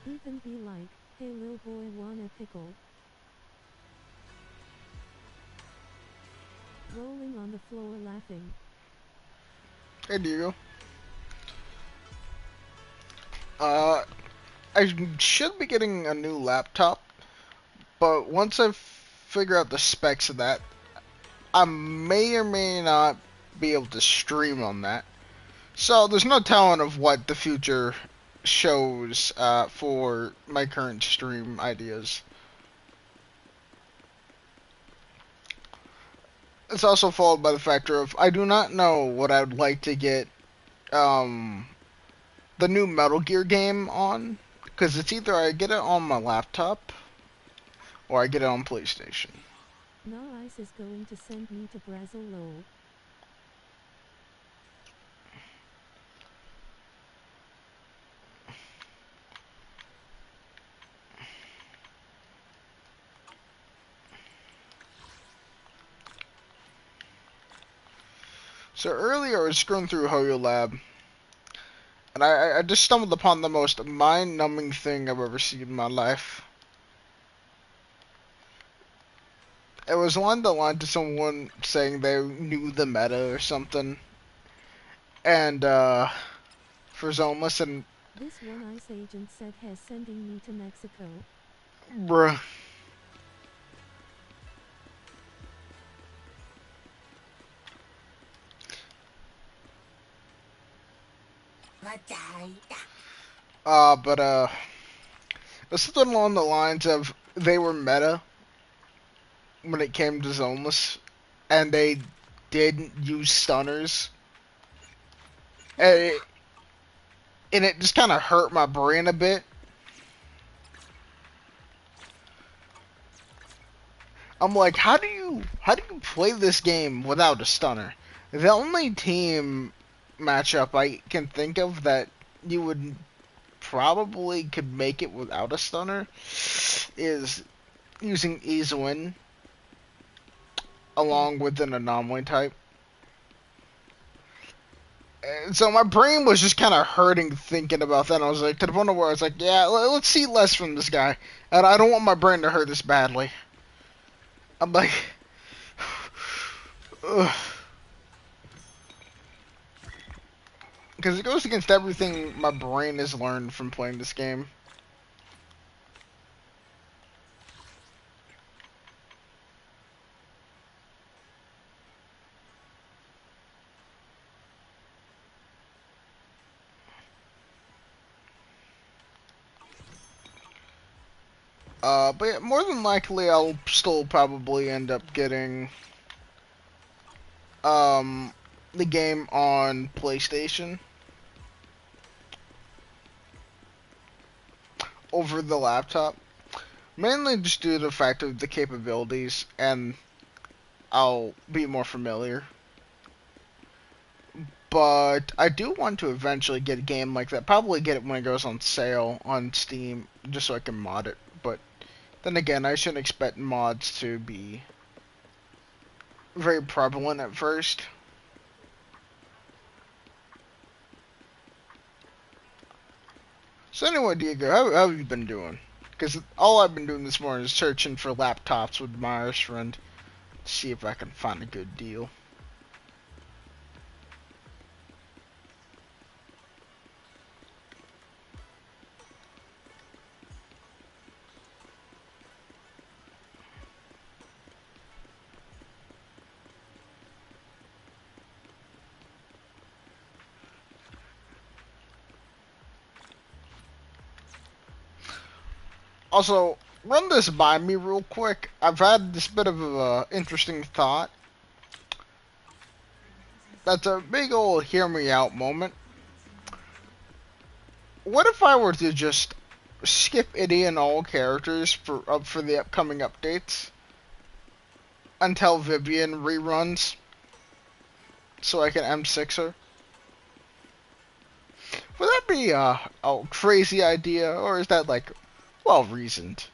Even be like, hey lil boy want a pickle? Rolling on the floor laughing. Hey, Diego. Uh, I should be getting a new laptop, but once I figure out the specs of that, I may or may not be able to stream on that. So there's no telling of what the future shows for my current stream ideas. It's also followed by the factor of I do not know what I would like to get um, the new Metal Gear game on, because it's either I get it on my laptop or I get it on PlayStation. Now Ice is going to send me to Brazil lol. So earlier I was scrolling through Hoyo Lab, and I just stumbled upon the most mind-numbing thing I've ever seen in my life. It was along the line to someone saying they knew the meta or something, and for Zenless, and This one Ice agent said has sending me to Mexico. bruh. But it was something along the lines of they were meta when it came to Zoneless, and they didn't use stunners, and it just kind of hurt my brain a bit. I'm like, how do you play this game without a stunner? The only team matchup I can think of that you would probably could make it without a stunner is using Xuan along with an anomaly type. And so my brain was just kind of hurting thinking about that. I was like, to the point where I was like, yeah, let's see less from this guy. And I don't want my brain to hurt this badly. I'm like, ugh. Because it goes against everything my brain has learned from playing this game. But yeah, more than likely, I'll still probably end up getting um the game on PlayStation over the laptop. Mainly just due to the fact of the capabilities, and I'll be more familiar. But I do want to eventually get a game like that. Probably get it when it goes on sale on Steam, just so I can mod it. But then again, I shouldn't expect mods to be very prevalent at first. So anyway, Diego, how have you been doing? Because all I've been doing this morning is searching for laptops with my Irish friend to see if I can find a good deal. Also, run this by me real quick. I've had this bit of a interesting thought. That's a big old hear me out moment. What if I were to just skip any and all characters for the upcoming updates until Vivian reruns, so I can M6 her? Would that be a crazy idea, or is that like well reasoned?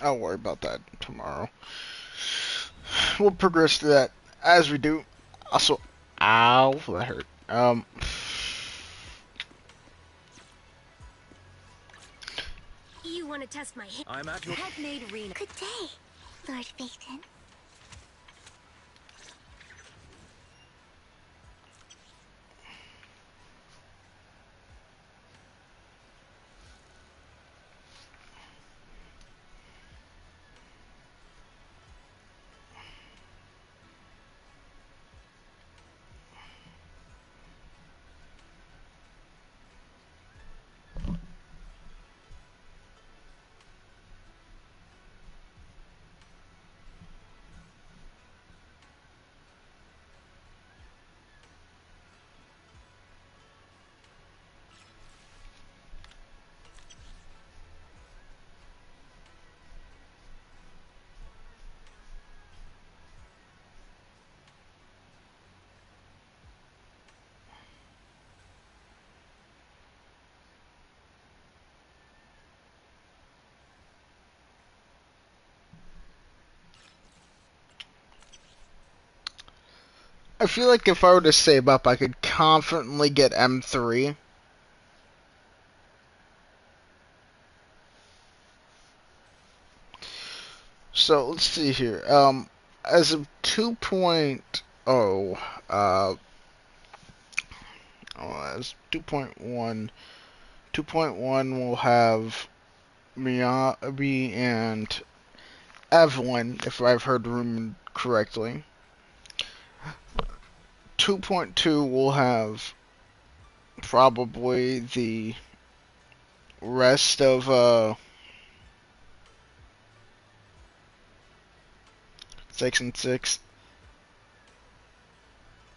I'll worry about that tomorrow. We'll progress to that as we do. Also, ow, that hurt. You want to test my hip? I'm at your head-made arena. Good day, Lord Bacon. I feel like if I were to save up, I could confidently get M3. So let's see here. As of 2.0, as 2.1, 2.1 will have Miyabi and Evelyn, if I've heard the room correctly. 2.2 will have probably the rest of 6 and 6.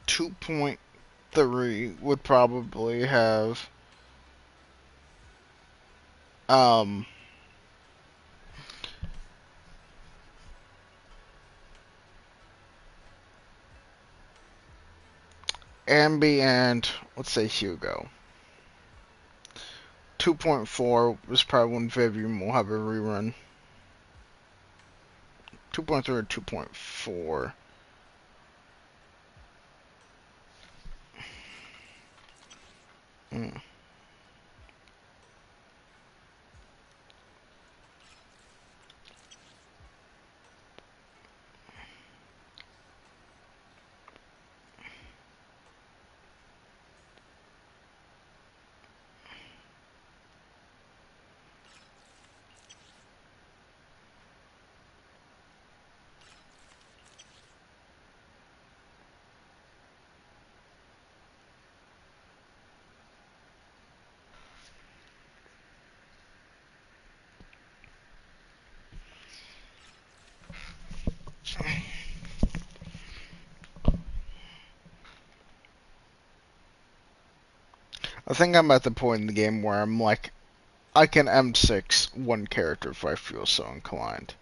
2.3 would probably have um Ambi and let's say Hugo. 2.4 was probably when Vivian will have a rerun. 2.3 or 2.4. I think I'm at the point in the game where I'm like, I can M6 one character if I feel so inclined.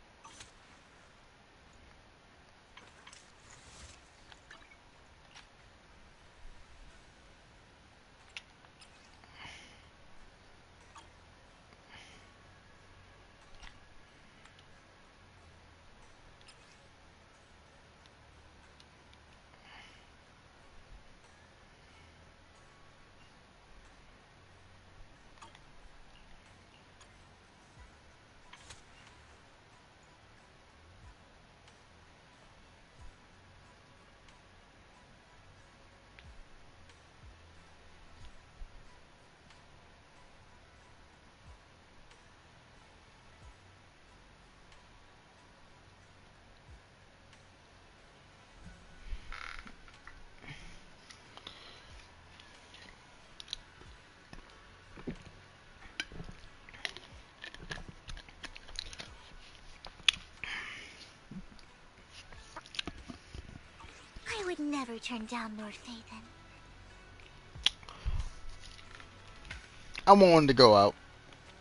never turn down Lord Phaethon. I'm willing to go out.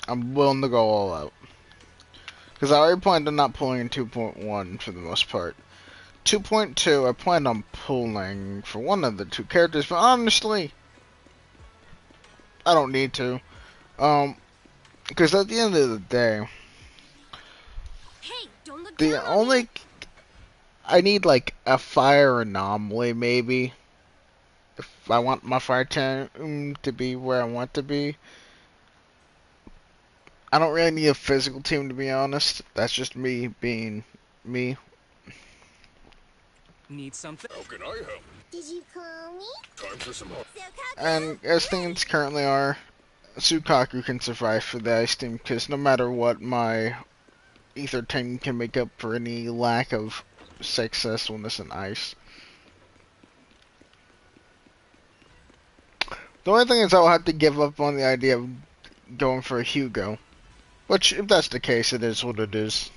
I'm willing to go all out. Because I already planned on not pulling in 2.1 for the most part. 2.2, I planned on pulling for one of the two characters, but honestly, I don't need to. Because at the end of the day, Hey, don't look the down on me. only... I need, like, a fire anomaly, maybe. If I want my fire team to be where I want to be. I don't really need a physical team, to be honest. That's just me being me. Need something? How can I help? Did you call me? Time for some help. And as things currently are, Sukaku can survive for the ice team, because no matter what, my ether team can make up for any lack of successfulness in ice. The only thing is I'll have to give up on the idea of going for a Hugo. Which, if that's the case, it is what it is.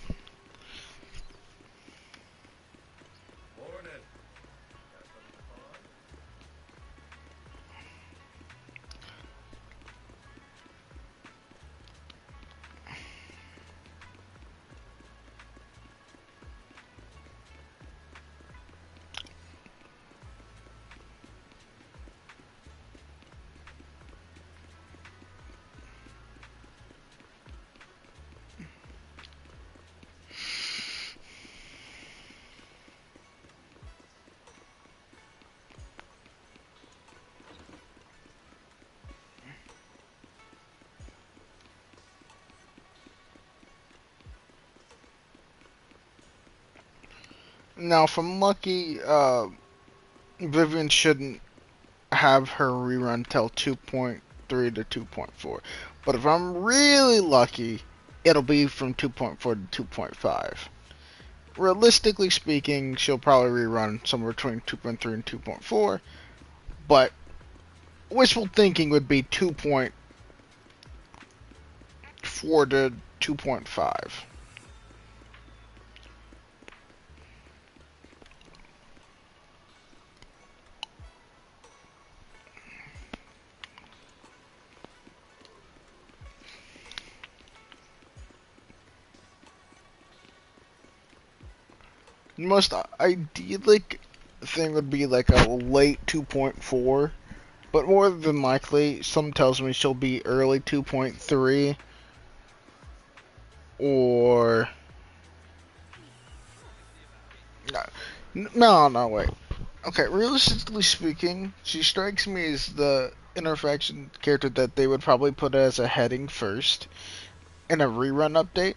Now, if I'm lucky, Vivian shouldn't have her rerun till 2.3 to 2.4. But if I'm really lucky, it'll be from 2.4 to 2.5. Realistically speaking, she'll probably rerun somewhere between 2.3 and 2.4. But wishful thinking would be 2.4 to 2.5. The most idyllic thing would be like a late 2.4, but more than likely, some tells me she'll be early 2.3, or... No, wait. Okay, realistically speaking, she strikes me as the interfaction character that they would probably put as a heading first in a rerun update.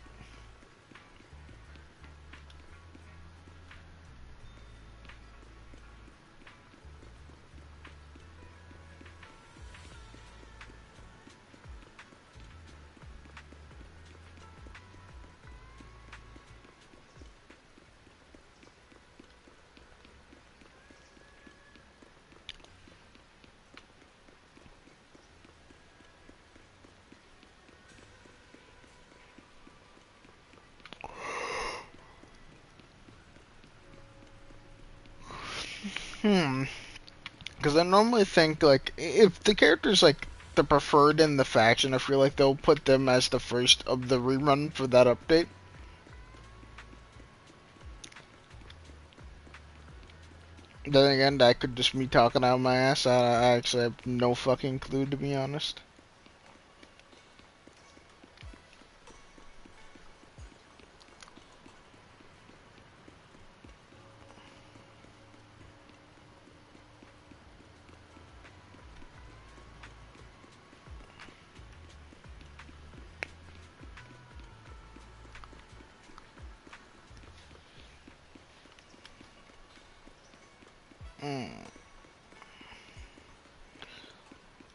Because I normally think, like, if the character's, like, the preferred in the faction, I feel like they'll put them as the first of the rerun for that update. Then again, that could just be talking out my ass. I actually have no fucking clue, to be honest.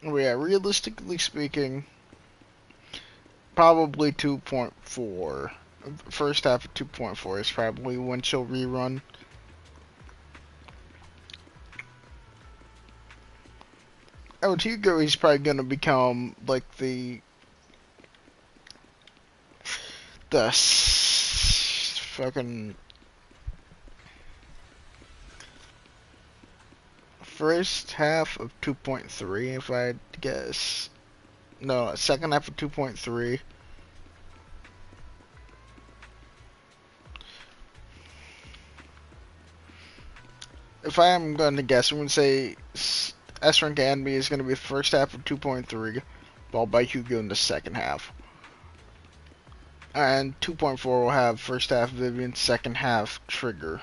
Well, yeah, realistically speaking, probably 2.4. First half of 2.4 is probably when she'll rerun. Oh, Hugo, he's probably gonna become like fucking first half of 2.3, if I had to guess. No, second half of 2.3. If I am going to guess, I'm going to say S-Rank Anime is going to be the first half of 2.3, followed by Hugo in the second half. And 2.4 will have first half Vivian, second half Trigger.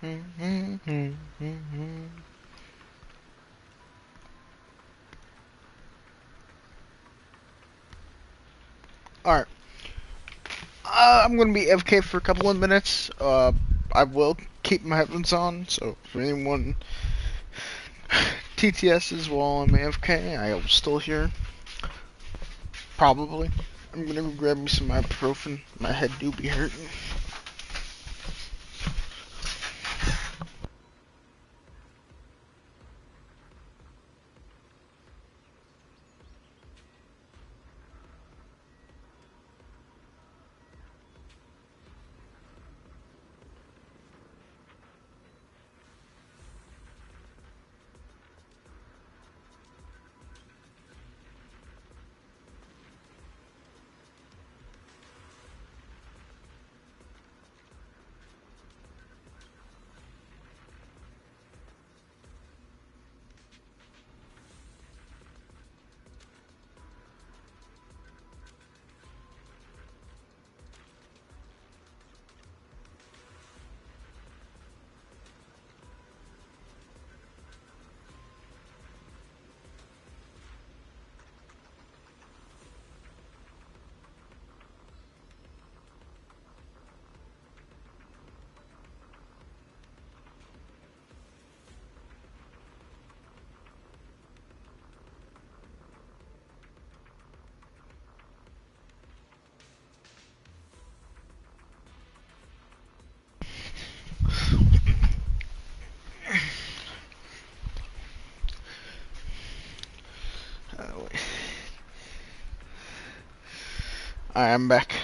Alright. I'm gonna be AFK for a couple of minutes. I will keep my headphones on, so if anyone TTSs while I'm AFK, I will still hear. Probably. I'm gonna go grab me some ibuprofen. My head do be hurting. Wait. Alright, I'm back.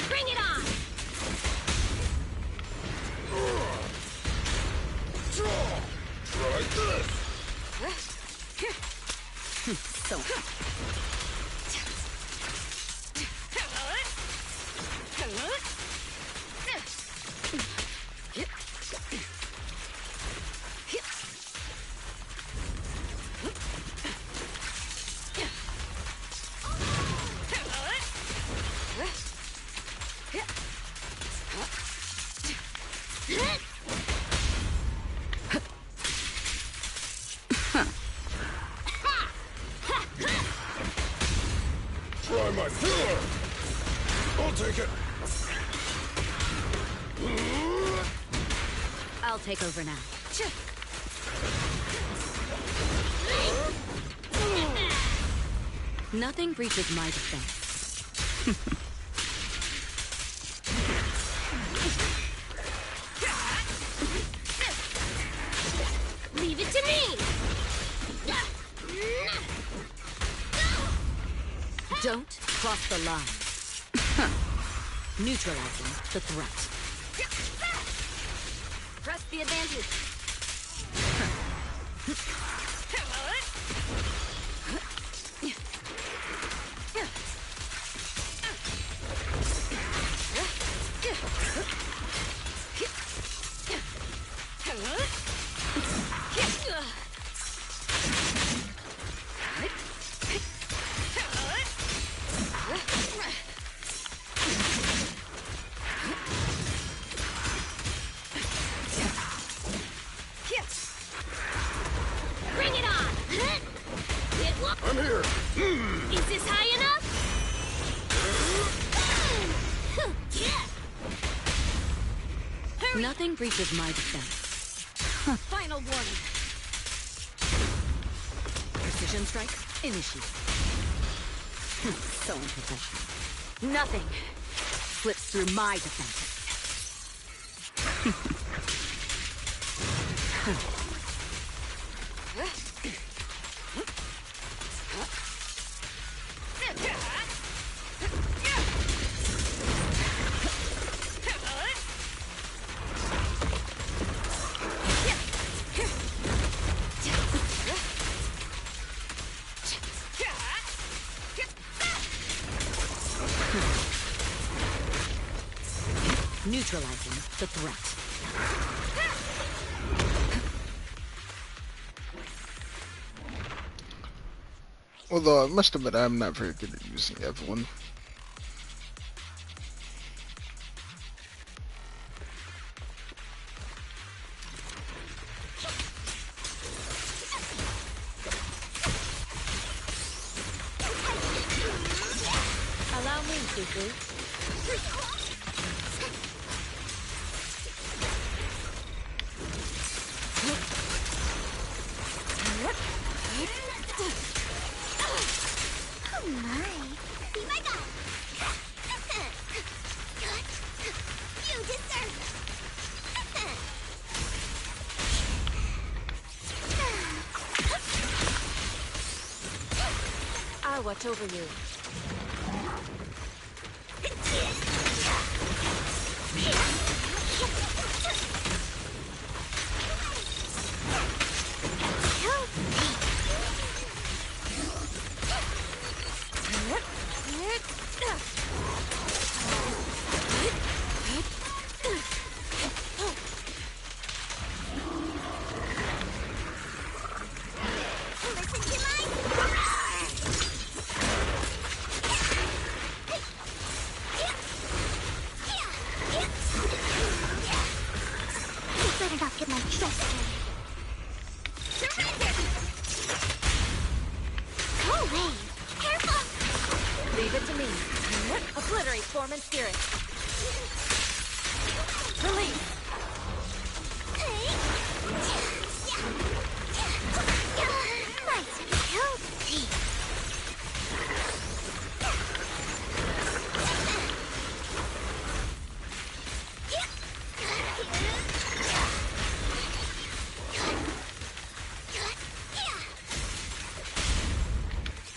Bring it on! Try this! So... Try my filler! I'll take it! I'll take over now. Nothing breaches my defense. Leave it to me! Don't cross the line. Neutralizing the threat. Press the advantage. Bring it on! I'm here! Is this high enough? Nothing breaches my defense. Final warning. Precision strike, initiate. So unprofessional. Nothing slips through my defenses. Neutralizing the threat. Although I must admit I'm not very good at using Evelyn. Allow me, Suzu. Oh my. Be my god. You deserve it. I'll watch over you. Leave it to me. Obliterate form and spirit. Release. Nice and healthy.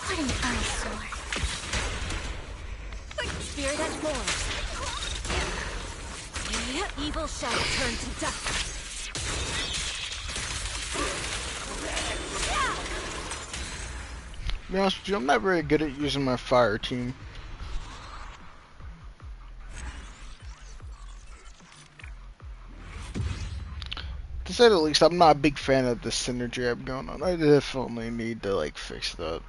What an eyesore. Spirit and form. Evil shall turn to dust. To be honest with you, I'm not very good at using my fire team. To say the least, I'm not a big fan of the synergy I'm going on. I definitely need to like fix that.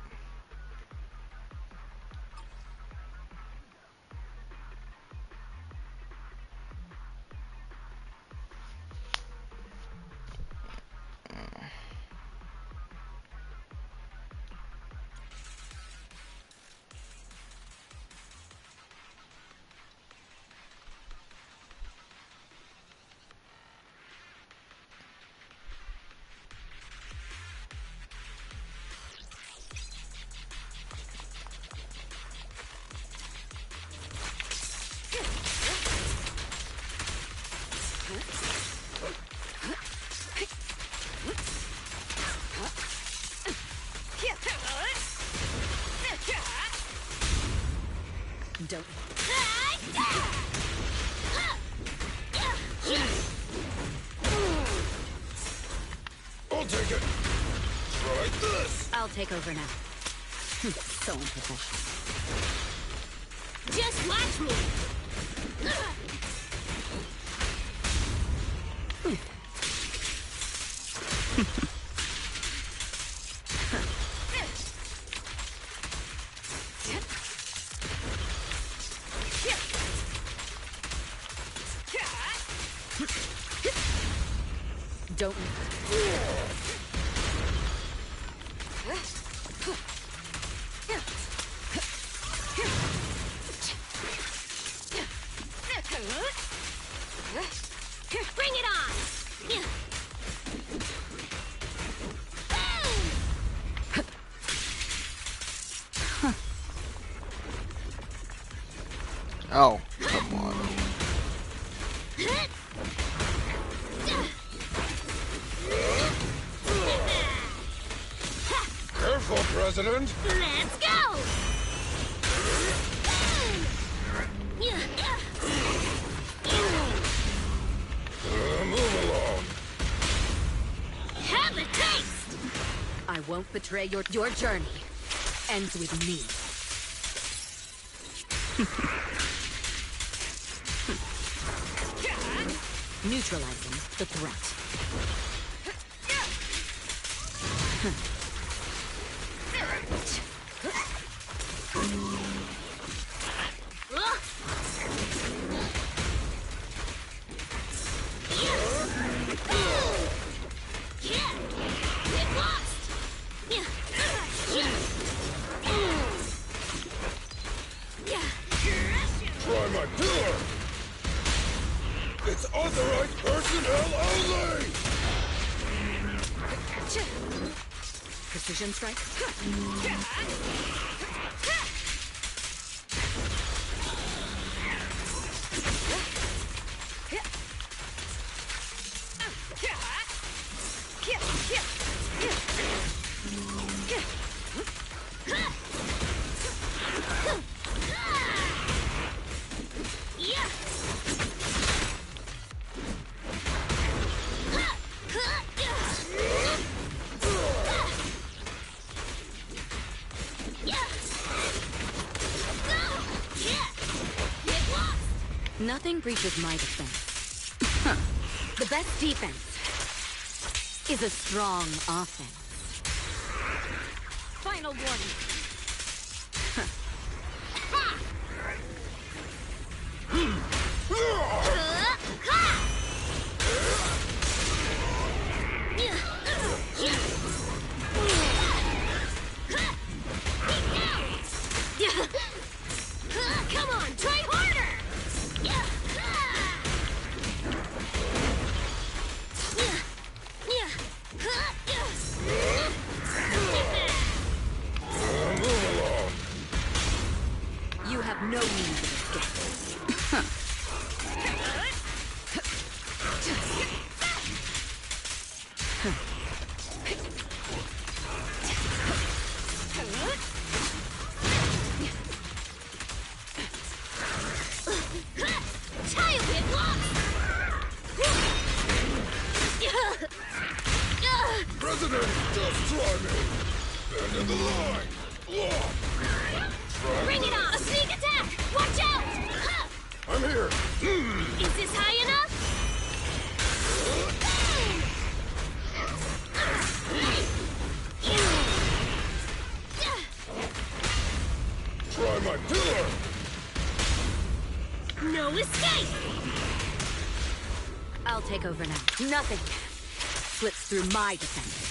Don't. I'll take it. Try this. I'll take over now. So unprofessional. Just watch me. Don't. Bring it on. Oh, come on. Careful, President. Let's go! Move along. Have a taste! I won't betray your journey. Ends with me. Neutralizing the threat. Try my pillar. It's authorized personnel only. Precision strike. Nothing breaches my defense. The best defense is a strong offense. Final warning. Come on, try harder! Move along. You have no means of escape. President, just try me. End of the line. Block. Try Bring it this. on! A sneak attack! Watch out! I'm here. Is this high enough? Try my pillar. No escape! I'll take over now. Nothing slips through my defense.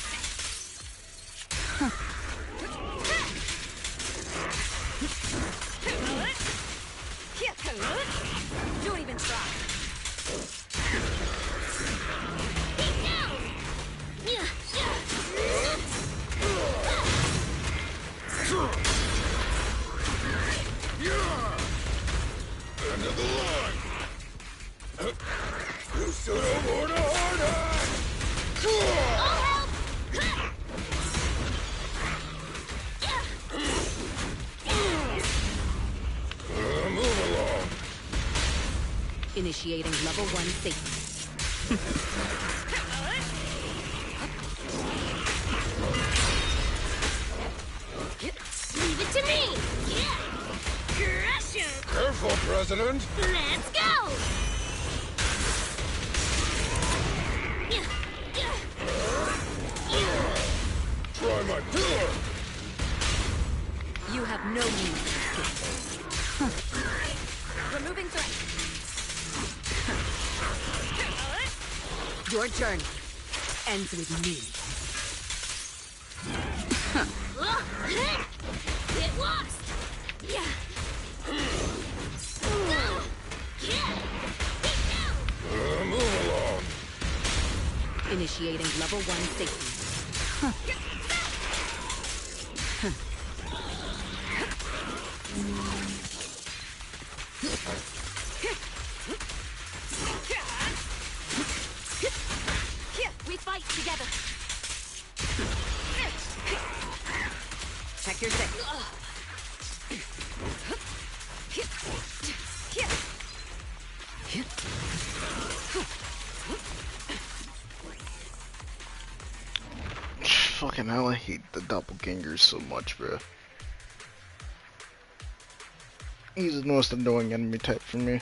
Don't even try. Keep down! End of the line. You should have worn a hard hat. I'll help! Move along. Initiating level 1 safety. Leave it to me! Crush him! Careful, President. Let's go! Try my pillar. You have no means of escape. Removing threat. Your journey ends with me. Get lost! Move along. Initiating level 1 safety. We fight together. Check your six. Fucking hell, I hate the doppelgangers so much, bro. He's the most annoying enemy type for me.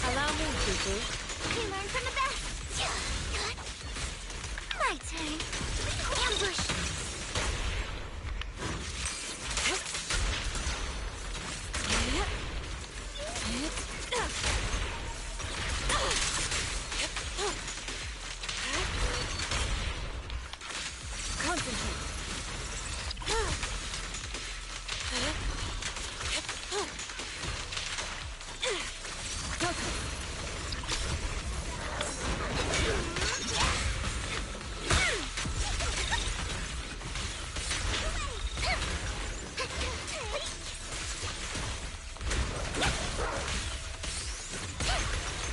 Allow me, Cuckoo. You learn from the best. My turn. Ambush.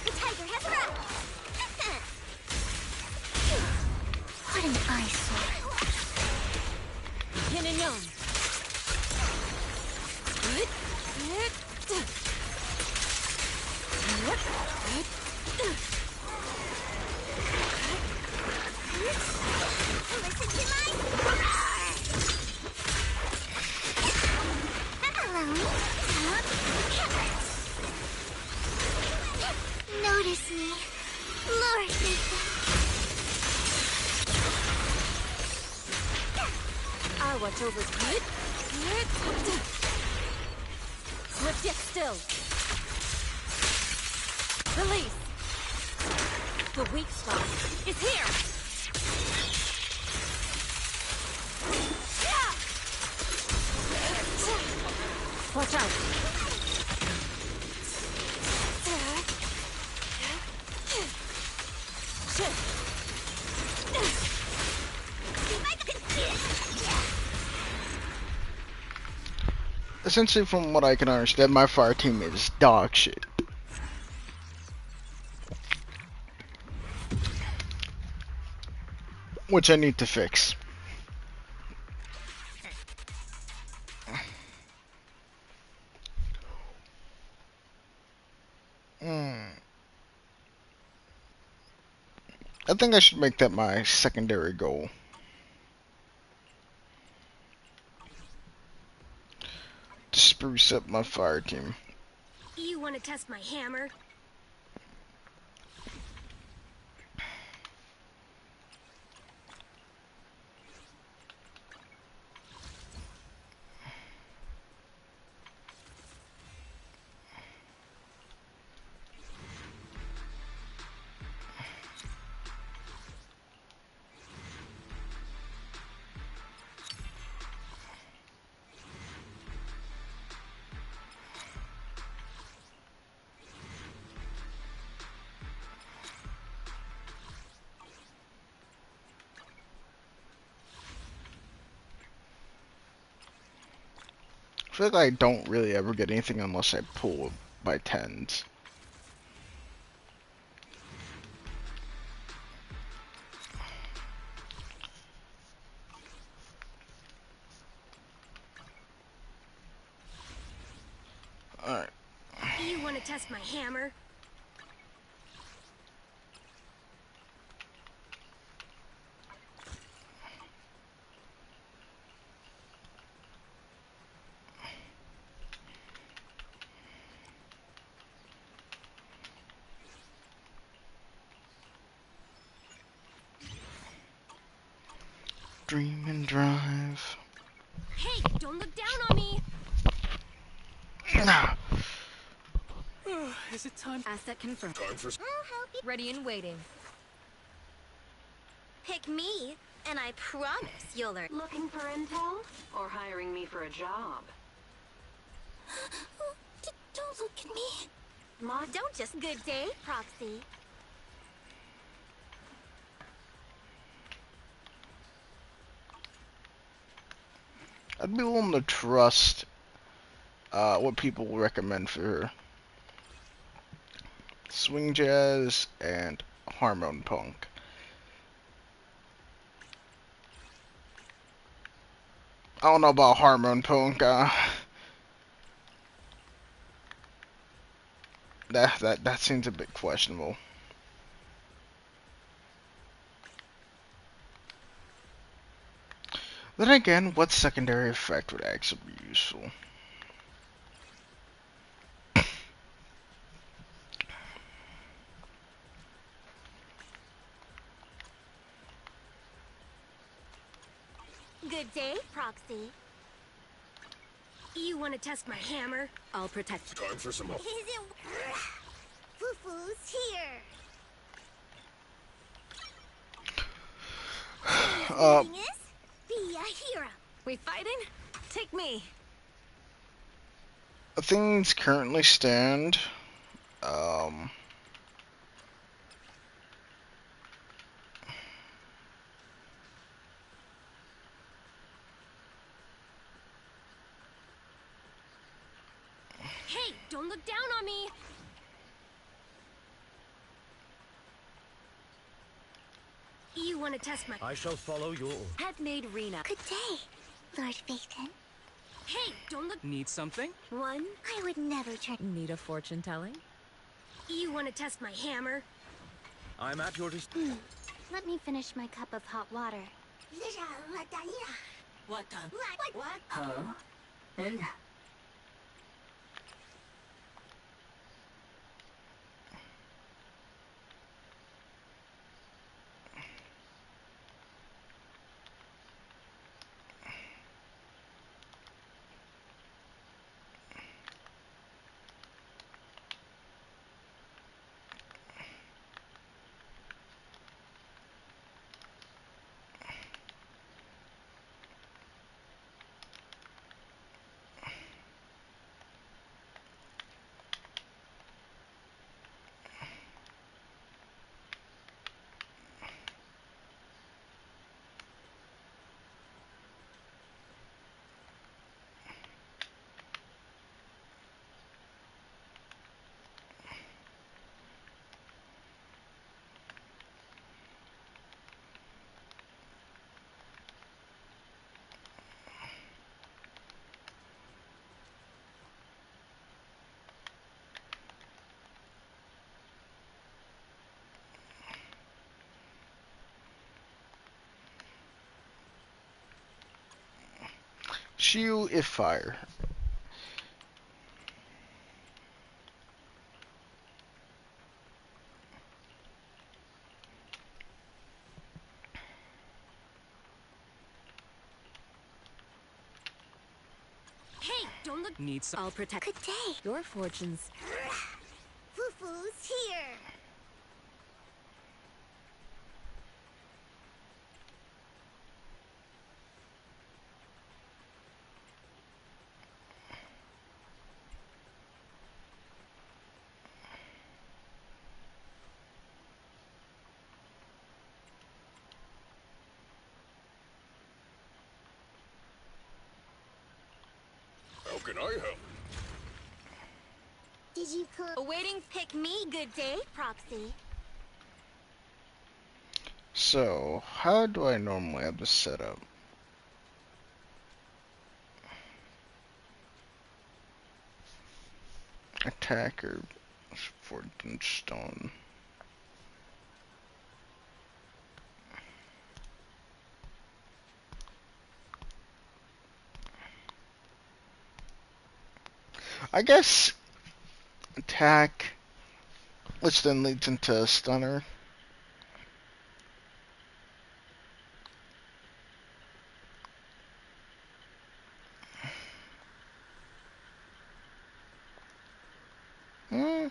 The tiger has arrived. What an eyesore. Yin and yang. Listen to my allow me. Notice me, Lord Nathan. I'll watch over good. Swift yet still. Release. The weak spot is here. Watch out. Essentially, from what I can understand, my fire team is dog shit. Which I need to fix. I think I should make that my secondary goal. To spruce up my fire team. You want to test my hammer? I feel like I don't really ever get anything unless I pull by tens. Alright. You want to test my hammer? Dream and drive. Hey, don't look down on me. Nah. Is it time? Asset confirmed. Time for I'll help you. Ready and waiting. Pick me, and I promise you'll learn. Looking for intel? Or hiring me for a job? Don't look at me. My Don't just good day, Proxy. I'd be willing to trust what people recommend for swing jazz and hormone punk. I don't know about hormone punk. That seems a bit questionable. Then again, what secondary effect would actually be useful? Good day, Proxy. You want to test my hammer? I'll protect you. Time for some help. Is it... Fufu's here. Meaning is, be a hero. We fighting? Take me. Things currently stand. Hey, don't look down on me! You want to test my... I shall follow your... Head-made Rena. Good day, Lord Phaeton. Hey, don't look... Need something? One. I would never turn... Need a fortune telling? You want to test my hammer? I'm at your Let me finish my cup of hot water. What? Shield if fire. Hey, don't look... Need some... I'll protect... Good day. Your fortunes. Fufu's here. How can I help? Did you cook? Awaiting pick me. Good day, Proxy. So, how do I normally have this set up? Attacker, Fortune Stone. I guess attack, which then leads into stunner. Hmm.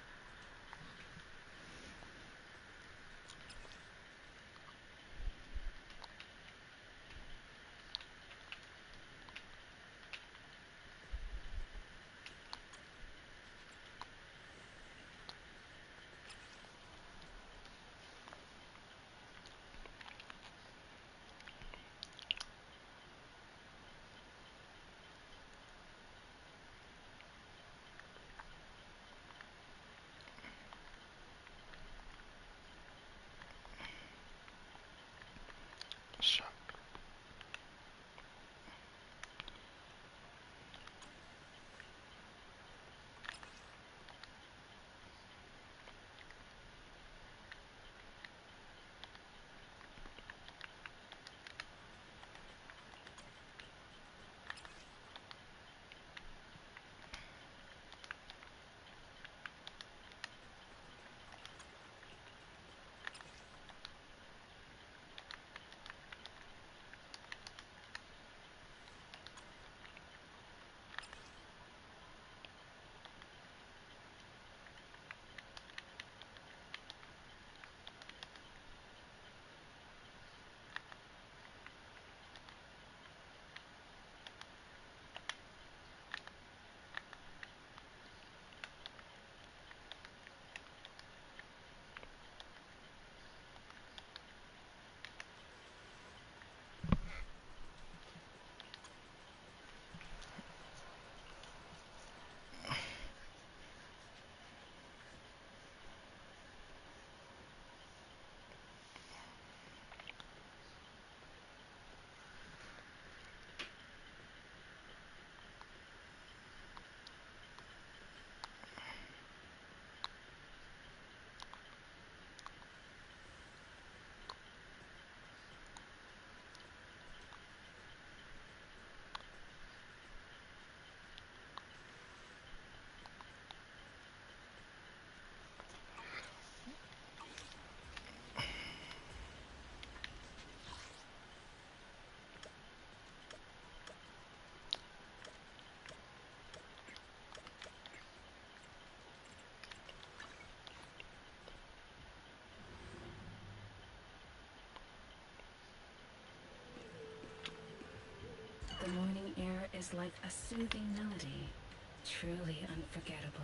The morning air is like a soothing melody, truly unforgettable.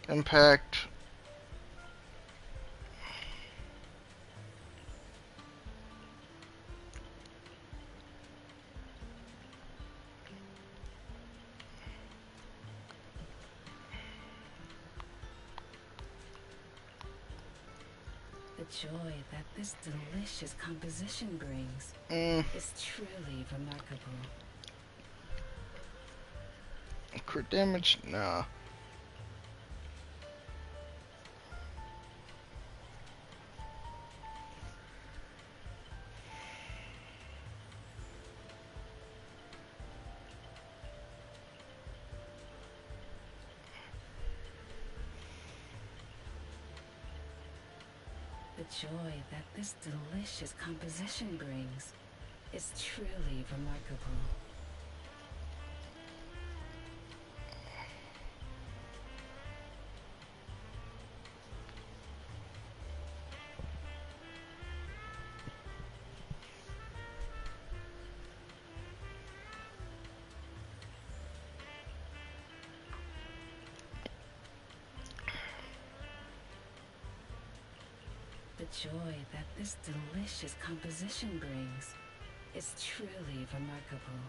Impact. The joy that this delicious composition brings is truly remarkable. Crit damage? Nah. The joy that this delicious composition brings is truly remarkable. The joy that this delicious composition brings is truly remarkable.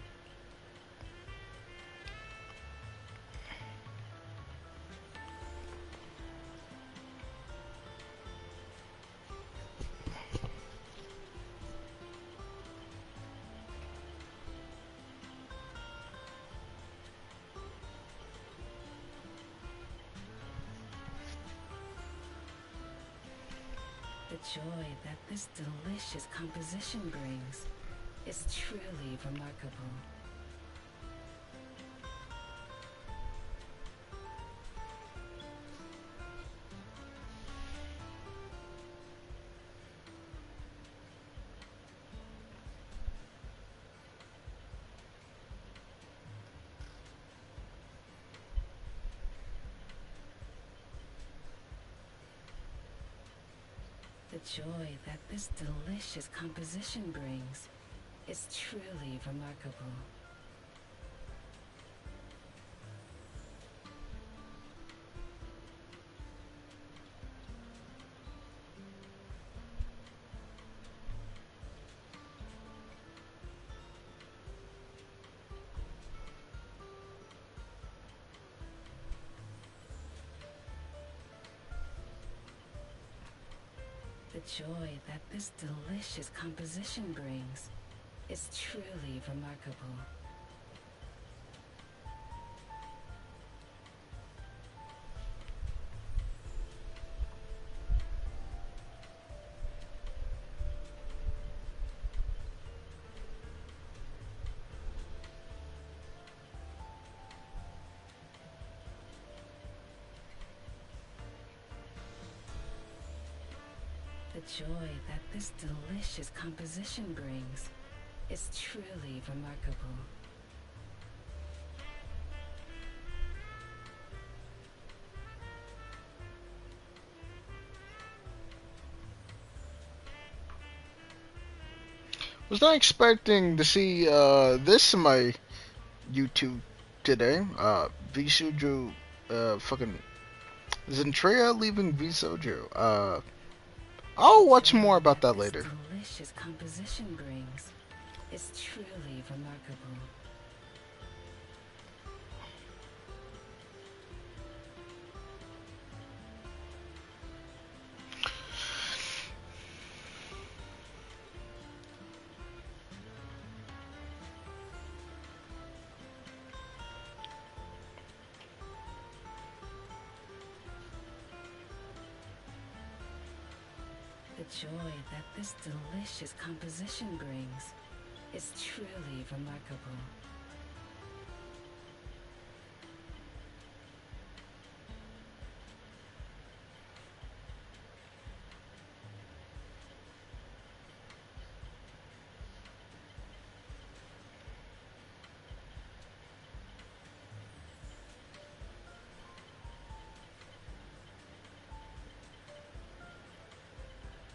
The joy that this delicious composition brings is truly remarkable. The joy that this delicious composition brings is truly remarkable. The joy that this delicious composition brings is truly remarkable. The joy that this delicious composition brings is truly remarkable. Was not expecting to see this in my YouTube today. ZZzero, fucking Zentrea leaving ZZzero. I'll watch more about that later. This delicious composition brings is truly remarkable. The joy that this delicious composition brings is truly remarkable.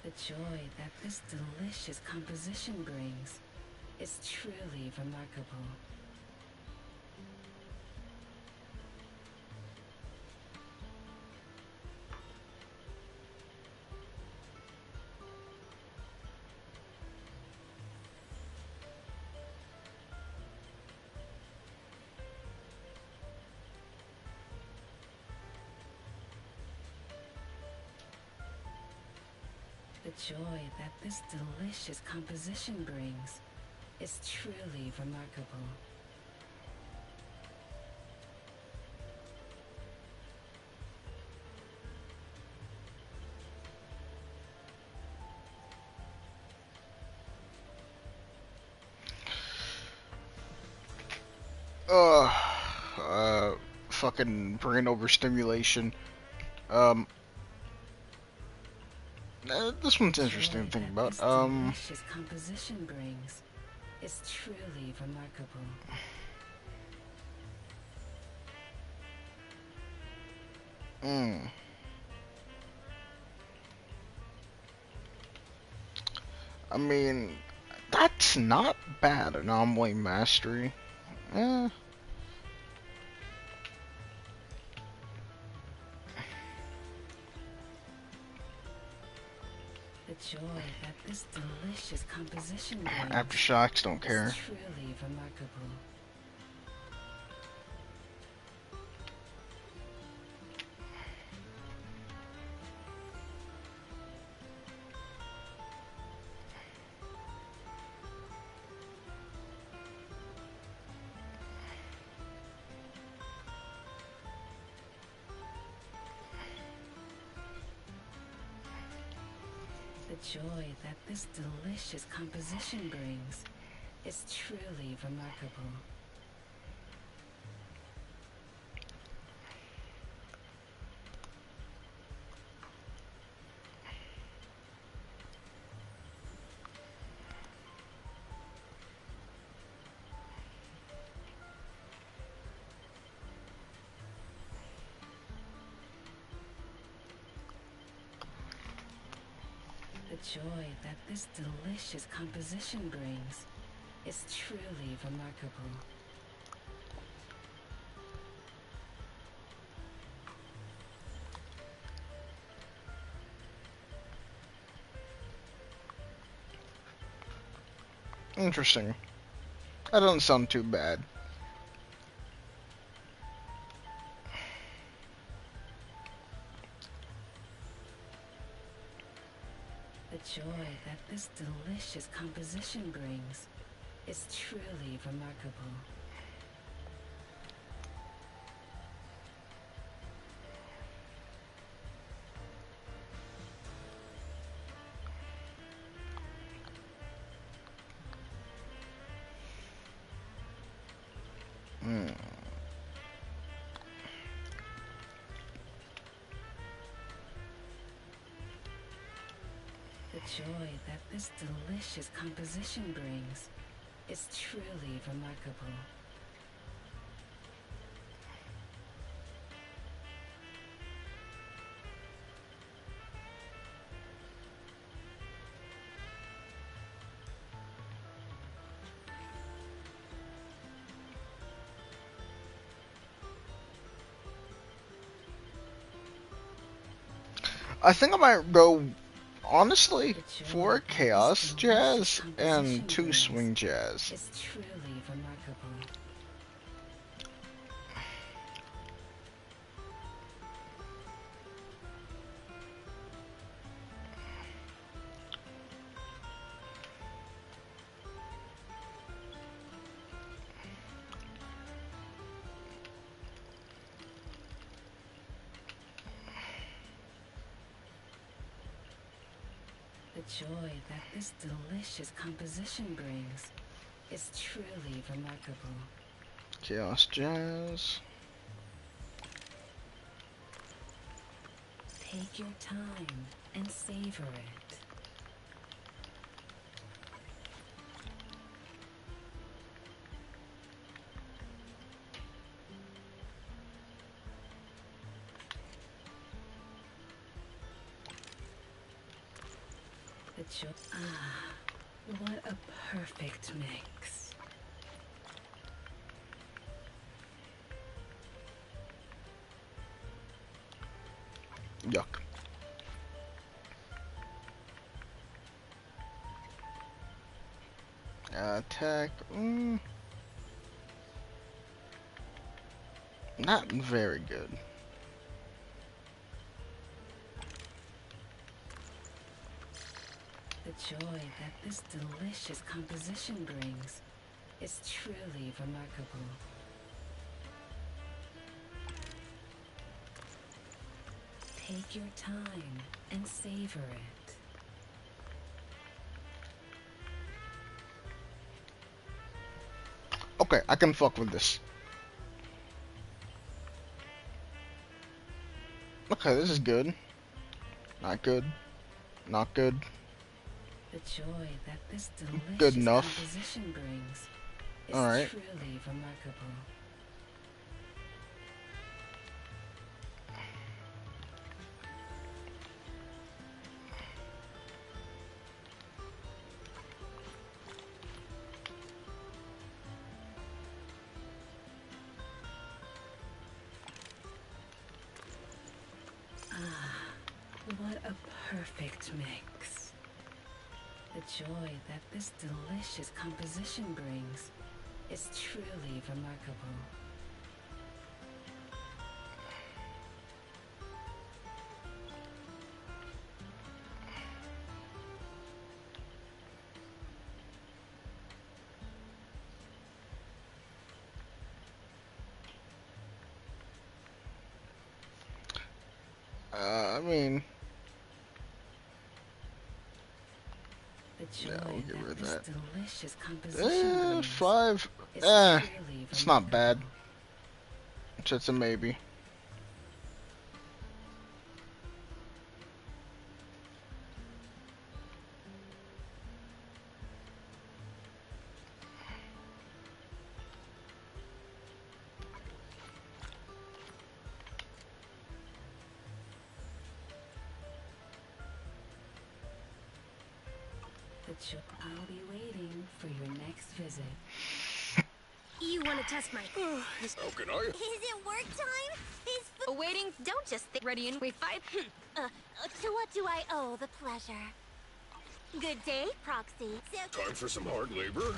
The joy that this delicious composition brings is truly remarkable. The joy that this delicious composition brings is truly remarkable. Fucking brain overstimulation. This one's interesting to think about. This delicious composition brings is truly remarkable. I mean, that's not bad. Anomaly mastery. Eh. The joy that this delicious composition brings Aftershocks don't care. is truly remarkable. The joy that this delicious composition brings is truly remarkable. The joy that this delicious composition brings is truly remarkable. Interesting. That doesn't sound too bad. The joy that this delicious composition brings is truly remarkable. The joy that this delicious composition brings is truly remarkable. I think I might go, honestly, for Chaos Jazz and 2 Swing Jazz. Is truly remarkable. The joy that this delicious composition brings is truly remarkable. Chaos Jazz. Take your time and savor it. The joy. Ah, what a perfect mix. Yuck. Attack. Not very good. The joy that this delicious composition brings is truly remarkable. Take your time and savor it. Okay, I can fuck with this. Okay, this is good. Not good. Not good. The joy that this delicious Good enough. composition brings is Alright. truly remarkable. What a perfect mix. The joy that this delicious composition brings is truly remarkable. I mean, The joy yeah, we'll get rid of this that. delicious composition brings 5. is truly It's not bad. remarkable. It's just a maybe. I'll be waiting for your next visit. You want to test my... How can I? Is it work time? Is Awaiting. Don't just think. Ready and wait 5. to what do I owe the pleasure? Good day, Proxy. So, Time for some hard labor?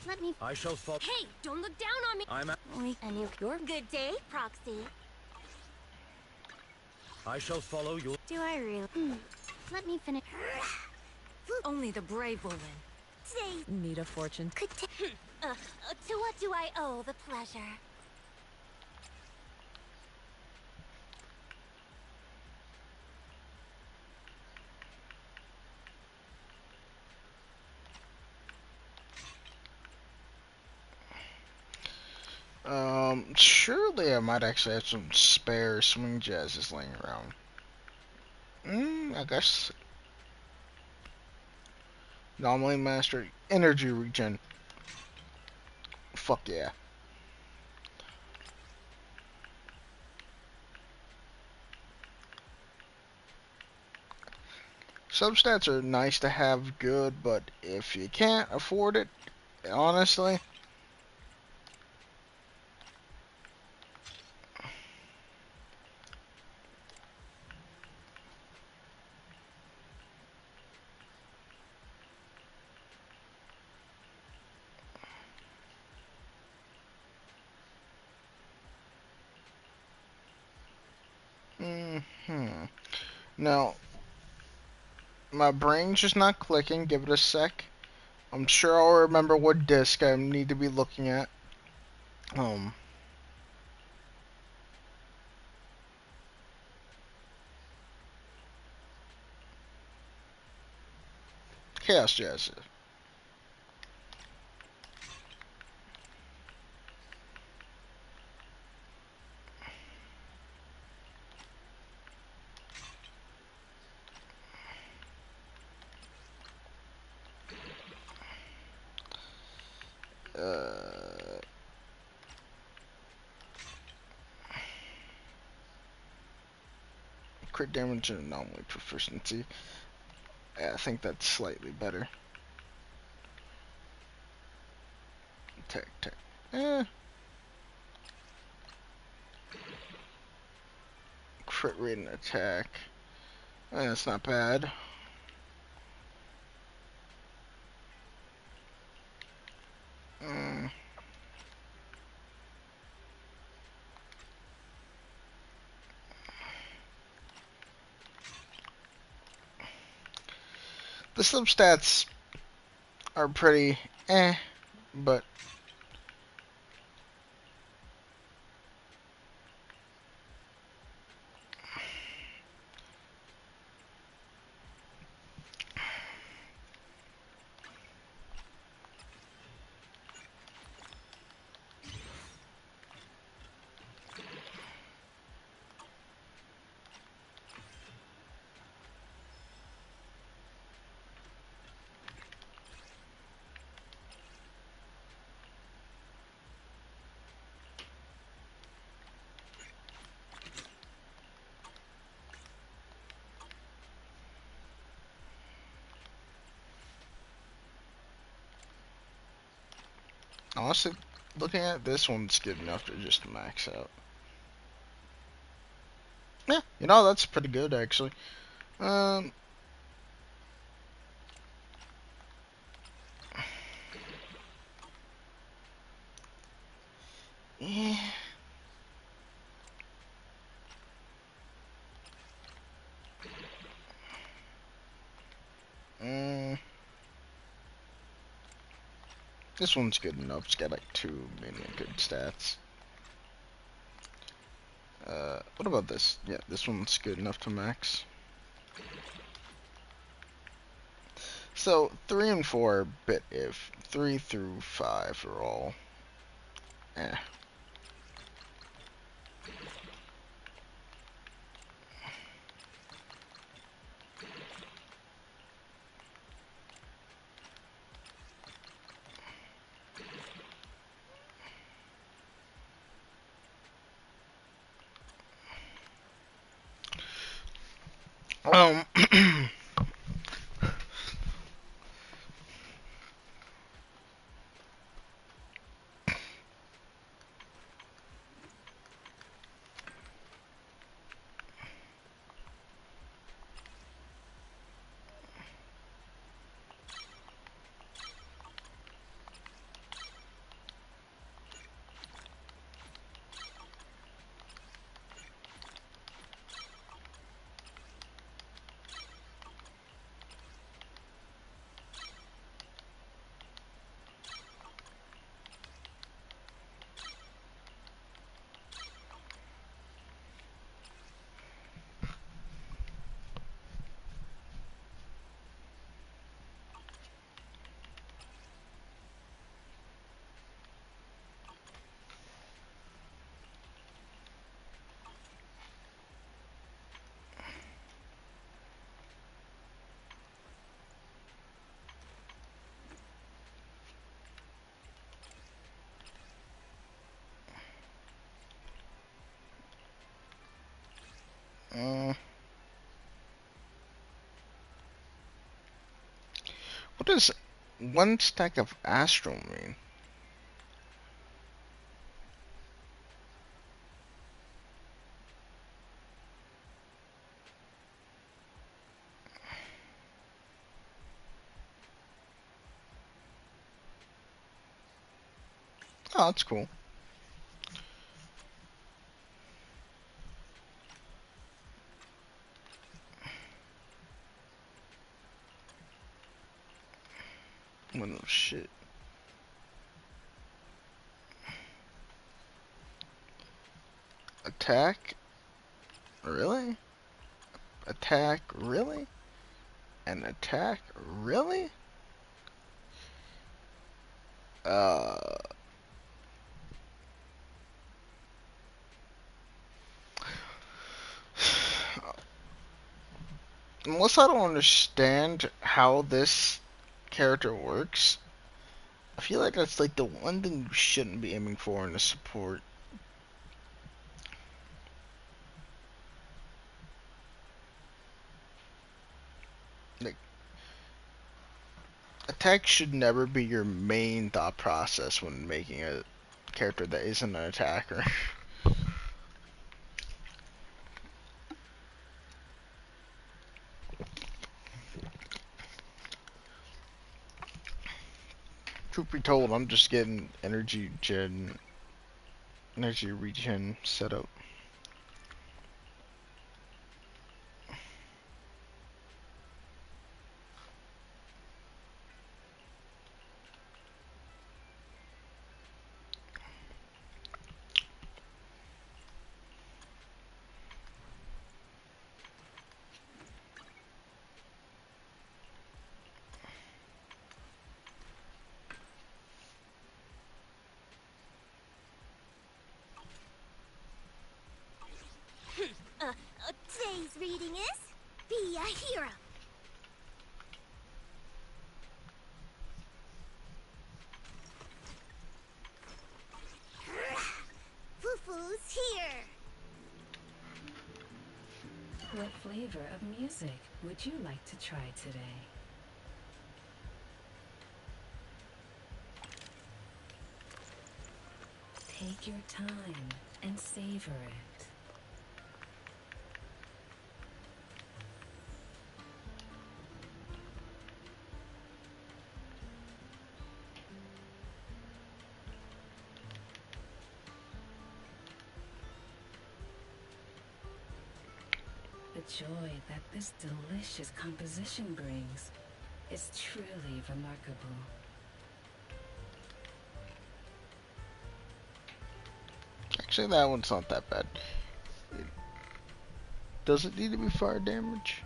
Let me. I shall follow. Hey, don't look down on me. I'm at. And your Good day, Proxy. I shall follow your. do I really? Let me finish. Only the brave will win. Say, Need a fortune. could To what do I owe the pleasure? Surely I might actually have some spare swing jazzes laying around. I guess. Anomaly Master Energy Regen. Fuck yeah. Substats are nice to have good, but if you can't afford it, honestly. Now, my brain's just not clicking. Give it a sec. I'm sure I'll remember what disc I need to be looking at. Chaos Jazz. Crit damage and anomaly proficiency. Yeah, I think that's slightly better. Tech. Crit rate and attack. That's not bad. The substats are pretty but honestly, looking at this one's good enough to just max out. Yeah, that's pretty good actually. Yeah. This one's good enough. It's got like 2 mainly good stats. What about this? Yeah, this one's good enough to max. So 3 and 4 are a bit if. 3 through 5 are all eh. Um Uh, what does one stack of astral mean? Oh, that's cool. Well, no shit. Attack? Really? Attack? Really? And attack? Really? Uh... Unless I don't understand how this character works, I feel like that's like the one thing you shouldn't be aiming for in a support. Like, attack should never be your main thought process when making a character that isn't an attacker. Truth be told, I'm just getting energy regen set up. Today's reading is Be a Hero. Fufu's here. What flavor of music would you like to try today? Take your time and savor it. The joy that this delicious composition brings is truly remarkable. Actually, that one's not that bad. Does it need to be fire damage?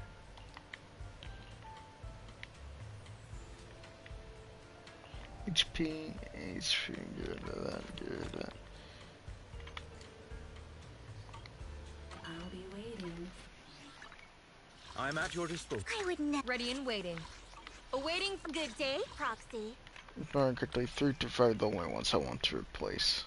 HP, HP, good at that, good at that. I'll be waiting. I'm at your disposal. I would never. Ready and waiting. Awaiting for Good day, Proxy. Burn quickly, 3 to 5 the only ones I want to replace.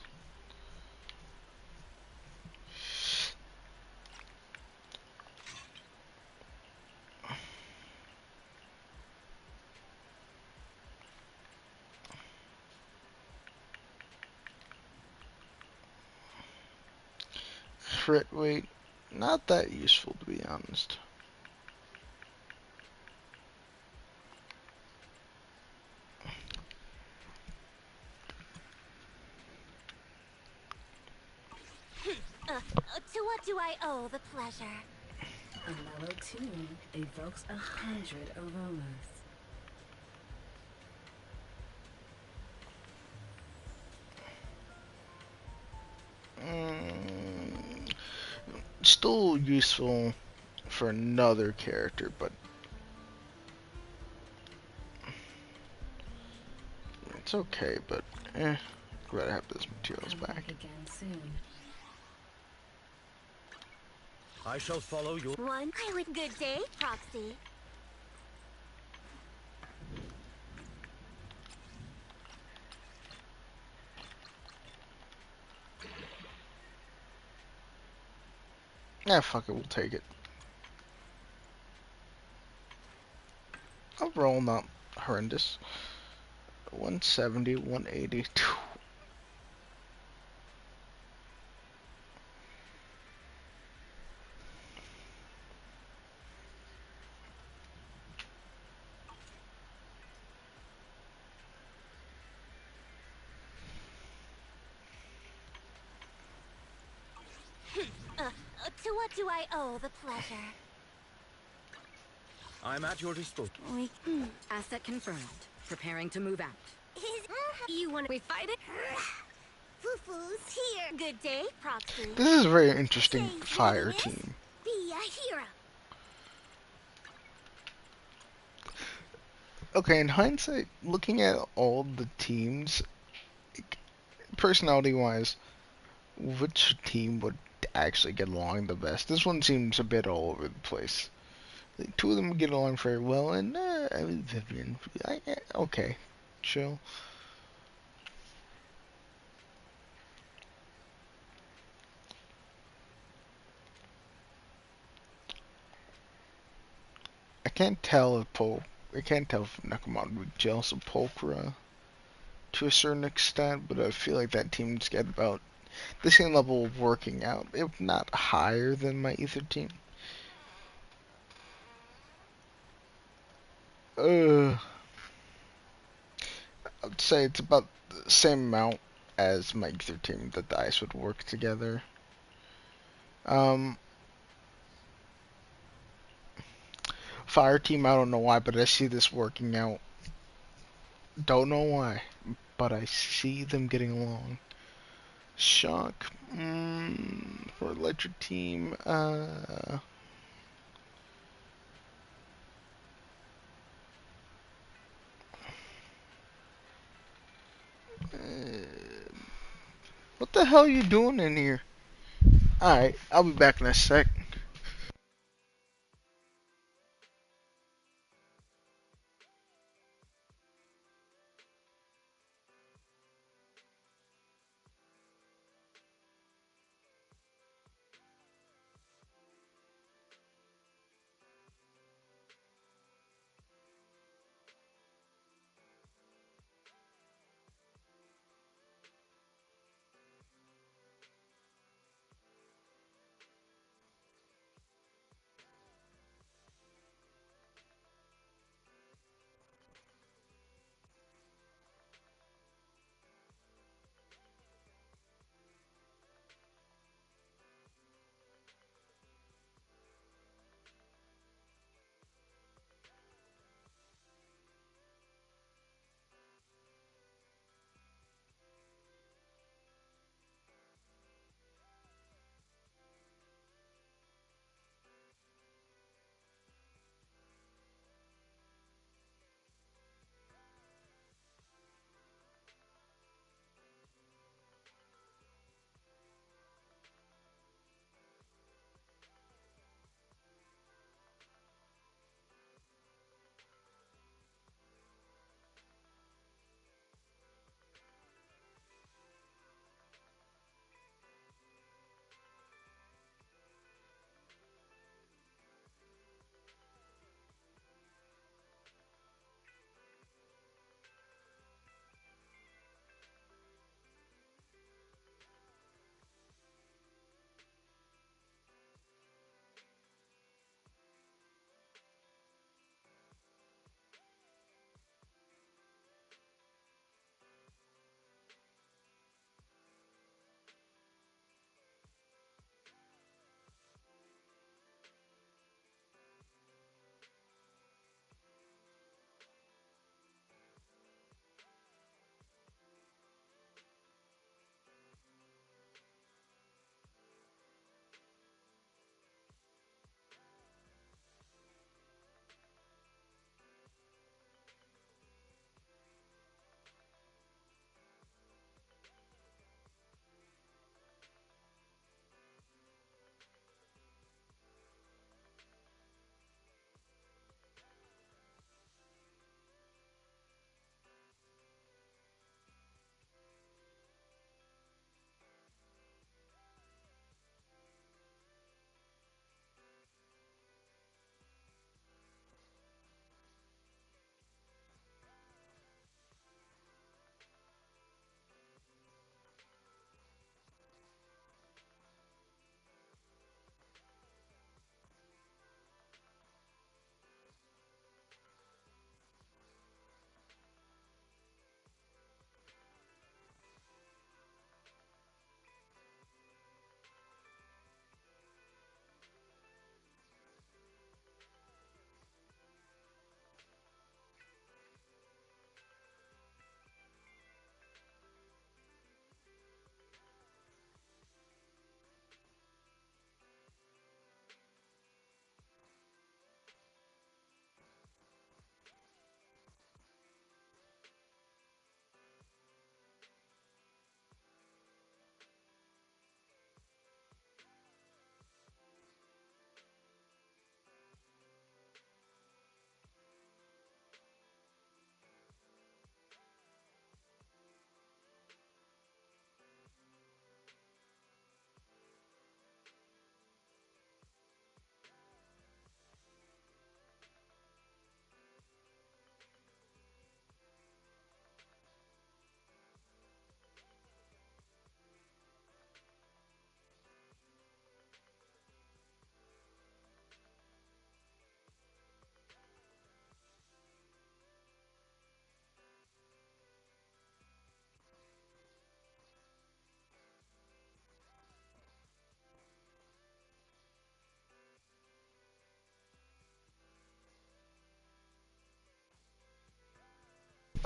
Crit weight, not that useful to be honest. To what do I owe the pleasure? A mellow tune evokes 100 aromas. Still useful for another character, but it's okay, but glad I have those materials Come back. again soon. I shall follow your... One. I would. Good day, Proxy. Yeah, fuck it, we'll take it. Overall, not horrendous. 170, 180. To what do I owe the pleasure? I'm at your disposal. Asset confirmed. Preparing to move out. You wanna we fight it? Foo-foo's here. Good day, Proxy. This is a very interesting Say fire Zenless, team. be a hero. Okay, in hindsight, looking at all the teams, personality-wise, which team would actually get along the best? This one seems a bit all over the place. Like, two of them get along very well, and I mean, Vivian, okay, chill. I can't tell if Nakamura would jealous of Pulchra to a certain extent, but I feel like that team's get about the same level of working out, if not higher than my Ether team. I would say it's about the same amount as my Ether team that the Ice would work together. Um, Fire team, I don't know why, but I see this working out. Don't know why, but I see them getting along. Shock, for electric team, what the hell are you doing in here? Alright, I'll be back in a sec.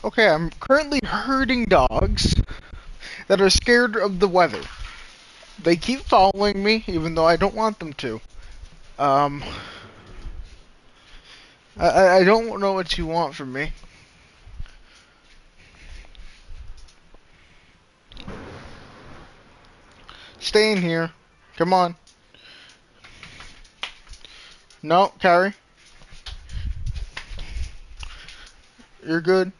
Okay, I'm currently herding dogs that are scared of the weather. They keep following me, even though I don't want them to. Um, I don't know what you want from me. Stay in here. Come on. No, Carrie. You're good.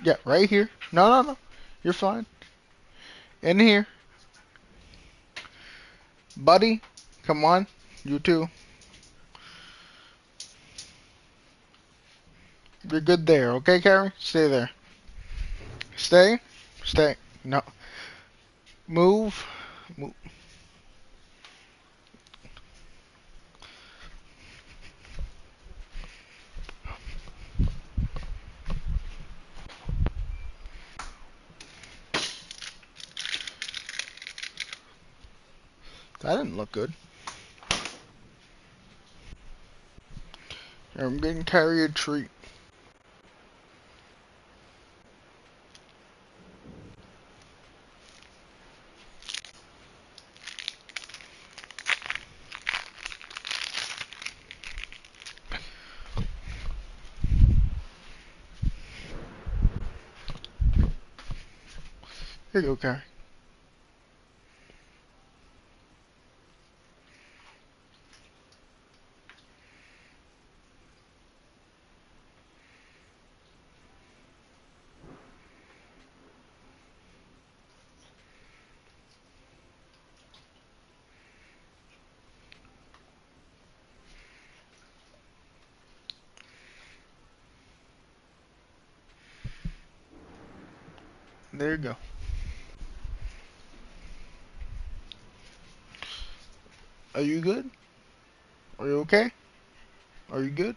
Yeah, right here. No, no, no. You're fine. In here. Buddy, come on. You too. You're good there, okay, Carrie? Stay there. Stay. Stay. No. Move. Move. That didn't look good. Here, I'm getting Carrie a treat. Here you go, Carrie. There you go. Are you good? Are you okay? Are you good?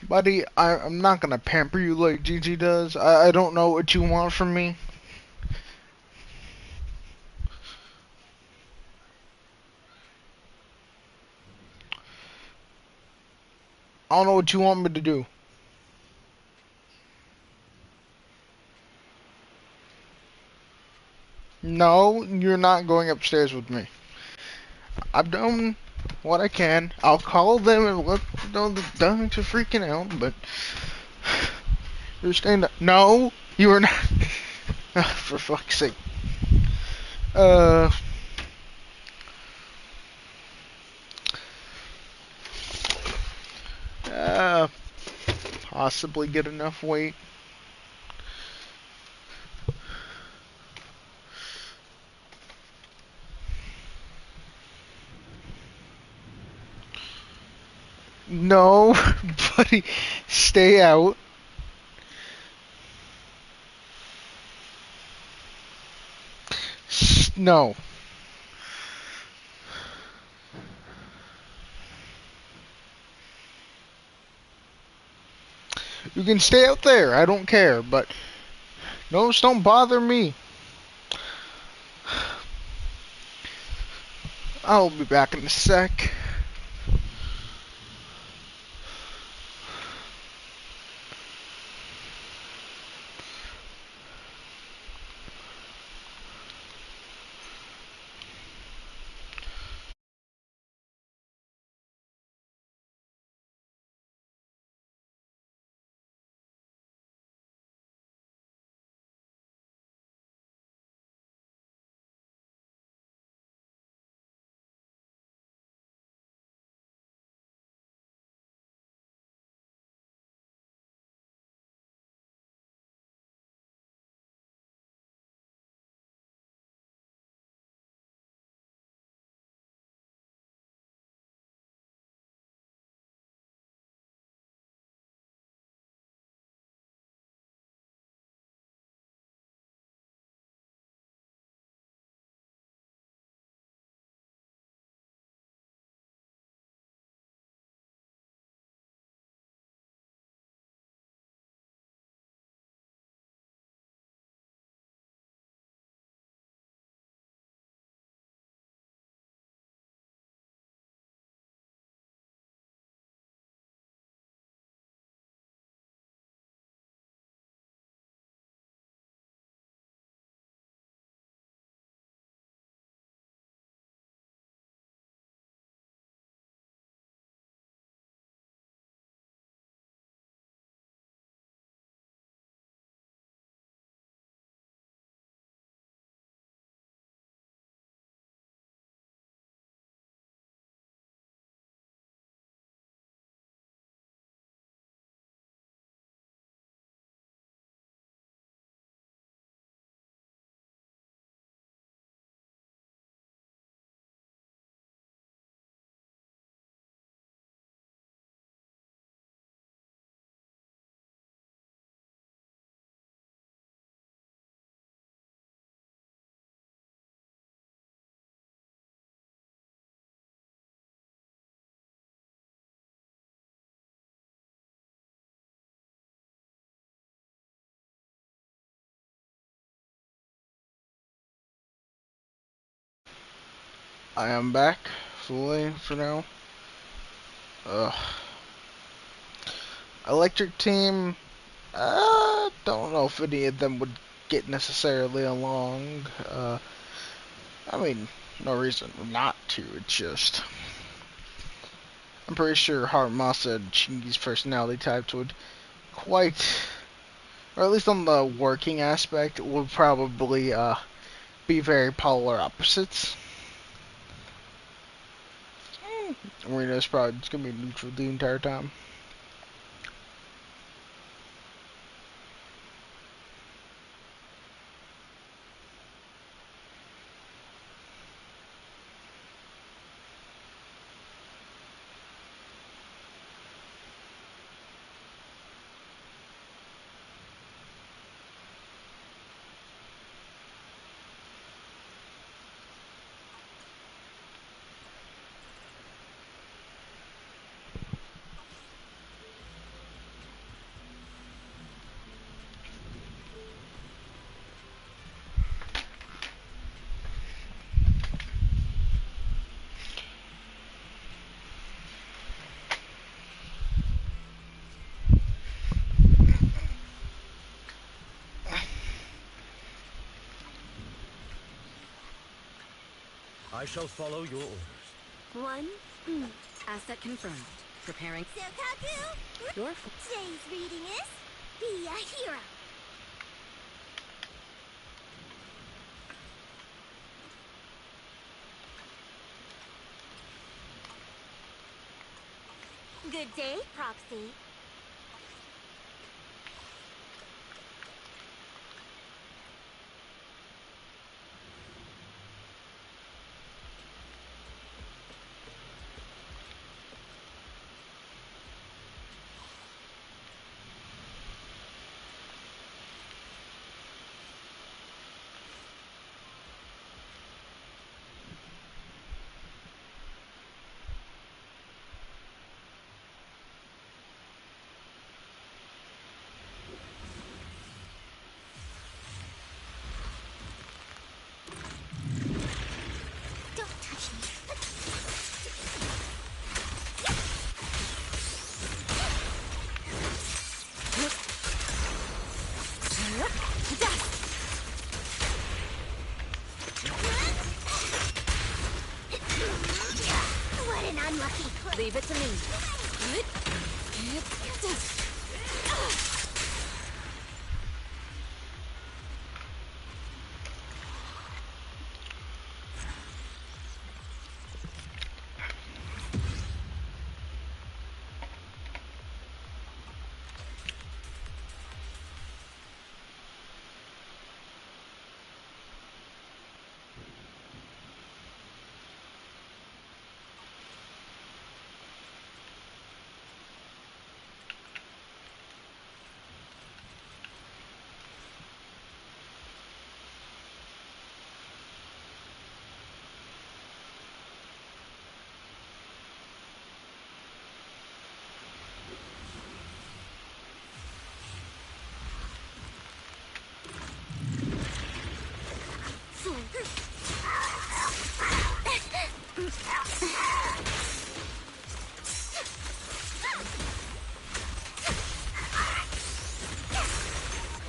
Buddy, I'm not gonna pamper you like Gigi does. I don't know what you want from me. I don't know what you want me to do. No, you're not going upstairs with me. I've done what I can. I'll call them and let them know the dogs are freaking out, but you're staying up. No, you are not. For fuck's sake. Uh, uh, possibly get enough weight. No, buddy, stay out. No. You can stay out there, I don't care, but no, don't bother me. I'll be back in a sec. I am back fully for now. Ugh. Electric team. Don't know if any of them would get necessarily along. I mean, no reason not to. It's just I'm pretty sure Masa and Chingy's personality types would quite, or at least on the working aspect, would probably be very polar opposites. Marina's probably just gonna be neutral the entire time. I shall follow your orders. One. Asset confirmed. Preparing. Sokaku! Your Today's reading is Be a Hero. Good day, Proxy. Don't touch me. What an unlucky clip. leave it to me.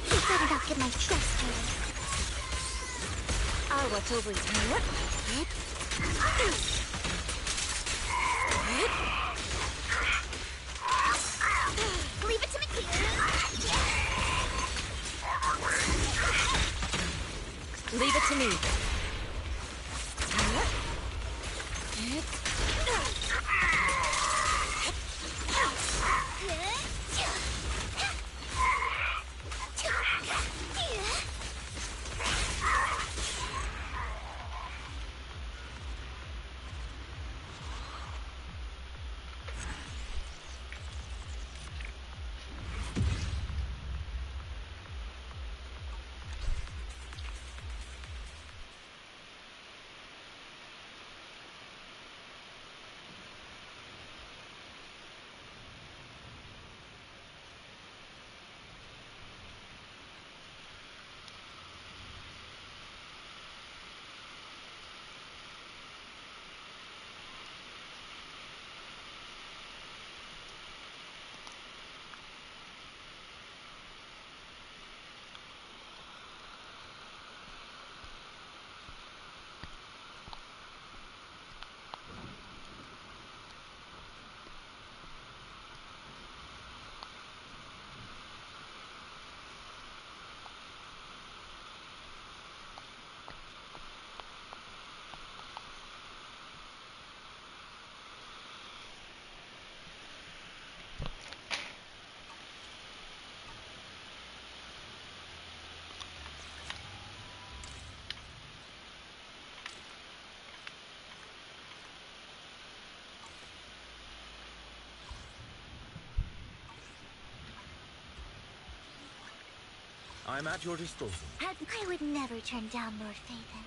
You better not get my trust hurt. I'll watch over you. Leave it to me. Leave it to me. I'm at your disposal. I would never turn down Lord Phaethon.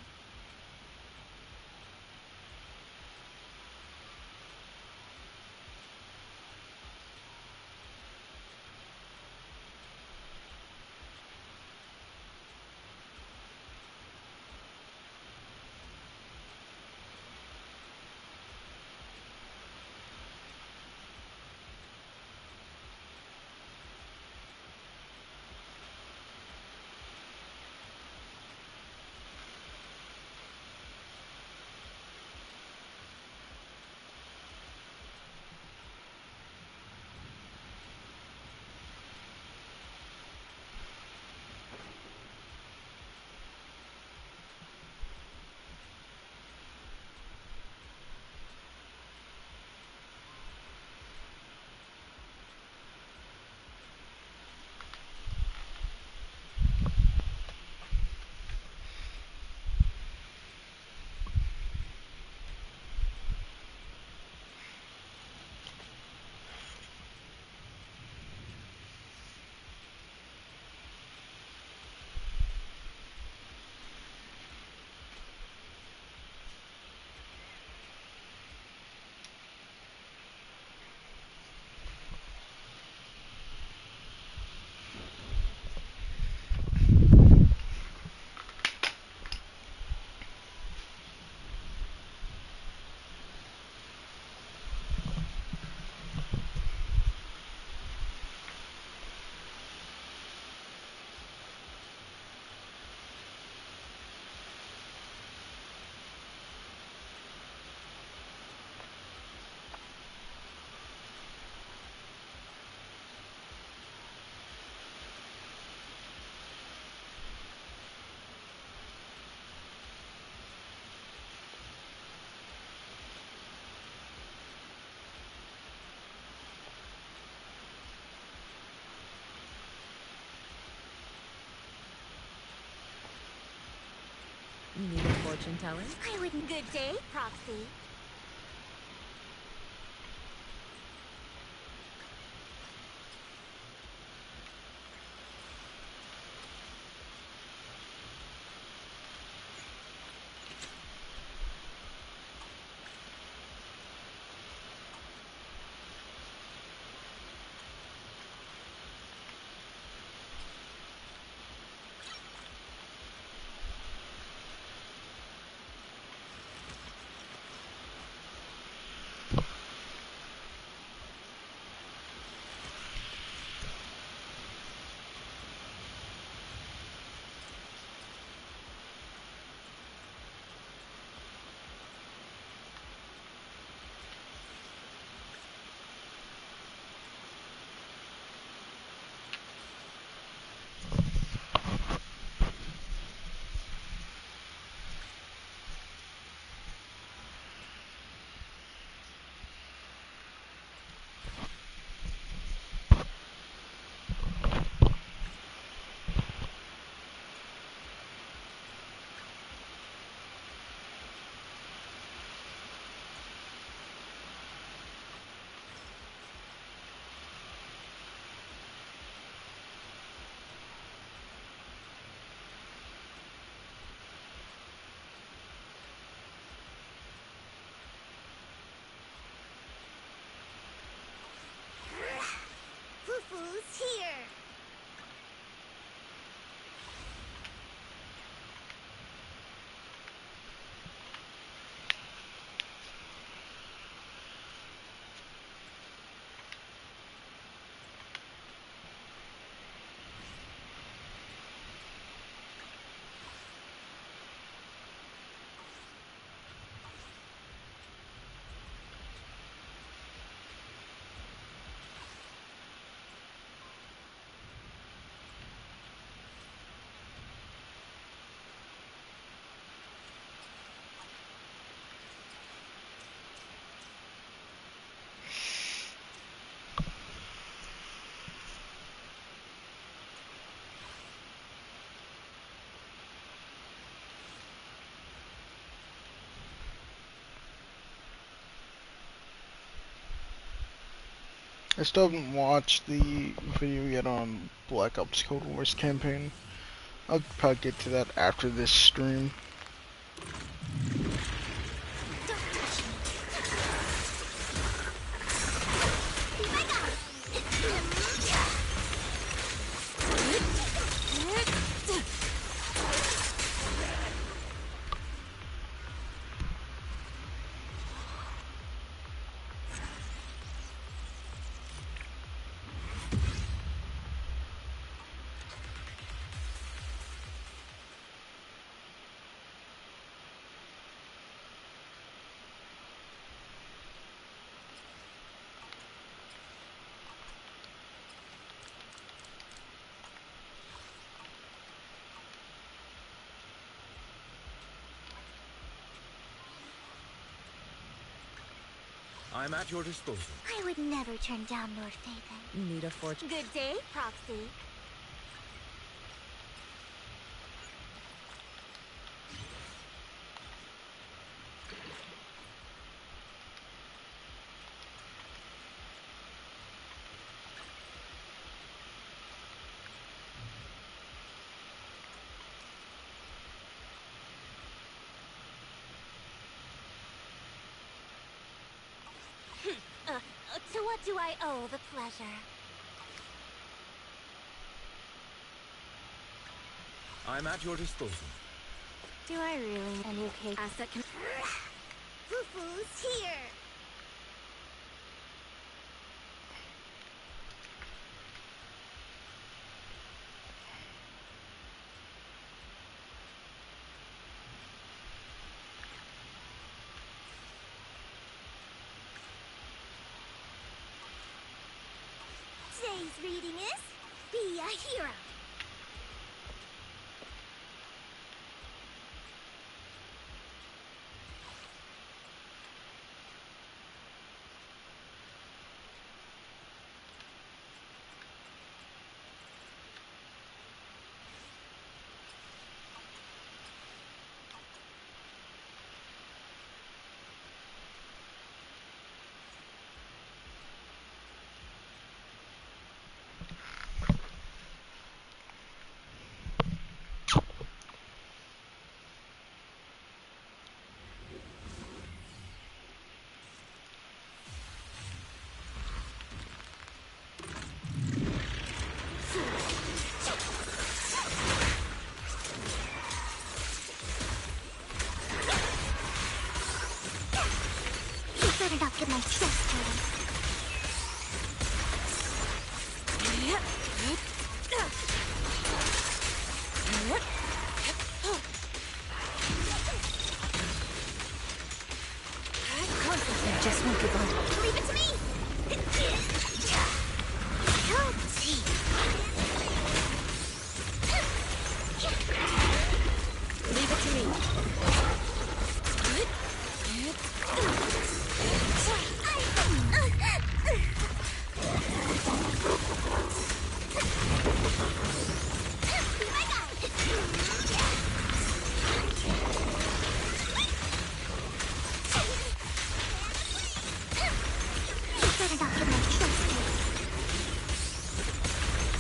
You need a fortune teller? I wouldn't. Good day, Proxy. Foo-foo's here. I still haven't watched the video yet on Black Ops Cold War's campaign. I'll probably get to that after this stream. I'm at your disposal. I would never turn down Lord Fagan. Need a fortune. Good day, Proxy. To what do I owe the pleasure? I'm at your disposal. Do I really? A new cake asset can... Foo-foo's here! Today's reading is Be a Hero. Better not get my chest dirty. Concentrate, just won't give up. Leave it to me! Oh, gee. Leave it to me. Better not get my chest dirty.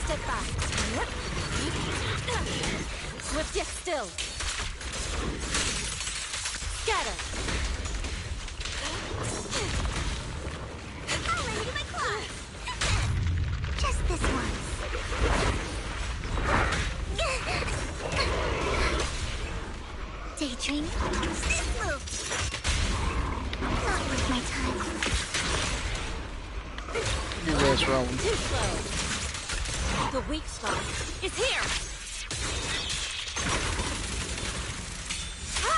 Step back. Swift yet still. Scatter. I'll lay you my claws. Just this once. Daydream. Stiff move. Not worth my time. You guys round. Too slow. The weak spot is here. Ha!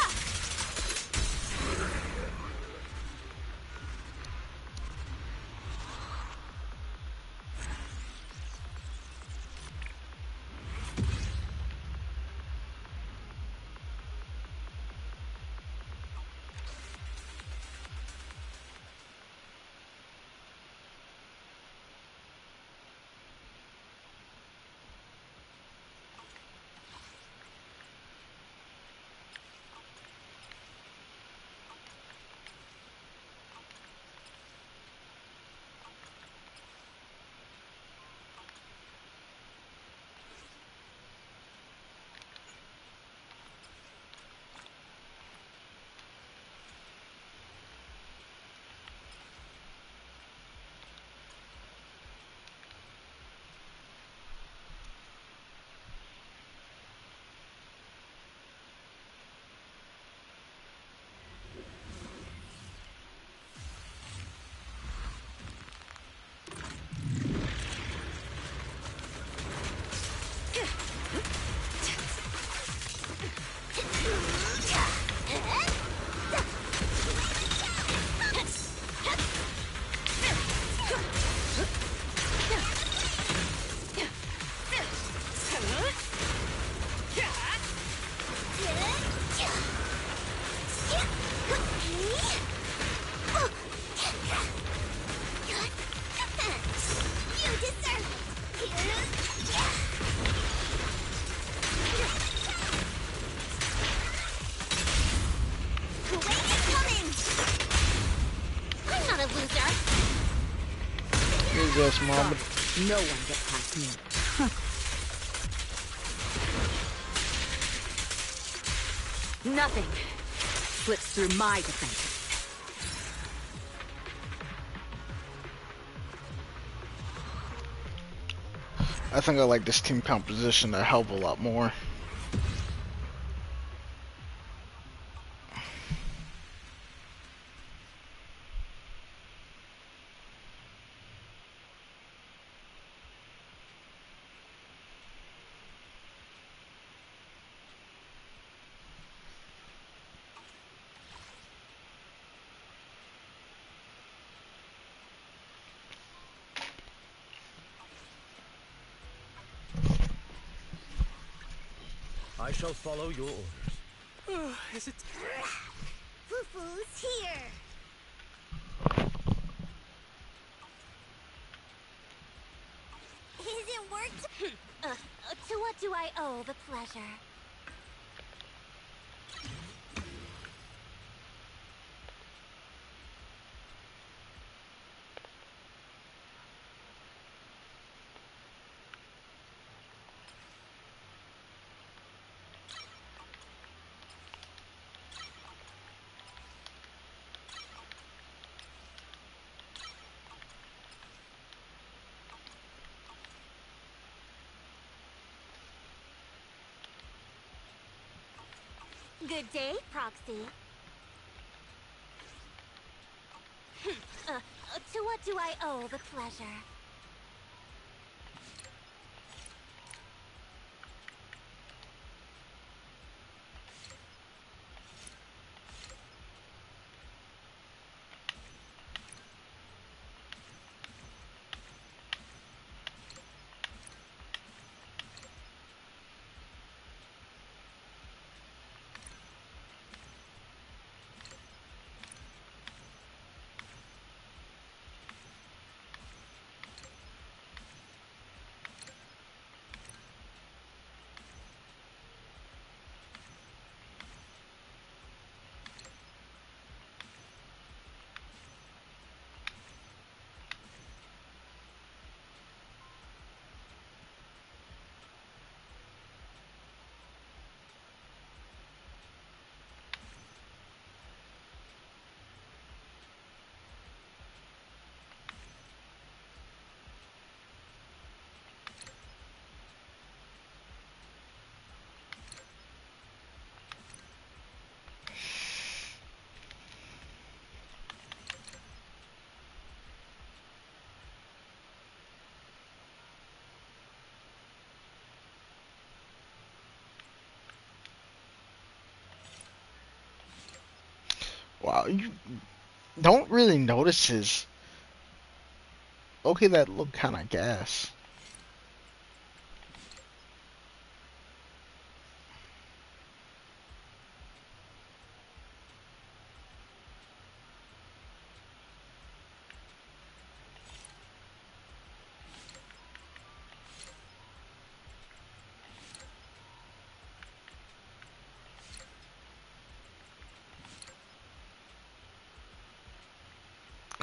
Yes, Mom. No one gets past me. Nothing slips through my defenses. I think I like this team composition a hell of a lot more. I shall follow your orders. Is it? Foo-foo's here. Is it worked? To what do I owe the pleasure? Good day, Proxy. To what do I owe the pleasure? Wow, you don't really notice his. Okay, that looked kind of gas.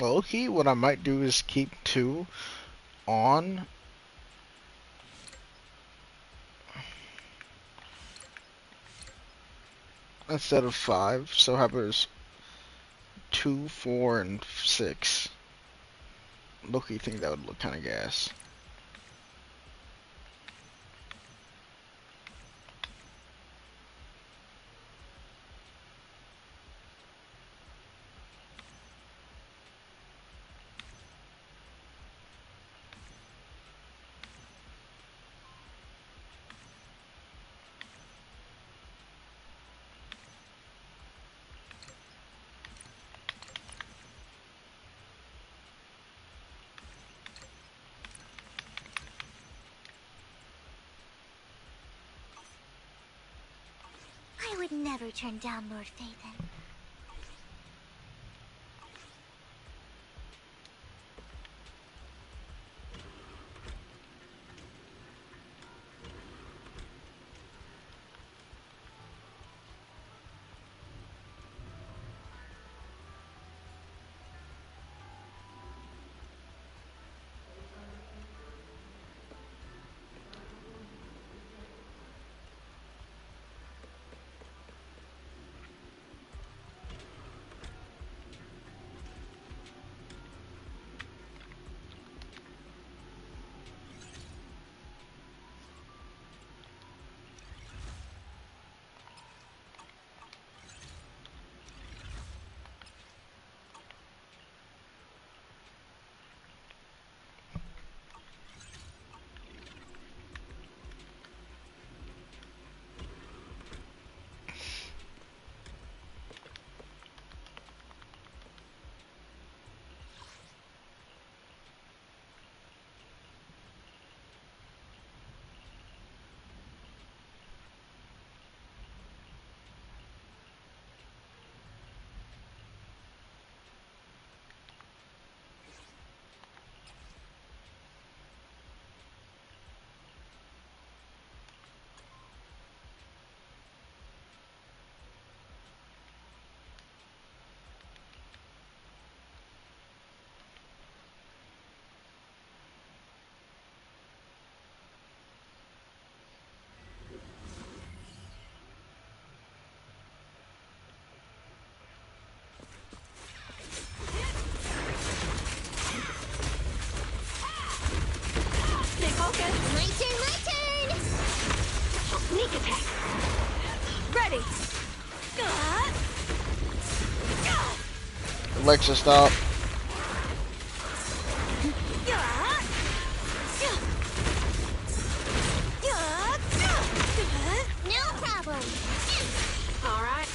Well, okay, what I might do is keep 2 on instead of 5. So how about 2, 4, and 6? Look, you think that would look kind of gas. I would never turn down Lord Phaethon. Alexa, stop. No problem. All right.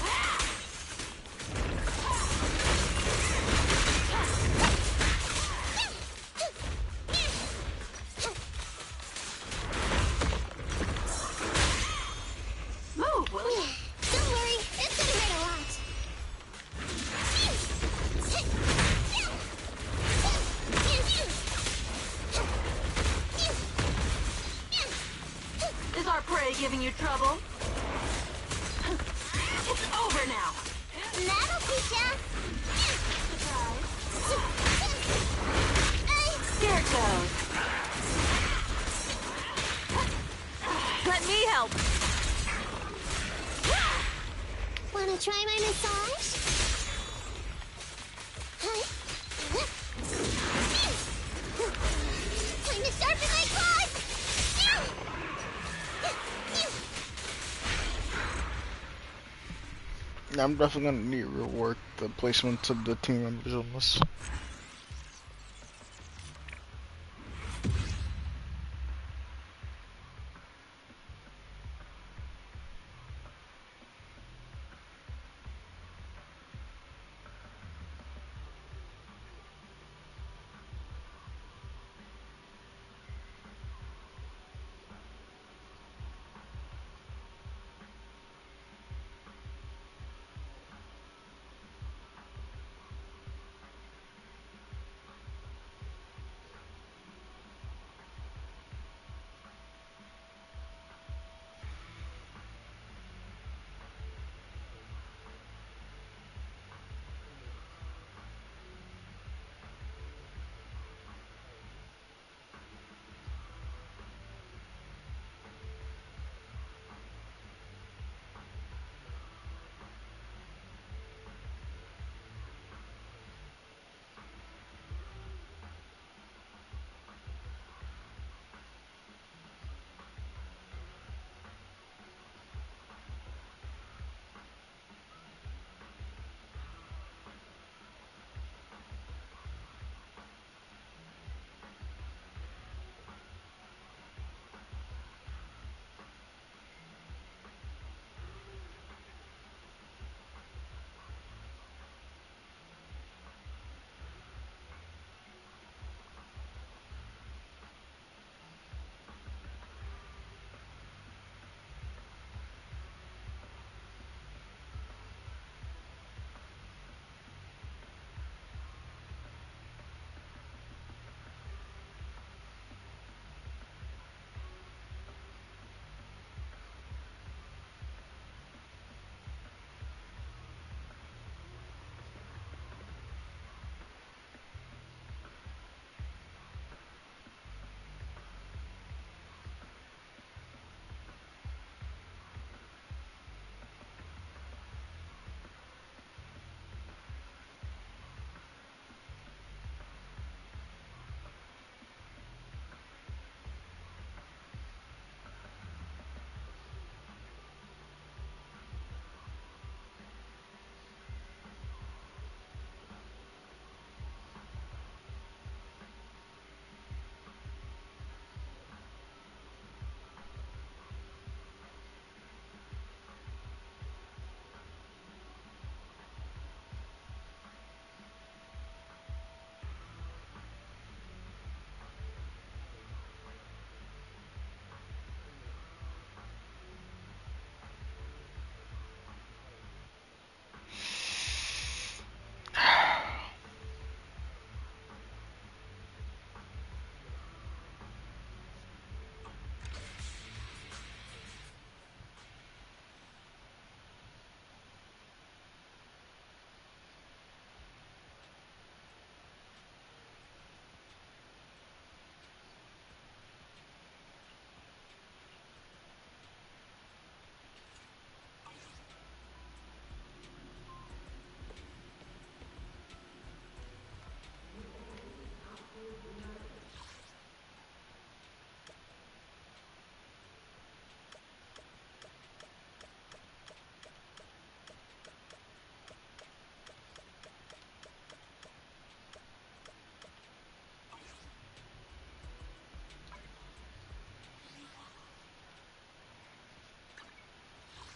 Move, will you? Don't worry, it's gonna hurt a lot. Is our prey giving you trouble? It's over now. That'll teach ya. Here it goes. Let me help. Wanna try my massage? Time to sharpen my claws! I'm definitely gonna need to rework the placements of the team members on this.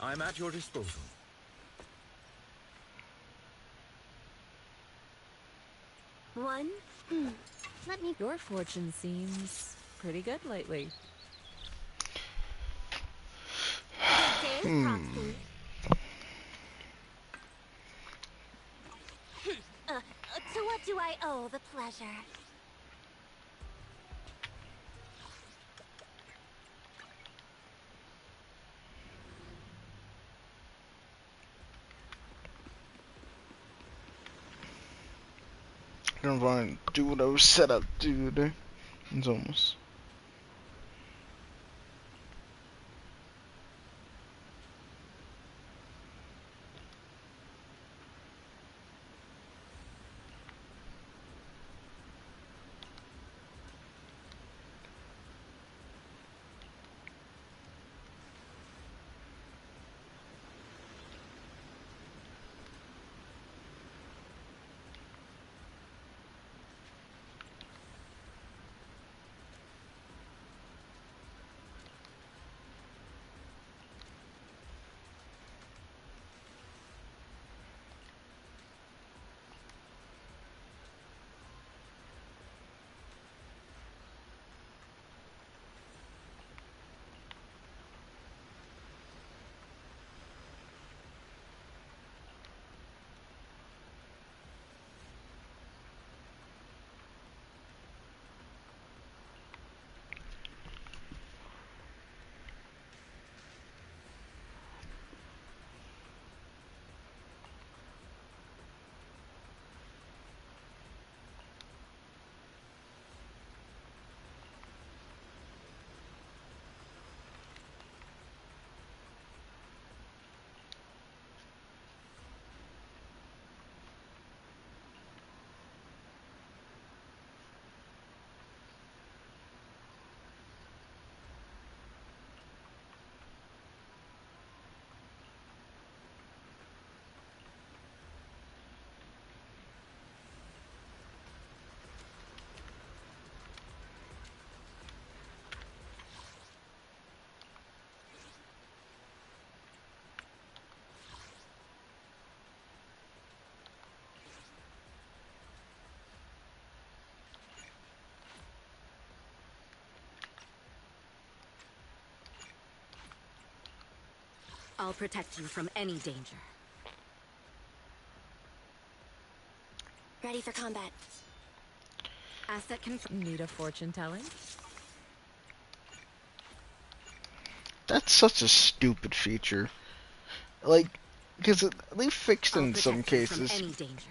I'm at your disposal. One? Let me... Your fortune seems pretty good lately. Good day, Proxy. To what do I owe the pleasure? Gonna run and do what I was set up to do today. It's almost. I'll protect you from any danger. Ready for combat. Asset confirmed. Need a fortune telling? That's such a stupid feature. Like, because they fixed I'll in some protect you from cases. any danger.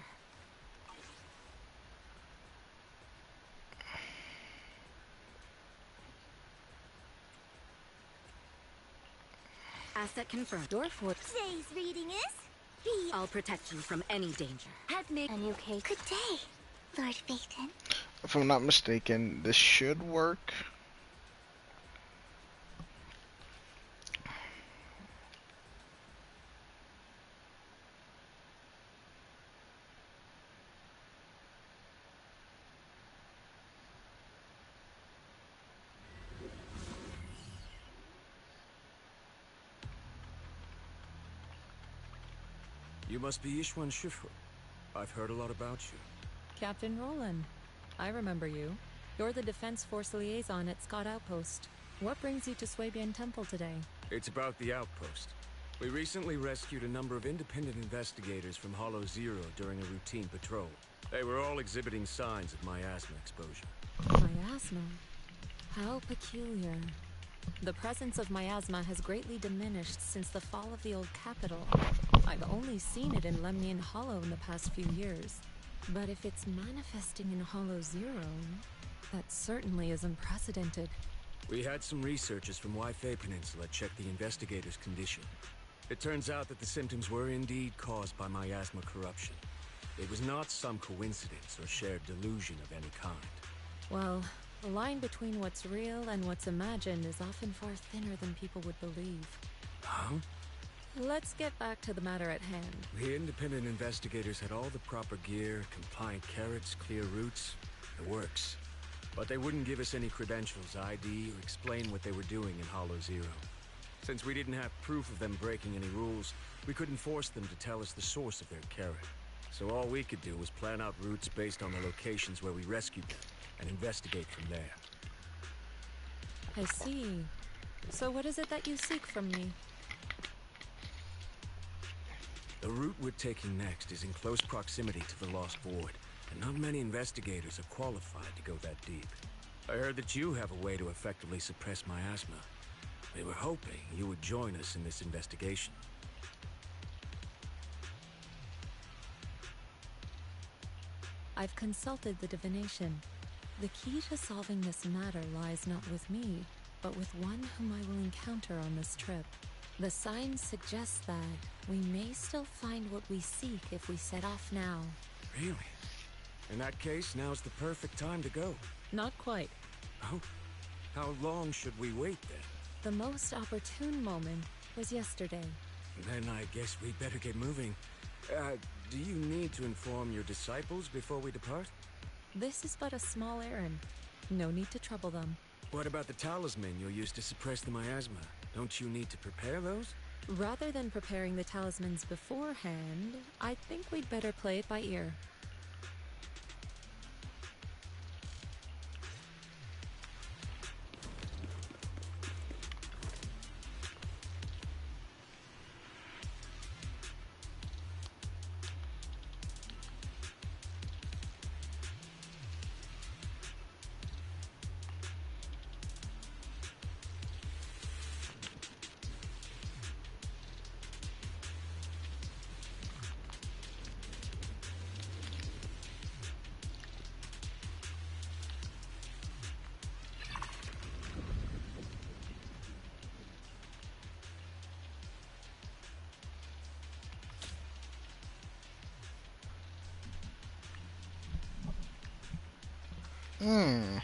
Asset confirmed. Your fortune. Today's reading is... I'll protect you from any danger. Have made a new case. Good day, Lord Phaeton. If I'm not mistaken, this should work. You must be Xuan Shifu. I've heard a lot about you. Captain Roland. I remember you. You're the Defense Force liaison at Scott Outpost. What brings you to Swabian Temple today? It's about the outpost. We recently rescued a number of independent investigators from Hollow Zero during a routine patrol. They were all exhibiting signs of miasma exposure. Miasma? How peculiar. The presence of miasma has greatly diminished since the fall of the old capital. I've only seen it in Lemnian Hollow in the past few years. But if it's manifesting in Hollow Zero, that certainly is unprecedented. We had some researchers from Waifei Peninsula check the investigators' condition. It turns out that the symptoms were indeed caused by miasma corruption. It was not some coincidence or shared delusion of any kind. Well, the line between what's real and what's imagined is often far thinner than people would believe. Huh? Let's get back to the matter at hand. The independent investigators had all the proper gear, compliant carrots, clear routes, the works. But they wouldn't give us any credentials, ID, or explain what they were doing in Hollow Zero. Since we didn't have proof of them breaking any rules, we couldn't force them to tell us the source of their carrot. So all we could do was plan out routes based on the locations where we rescued them, and investigate from there. I see. So what is it that you seek from me? The route we're taking next is in close proximity to the Lost Void, and not many investigators are qualified to go that deep. I heard that you have a way to effectively suppress miasma. We were hoping you would join us in this investigation. I've consulted the divination. The key to solving this matter lies not with me, but with one whom I will encounter on this trip. The signs suggest that we may still find what we seek if we set off now. Really? In that case, now's the perfect time to go. Not quite. Oh? How long should we wait then? The most opportune moment was yesterday. Then I guess we'd better get moving. Do you need to inform your disciples before we depart? This is but a small errand. No need to trouble them. What about the talisman you'll use to suppress the miasma? Don't you need to prepare those? Rather than preparing the talismans beforehand, I think we'd better play it by ear. Hmm.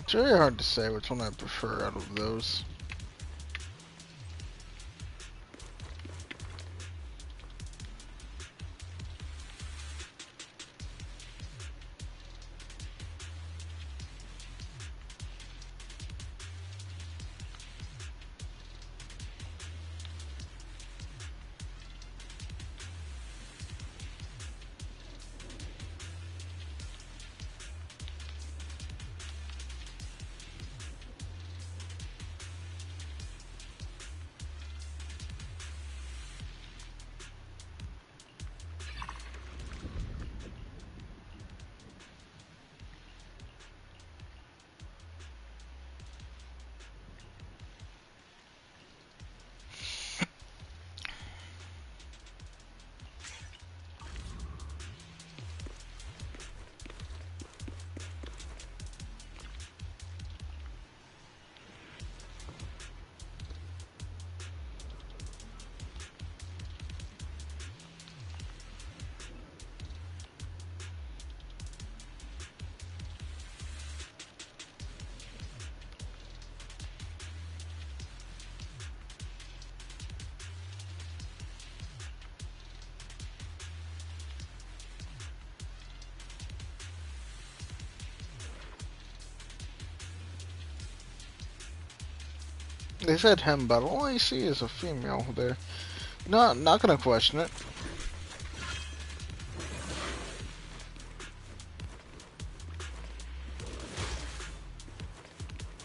It's very hard to say which one I prefer out of those. They said him, but all I see is a female there. Not gonna question it.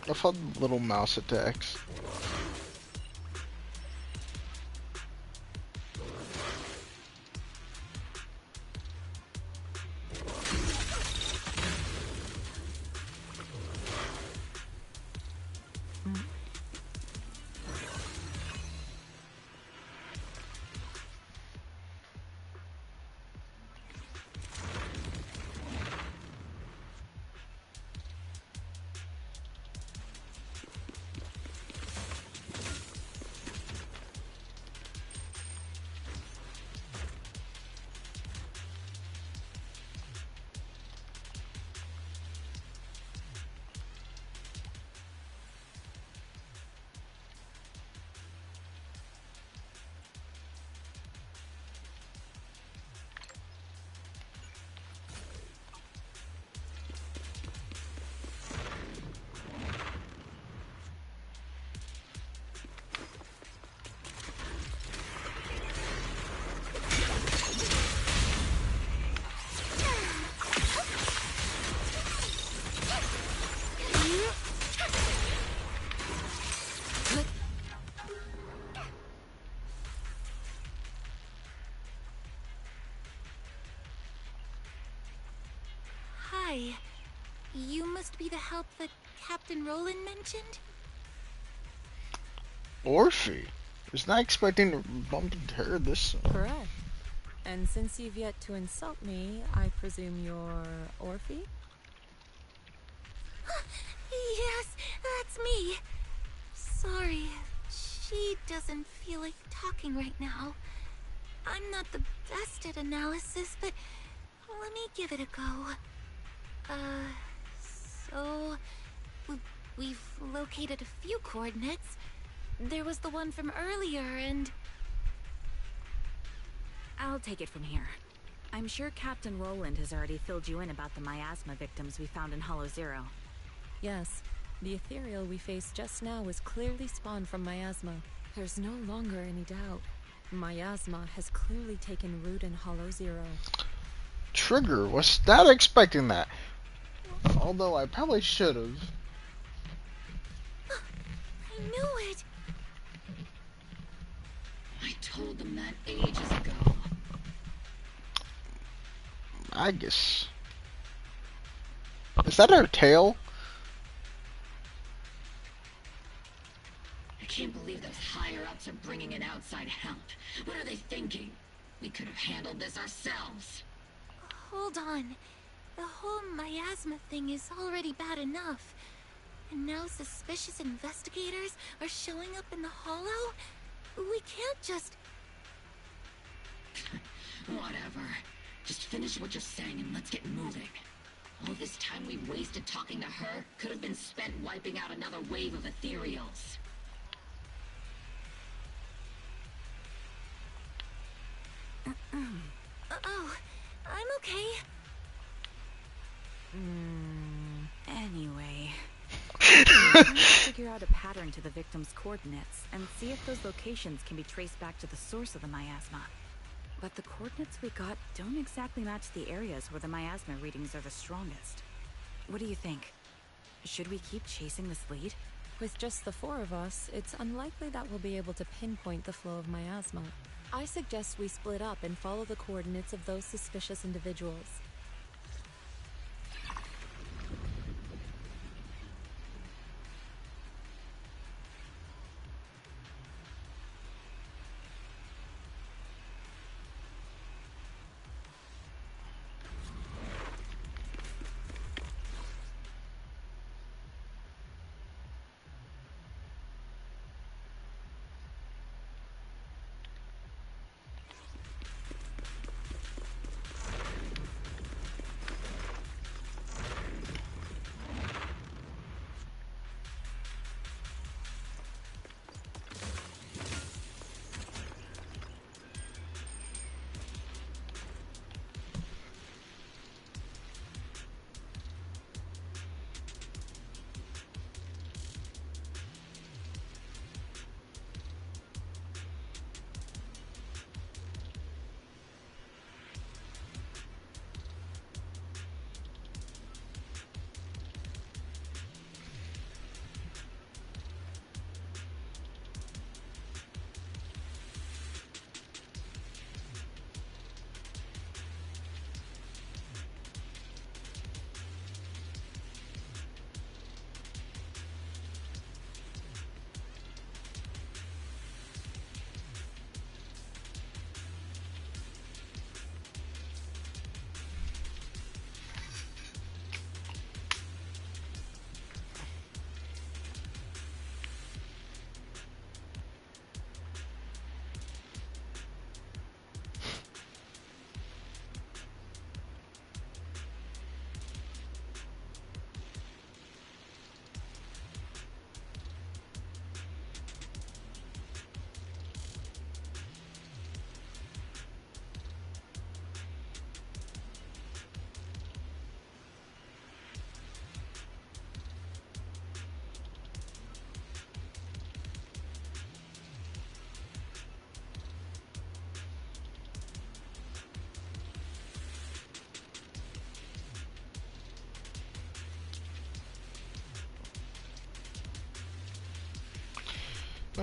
I've had little mouse attacks. Hi. You must be the help that Captain Roland mentioned? Orphe? Was not expecting to bump into her this soon. Correct. And since you've yet to insult me, I presume you're Orphe? Yes, that's me. Sorry, she doesn't feel like talking right now. I'm not the best at analysis, but let me give it a go. So... We've located a few coordinates. There was the one from earlier, and... I'll take it from here. I'm sure Captain Roland has already filled you in about the miasma victims we found in Hollow Zero. Yes. The ethereal we faced just now was clearly spawned from miasma. There's no longer any doubt. Miasma has clearly taken root in Hollow Zero. Trigger was not expecting that. Although I probably should have. I knew it! I told them that ages ago. I guess. Is that her tail? I can't believe those higher-ups are bringing in outside help. What are they thinking? We could have handled this ourselves. Hold on. The whole miasma thing is already bad enough. And now suspicious investigators are showing up in the hollow? We can't just... Whatever. Just finish what you're saying and let's get moving. All this time we wasted talking to her could have been spent wiping out another wave of ethereals. Oh, I'm okay. Anyway... I'm trying to figure out a pattern to the victim's coordinates and see if those locations can be traced back to the source of the miasma. But the coordinates we got don't exactly match the areas where the miasma readings are the strongest. What do you think? Should we keep chasing this lead? With just the four of us, it's unlikely that we'll be able to pinpoint the flow of miasma. I suggest we split up and follow the coordinates of those suspicious individuals.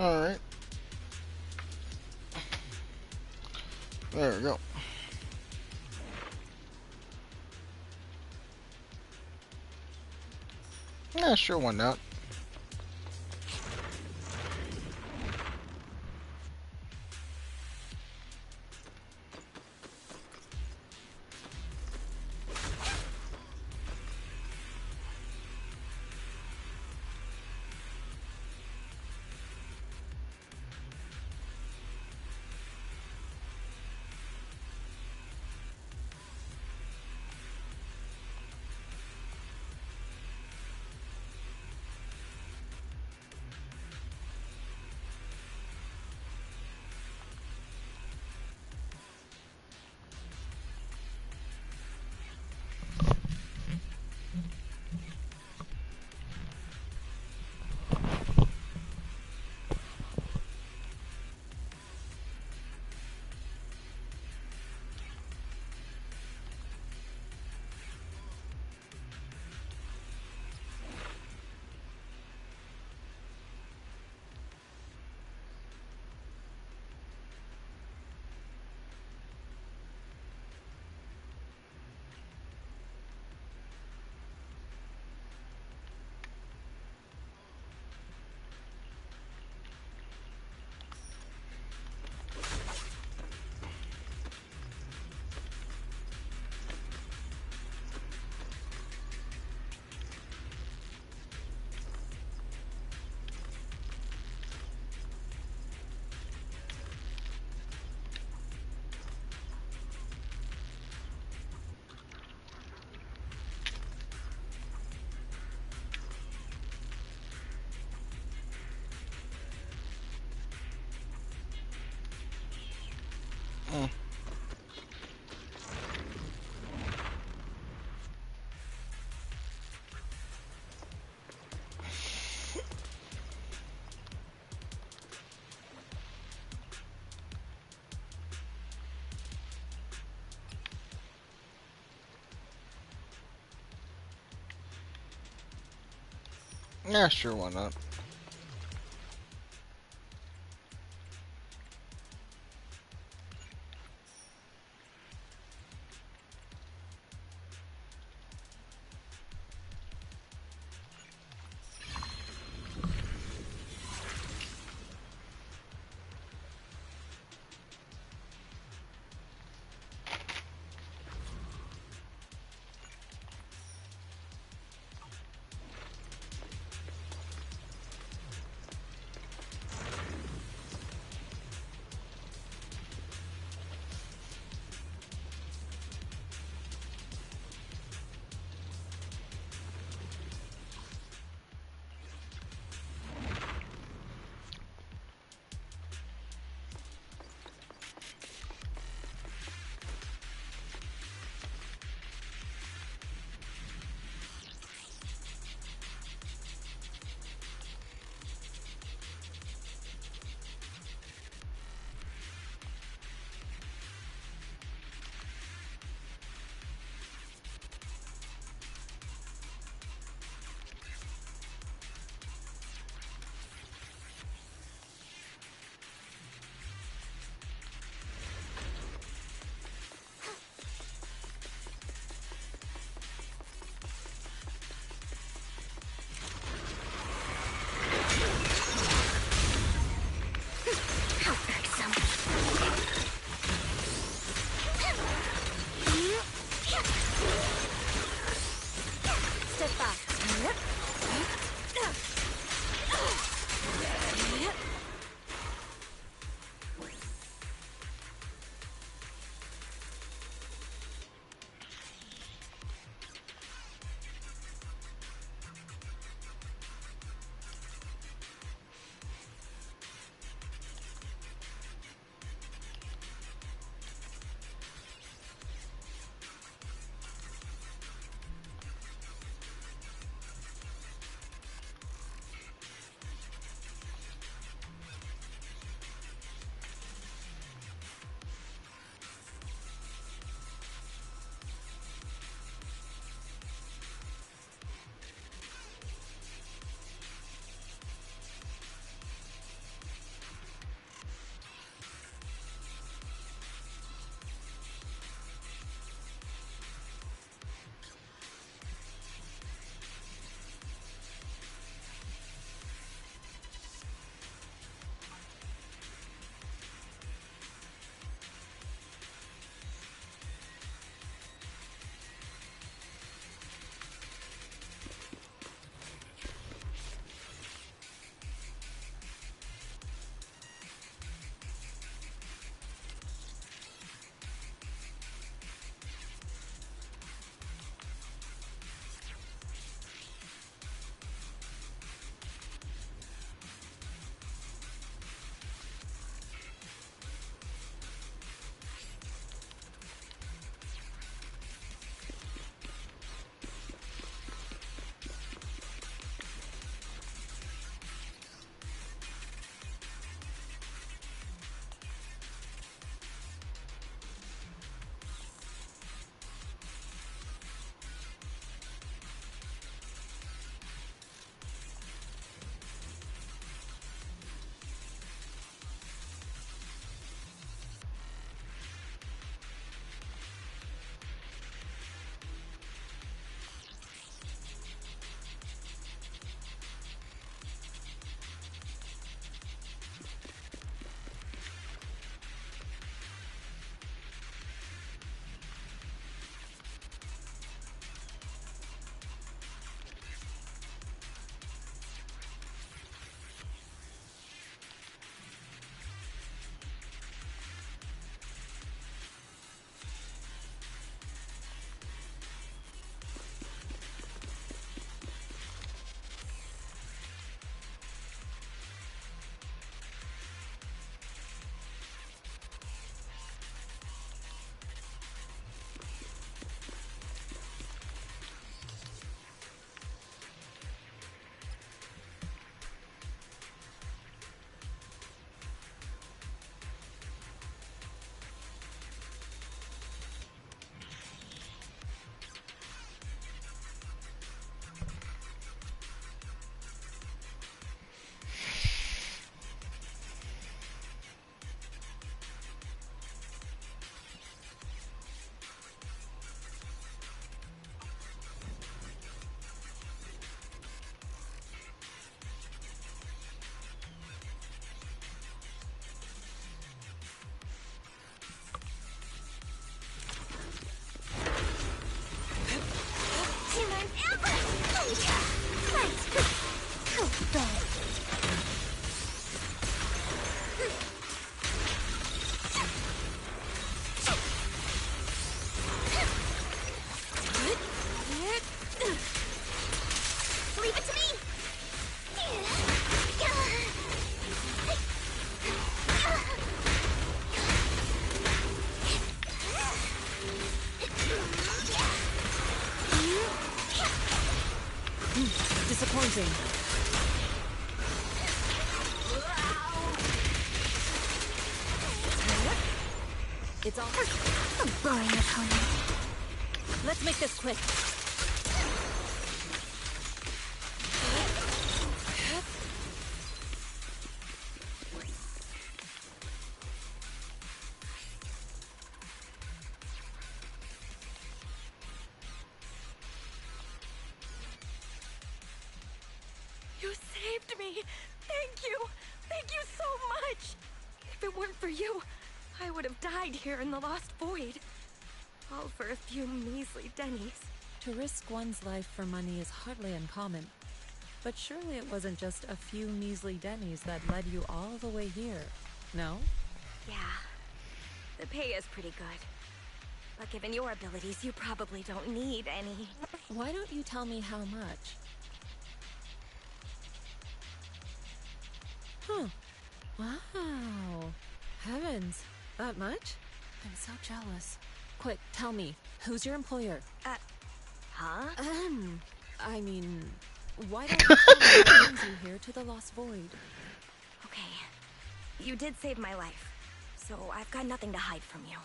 Alright. There we go. Yeah, sure, why not? Yeah, sure, why not? disappointing. It's all A boring opponent. Let's make this quick. You saved me! Thank you! Thank you so much! If it weren't for you, I would have died here in the Lost Void. All for a few measly dennies. To risk one's life for money is hardly uncommon. But surely it wasn't just a few measly dennies that led you all the way here, no? Yeah. The pay is pretty good. But given your abilities, you probably don't need any. Why don't you tell me how much? Huh. Wow. Heavens. That much? I'm so jealous. Quick, tell me, who's your employer? Huh? I mean, why don't you tell me what brings you here to the Lost Void? Okay. You did save my life, so I've got nothing to hide from you.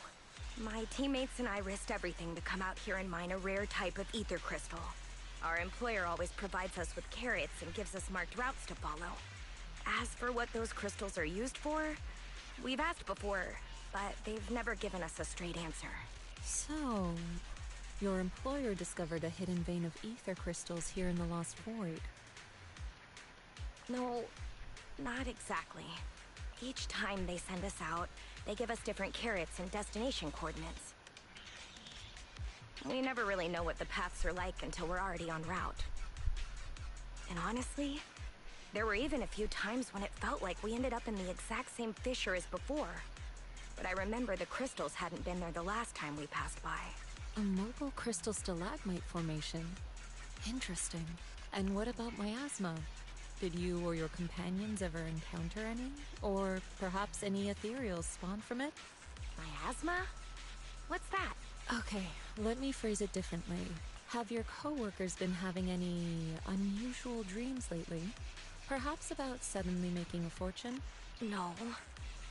My teammates and I risked everything to come out here and mine a rare type of ether crystal. Our employer always provides us with carrots and gives us marked routes to follow. As for what those crystals are used for, we've asked before, but they've never given us a straight answer. So, your employer discovered a hidden vein of ether crystals here in the Lost Void. No, not exactly. Each time they send us out, they give us different carrots and destination coordinates. We never really know what the paths are like until we're already en route. And honestly, there were even a few times when it felt like we ended up in the exact same fissure as before. But I remember the crystals hadn't been there the last time we passed by. A mobile crystal stalagmite formation. Interesting. And what about miasma? Did you or your companions ever encounter any? Or perhaps any ethereals spawn from it? Miasma? What's that? Okay, let me phrase it differently. Have your coworkers been having any unusual dreams lately? Perhaps about suddenly making a fortune? No.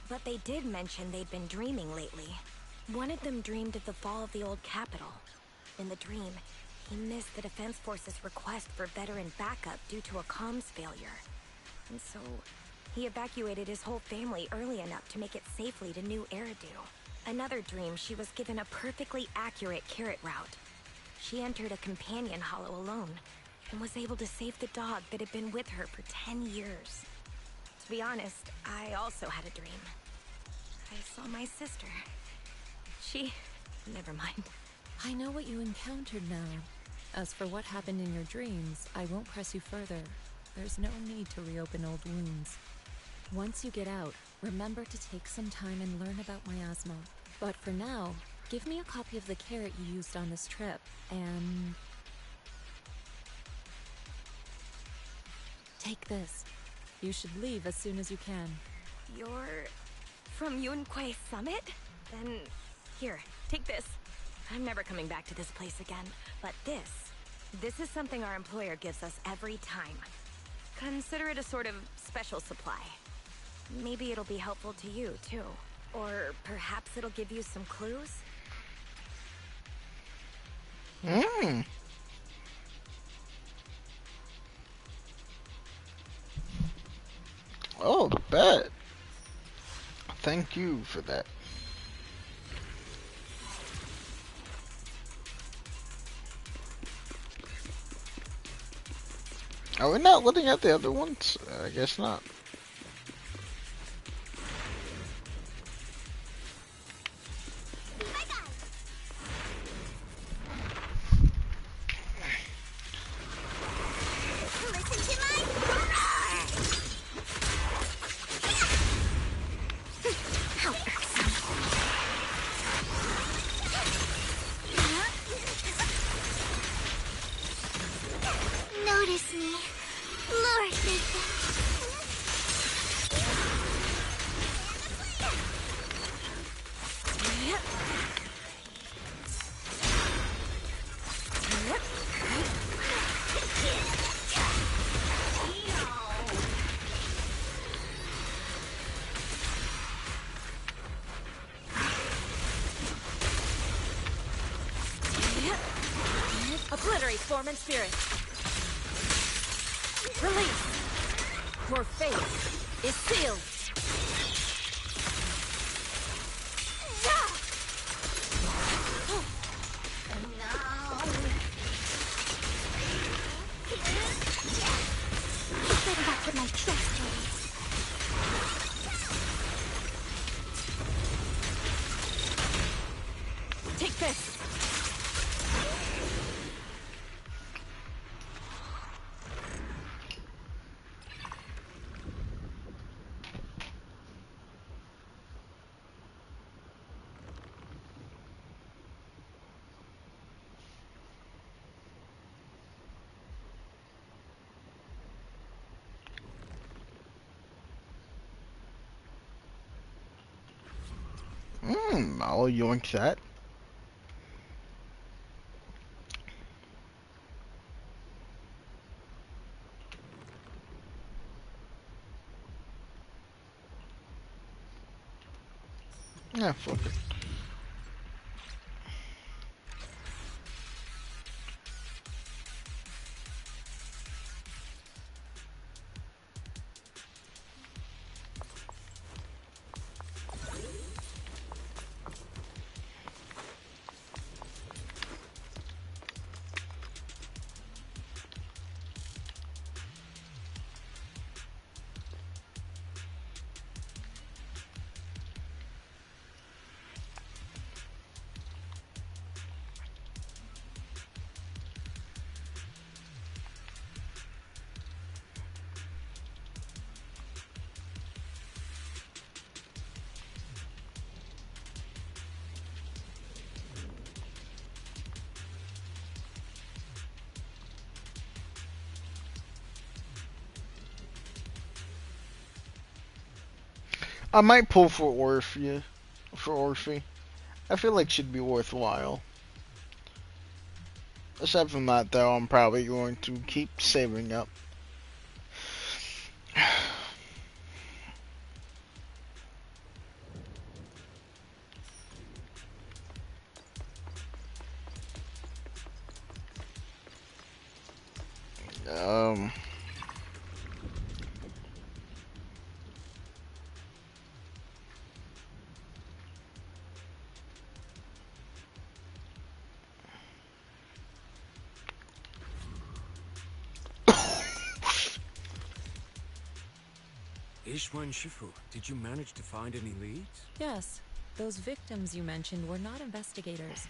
But they did mention they'd been dreaming lately. One of them dreamed of the fall of the old capital. In the dream, he missed the Defense Force's request for veteran backup due to a comms failure. And so, he evacuated his whole family early enough to make it safely to New Eridu. Another dream, she was given a perfectly accurate carrot route. She entered a companion hollow alone, and was able to save the dog that had been with her for 10 years. To be honest, I also had a dream. I saw my sister. Never mind. I know what you encountered now. As for what happened in your dreams, I won't press you further. There's no need to reopen old wounds. Once you get out, remember to take some time and learn about miasma. But for now, give me a copy of the carrot you used on this trip, and... take this. You should leave as soon as you can. You're from Yunquai Summit? Then, here, take this. I'm never coming back to this place again, but this is something our employer gives us every time. Consider it a sort of special supply. Maybe it'll be helpful to you, too. Or perhaps it'll give you some clues? Oh, bet. Thank you for that. Are we not looking at the other ones? I guess not. Notice me, Lord Nathan. Obliterate form and spirit. Release. Your fate is sealed. Better not put my trust in it. Take this. I'll yoink that. Yeah, fuck it. I might pull for Orphe. I feel like she'd be worthwhile. Aside from that, though, I'm probably going to keep saving up. Um... Xuan Shifu, did you manage to find any leads? Yes, those victims you mentioned were not investigators.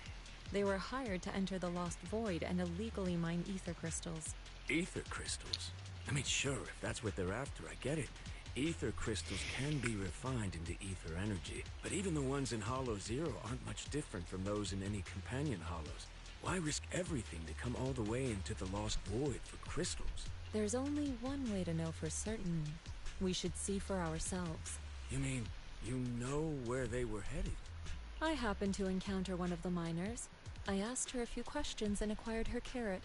They were hired to enter the Lost Void and illegally mine ether crystals. Ether crystals? I mean, sure, if that's what they're after, I get it. Ether crystals can be refined into ether energy, but even the ones in Hollow Zero aren't much different from those in any companion hollows. Why risk everything to come all the way into the Lost Void for crystals? There's only one way to know for certain. We should see for ourselves. You mean, you know where they were headed? I happened to encounter one of the miners. I asked her a few questions and acquired her carrot.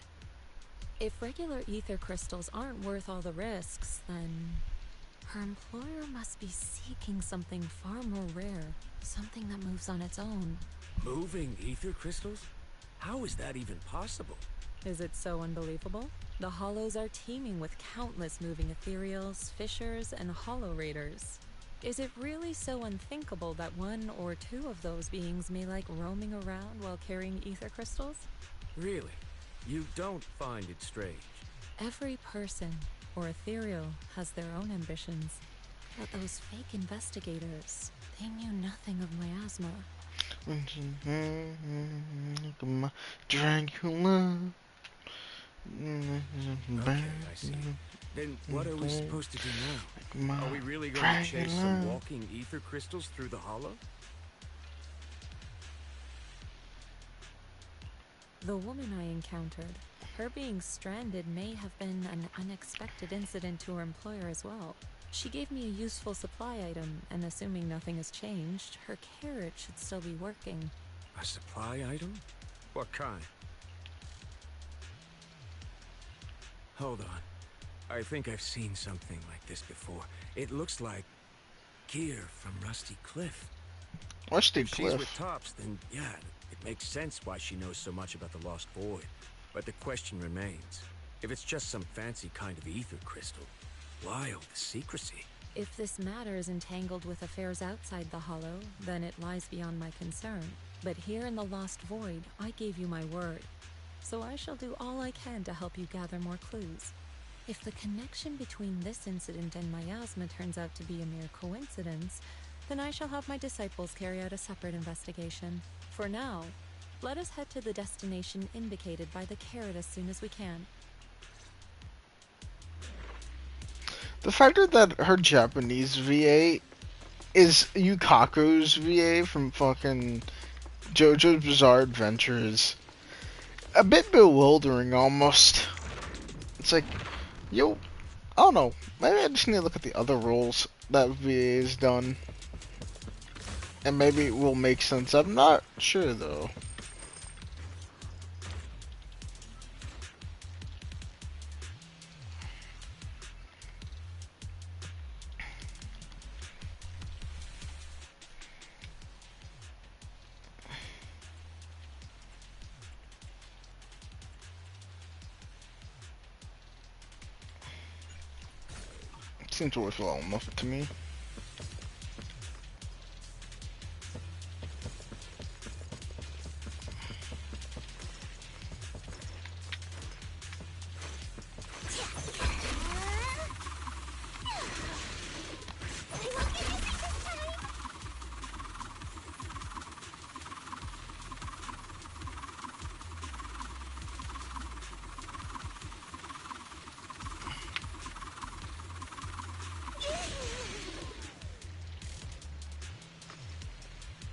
If regular ether crystals aren't worth all the risks, then her employer must be seeking something far more rare, something that moves on its own. Moving ether crystals? How is that even possible? Is it so unbelievable? The Hollows are teeming with countless moving ethereals, fissures, and hollow raiders. Is it really so unthinkable that one or two of those beings may like roaming around while carrying ether crystals? Really? You don't find it strange? Every person, or ethereal, has their own ambitions. But those fake investigators, they knew nothing of miasma. Dracula. Okay, I see. Then what are we supposed to do now? Are we really going to chase some walking ether crystals through the hollow? The woman I encountered, her being stranded may have been an unexpected incident to her employer as well. She gave me a useful supply item, and assuming nothing has changed, her carrot should still be working. A supply item? What kind? Hold on. I think I've seen something like this before. It looks like gear from Rusty Cliff. Rusty If she's Cliff? with Tops, then yeah, it makes sense why she knows so much about the Lost Void. But the question remains, if it's just some fancy kind of ether crystal, why all the secrecy? If this matter is entangled with affairs outside the Hollow, then it lies beyond my concern. But here in the Lost Void, I gave you my word. So I shall do all I can to help you gather more clues. If the connection between this incident and miasma turns out to be a mere coincidence, then I shall have my disciples carry out a separate investigation. For now, let us head to the destination indicated by the carrot as soon as we can. The fact that her Japanese VA is Yukaku's VA from fucking JoJo's Bizarre Adventure is a bit bewildering almost. It's like, yo, I don't know, maybe I just need to look at the other roles that VA has done. And maybe it will make sense. I'm not sure though. Seems worthwhile enough to me.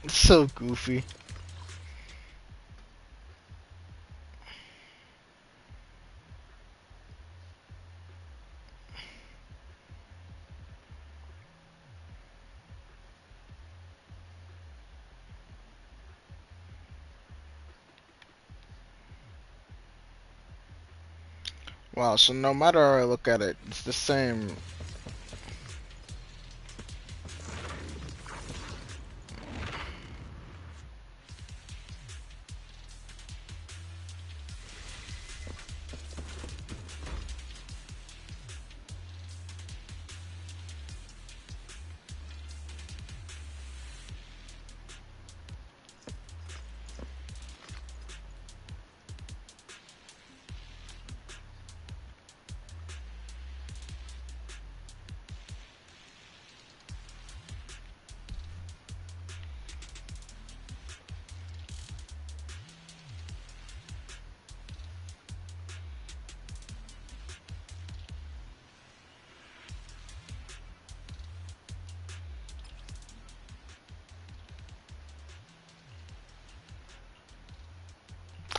It's so goofy. Wow, so no matter how I look at it, it's the same.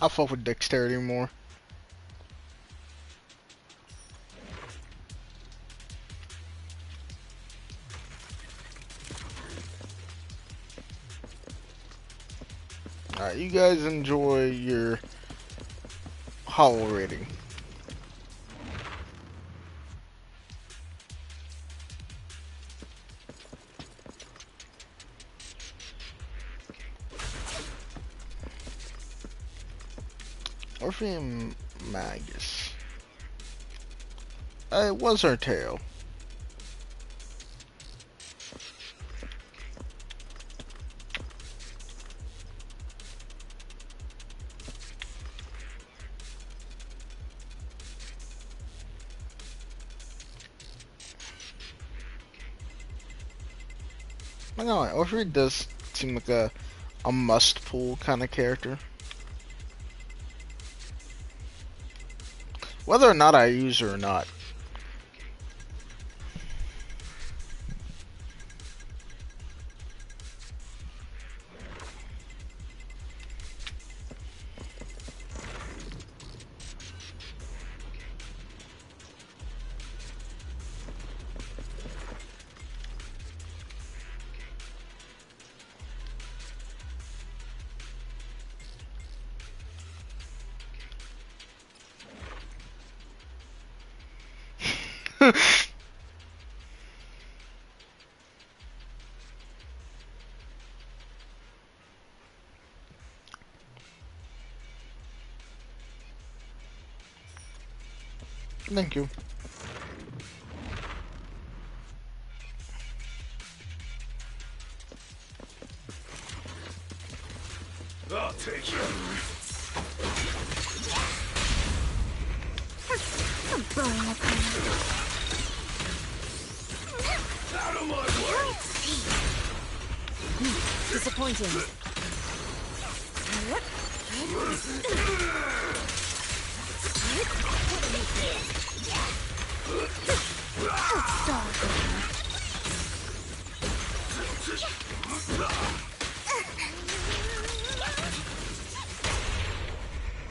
I'll fuck with dexterity more. Alright, you guys enjoy your hollow rating. Orpheum Magus. It was her tail. I know, Orpheum does seem like a must pull kind of character. Whether or not I use her or not. Thank you. I'll take you. Out of my way! Disappointing.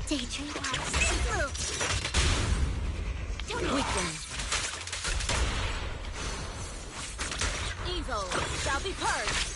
Daydream, watch this move. Weakling. Evil shall be purged.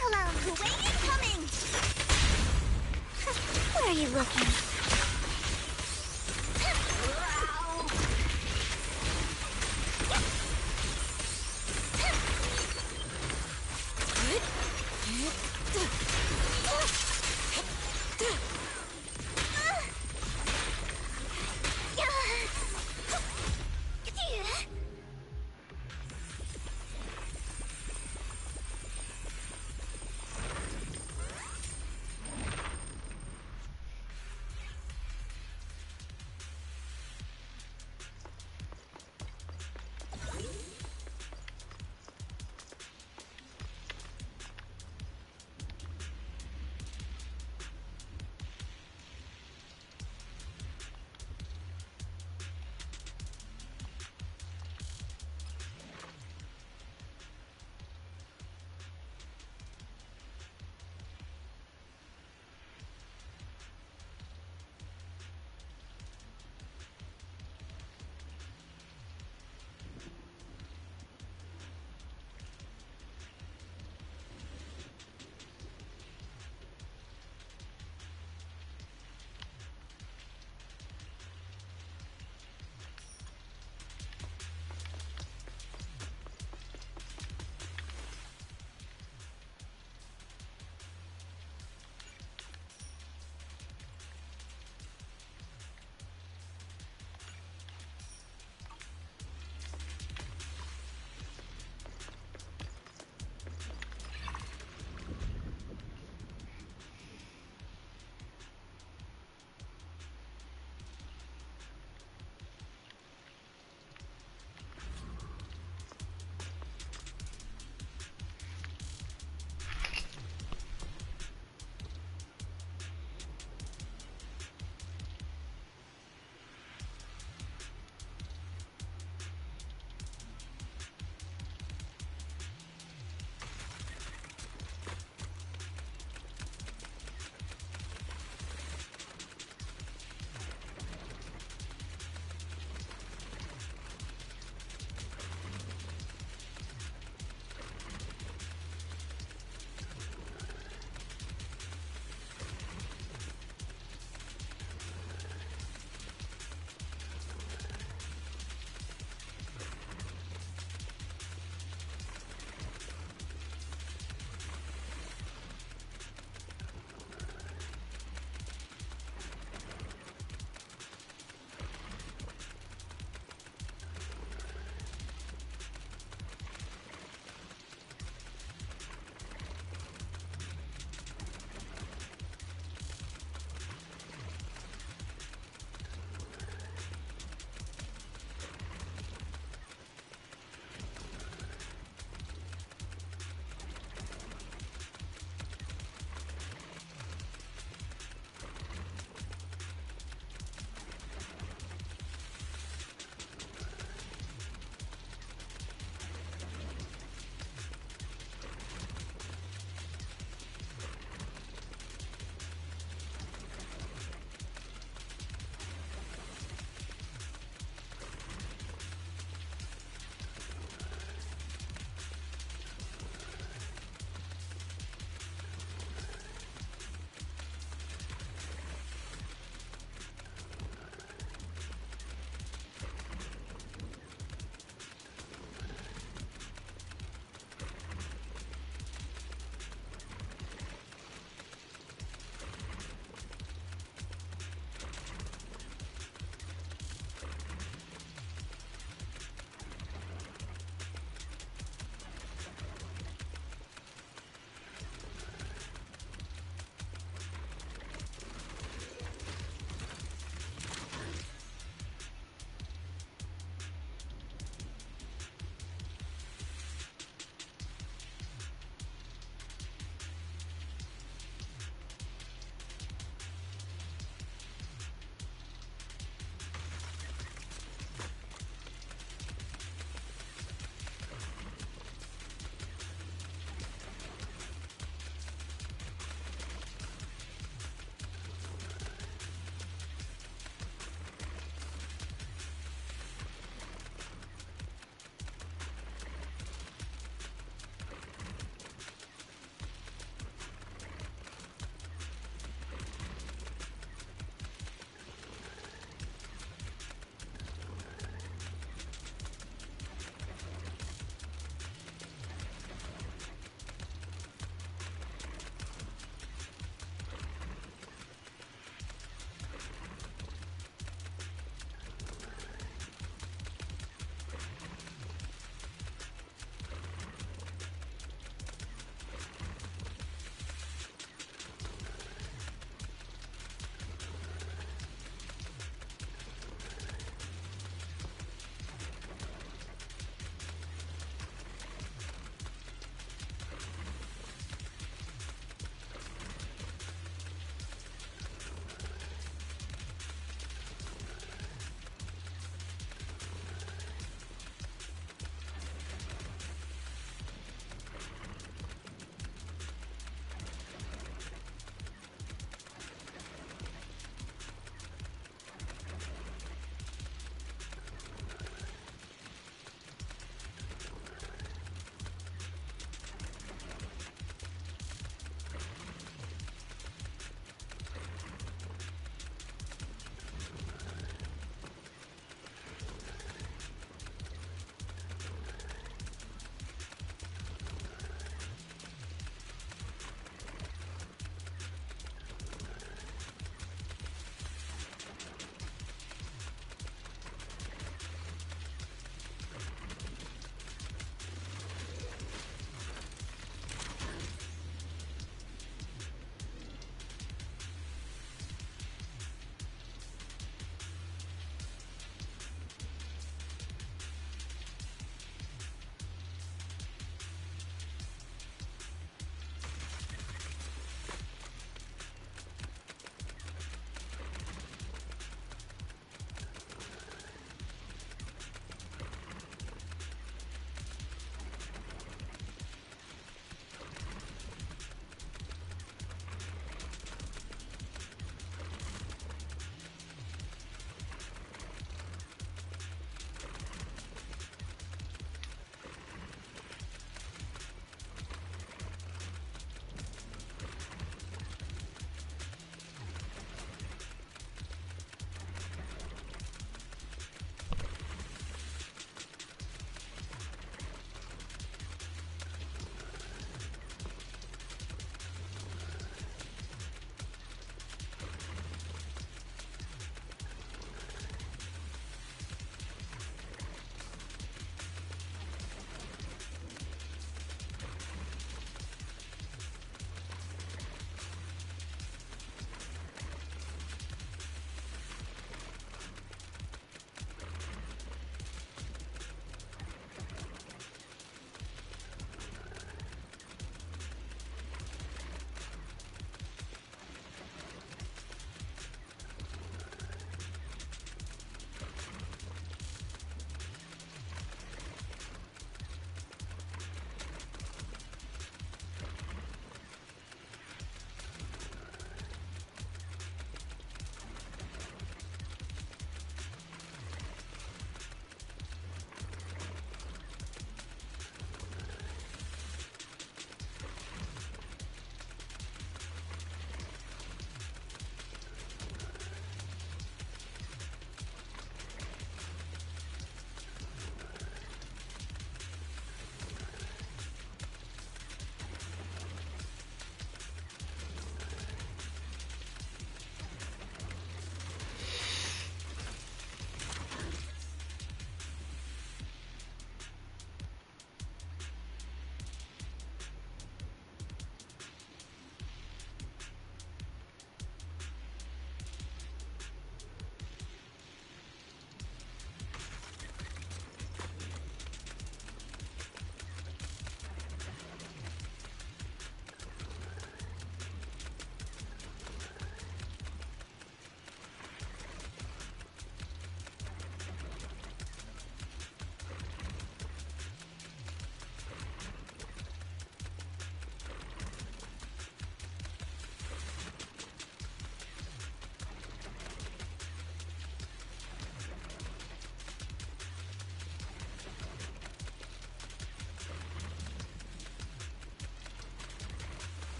Hello, wait incoming! Where are you looking?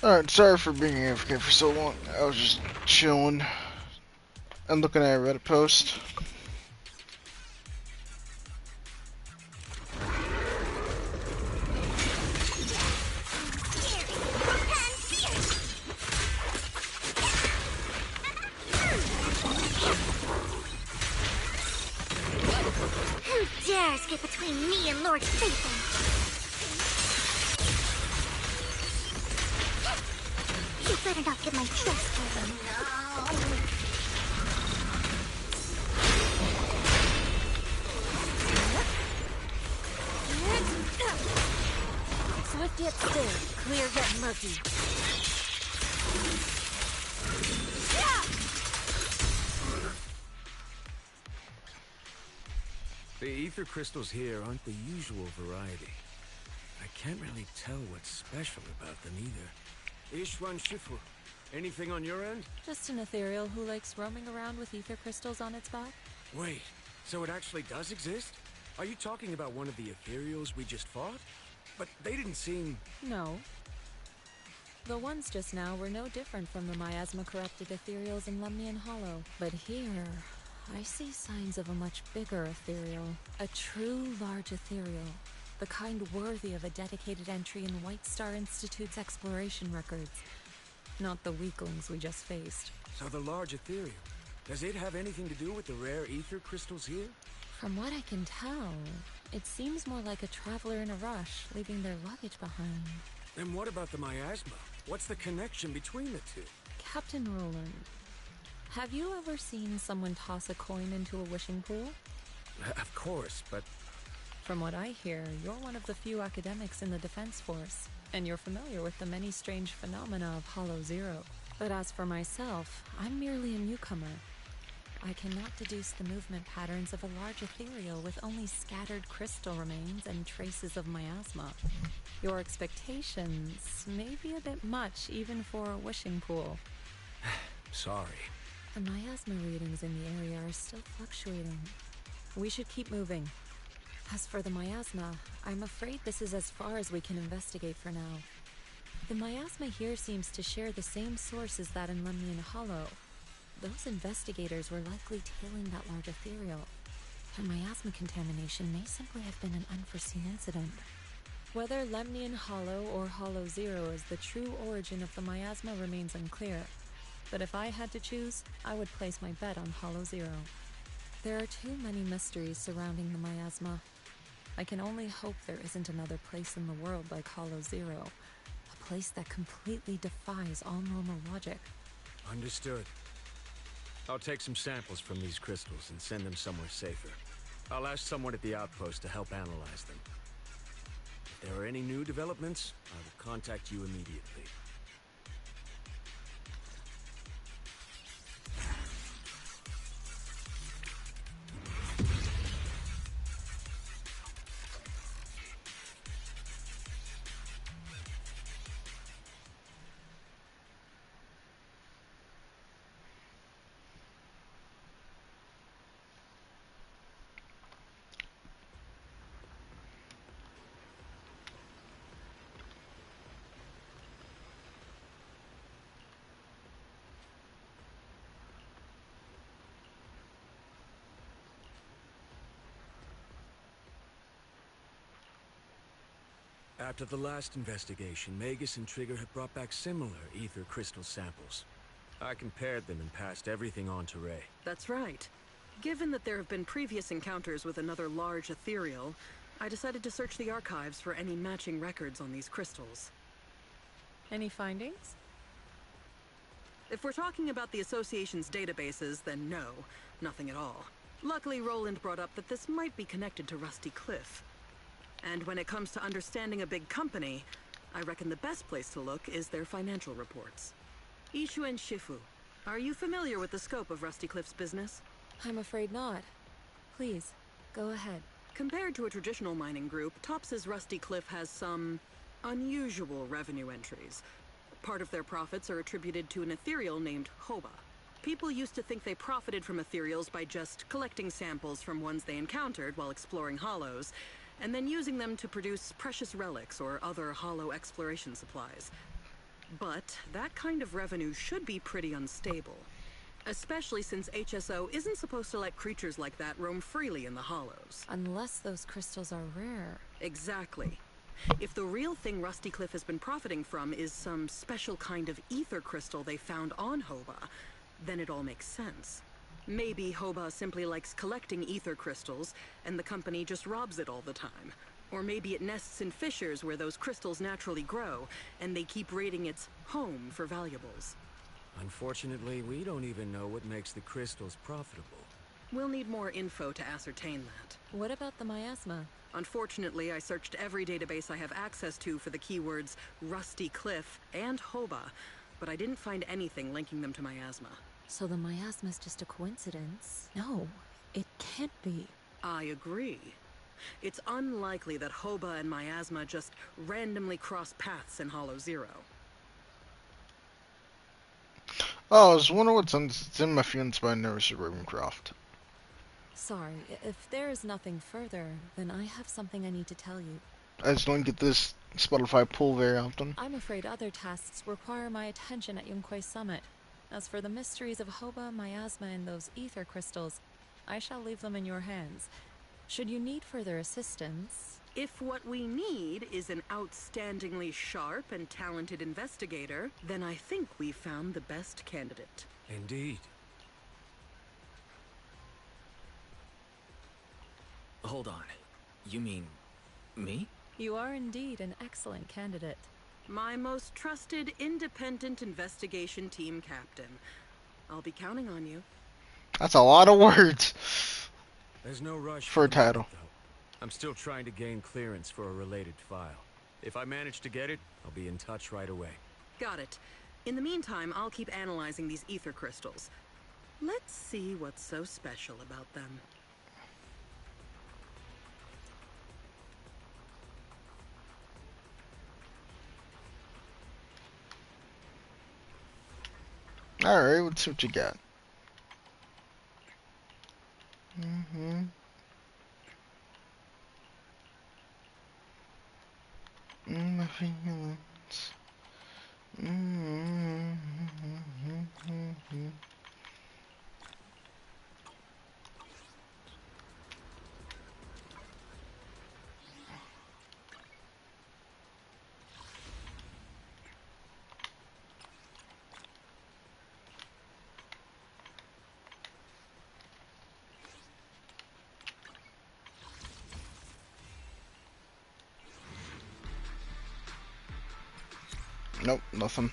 Alright, sorry for being AFK for so long. I was just chilling and looking at a Reddit post. Who dares get between me and Lord Satan? You better not get my dress stolen. Swift yet still, clear yet murky. The ether crystals here aren't the usual variety. I can't really tell what's special about them either. Xuan Shifu, anything on your end? Just an ethereal who likes roaming around with ether crystals on its back. Wait, so it actually does exist? Are you talking about one of the ethereals we just fought? But they didn't seem... No. The ones just now were no different from the miasma-corrupted ethereals in Lemnian Hollow. But here, I see signs of a much bigger ethereal. A true large ethereal. The kind worthy of a dedicated entry in White Star Institute's exploration records. Not the weaklings we just faced. So the large ethereal, does it have anything to do with the rare ether crystals here? From what I can tell, it seems more like a traveler in a rush, leaving their luggage behind. Then what about the miasma? What's the connection between the two? Captain Roland, have you ever seen someone toss a coin into a wishing pool? Of course, but... From what I hear, you're one of the few academics in the Defense Force, and you're familiar with the many strange phenomena of Hollow Zero. But as for myself, I'm merely a newcomer. I cannot deduce the movement patterns of a large ethereal with only scattered crystal remains and traces of miasma. Your expectations may be a bit much even for a wishing pool. Sorry. The miasma readings in the area are still fluctuating. We should keep moving. As for the miasma, I'm afraid this is as far as we can investigate for now. The miasma here seems to share the same source as that in Lemnian Hollow. Those investigators were likely tailing that large ethereal. Their miasma contamination may simply have been an unforeseen incident. Whether Lemnian Hollow or Hollow Zero is the true origin of the miasma remains unclear. But if I had to choose, I would place my bet on Hollow Zero. There are too many mysteries surrounding the miasma. I can only hope there isn't another place in the world like Hollow Zero. A place that completely defies all normal logic. Understood. I'll take some samples from these crystals and send them somewhere safer. I'll ask someone at the outpost to help analyze them. If there are any new developments, I will contact you immediately. After the last investigation, Magus and Trigger had brought back similar ether crystal samples. I compared them and passed everything on to Ray. That's right. Given that there have been previous encounters with another large ethereal, I decided to search the archives for any matching records on these crystals. Any findings? If we're talking about the Association's databases, then no, nothing at all. Luckily, Roland brought up that this might be connected to Rusty Cliff. And when it comes to understanding a big company, I reckon the best place to look is their financial reports. Xuan Shifu, are you familiar with the scope of Rusty Cliff's business? I'm afraid not. Please, go ahead. Compared to a traditional mining group, Tops's Rusty Cliff has some unusual revenue entries. Part of their profits are attributed to an ethereal named Hoba. People used to think they profited from ethereals by just collecting samples from ones they encountered while exploring hollows, and then using them to produce precious relics or other hollow exploration supplies. But that kind of revenue should be pretty unstable. Especially since HSO isn't supposed to let creatures like that roam freely in the hollows. Unless those crystals are rare. Exactly. If the real thing Rusty Cliff has been profiting from is some special kind of ether crystal they found on Hoba, then it all makes sense. Maybe Hoba simply likes collecting ether crystals, and the company just robs it all the time. Or maybe it nests in fissures where those crystals naturally grow, and they keep raiding its home for valuables. Unfortunately, we don't even know what makes the crystals profitable. We'll need more info to ascertain that. What about the miasma? Unfortunately, I searched every database I have access to for the keywords Rusty Cliff and Hoba, but I didn't find anything linking them to miasma. So the miasma's just a coincidence? No, it can't be. I agree. It's unlikely that Hoba and miasma just randomly cross paths in Hollow Zero. Oh, I was wondering what's in my feelings by Nurse Ravencroft. Sorry, if there is nothing further, then I have something I need to tell you. I just don't get this Spotify pull very often. I'm afraid other tasks require my attention at Yunquay Summit. As for the mysteries of Hoba, miasma, and those ether crystals, I shall leave them in your hands. Should you need further assistance... If what we need is an outstandingly sharp and talented investigator, then I think we've found the best candidate. Indeed. Hold on. You mean me? You are indeed an excellent candidate. My most trusted independent investigation team captain. I'll be counting on you. That's a lot of words There's no rush for a the title. moment, though. I'm still trying to gain clearance for a related file. If I manage to get it, I'll be in touch right away. Got it. In the meantime, I'll keep analyzing these ether crystals. Let's see what's so special about them. Alright, let's see what you got. My feelings. Nope, nothing.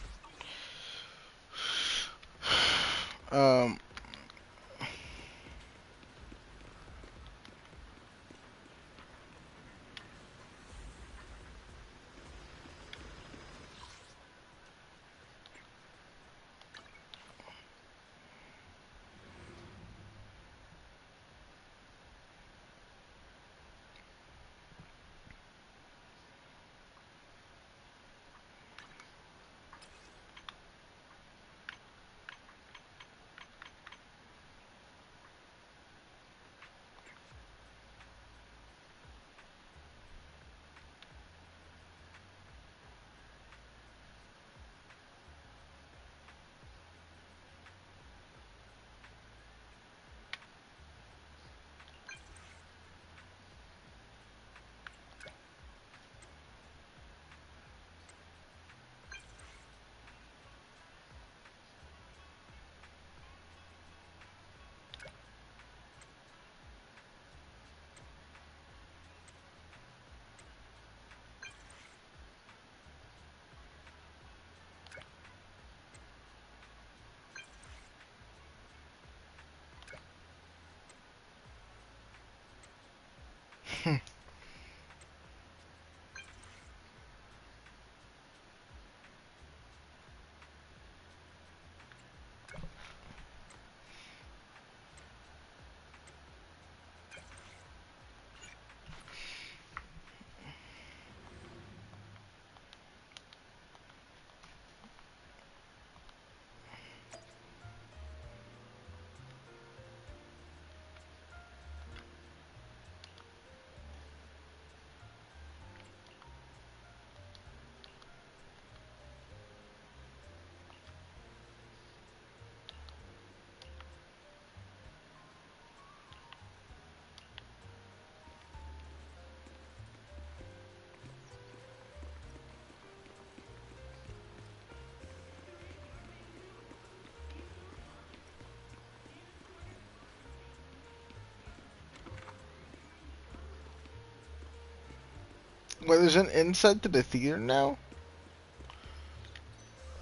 Wait, there's an inside to the theater now?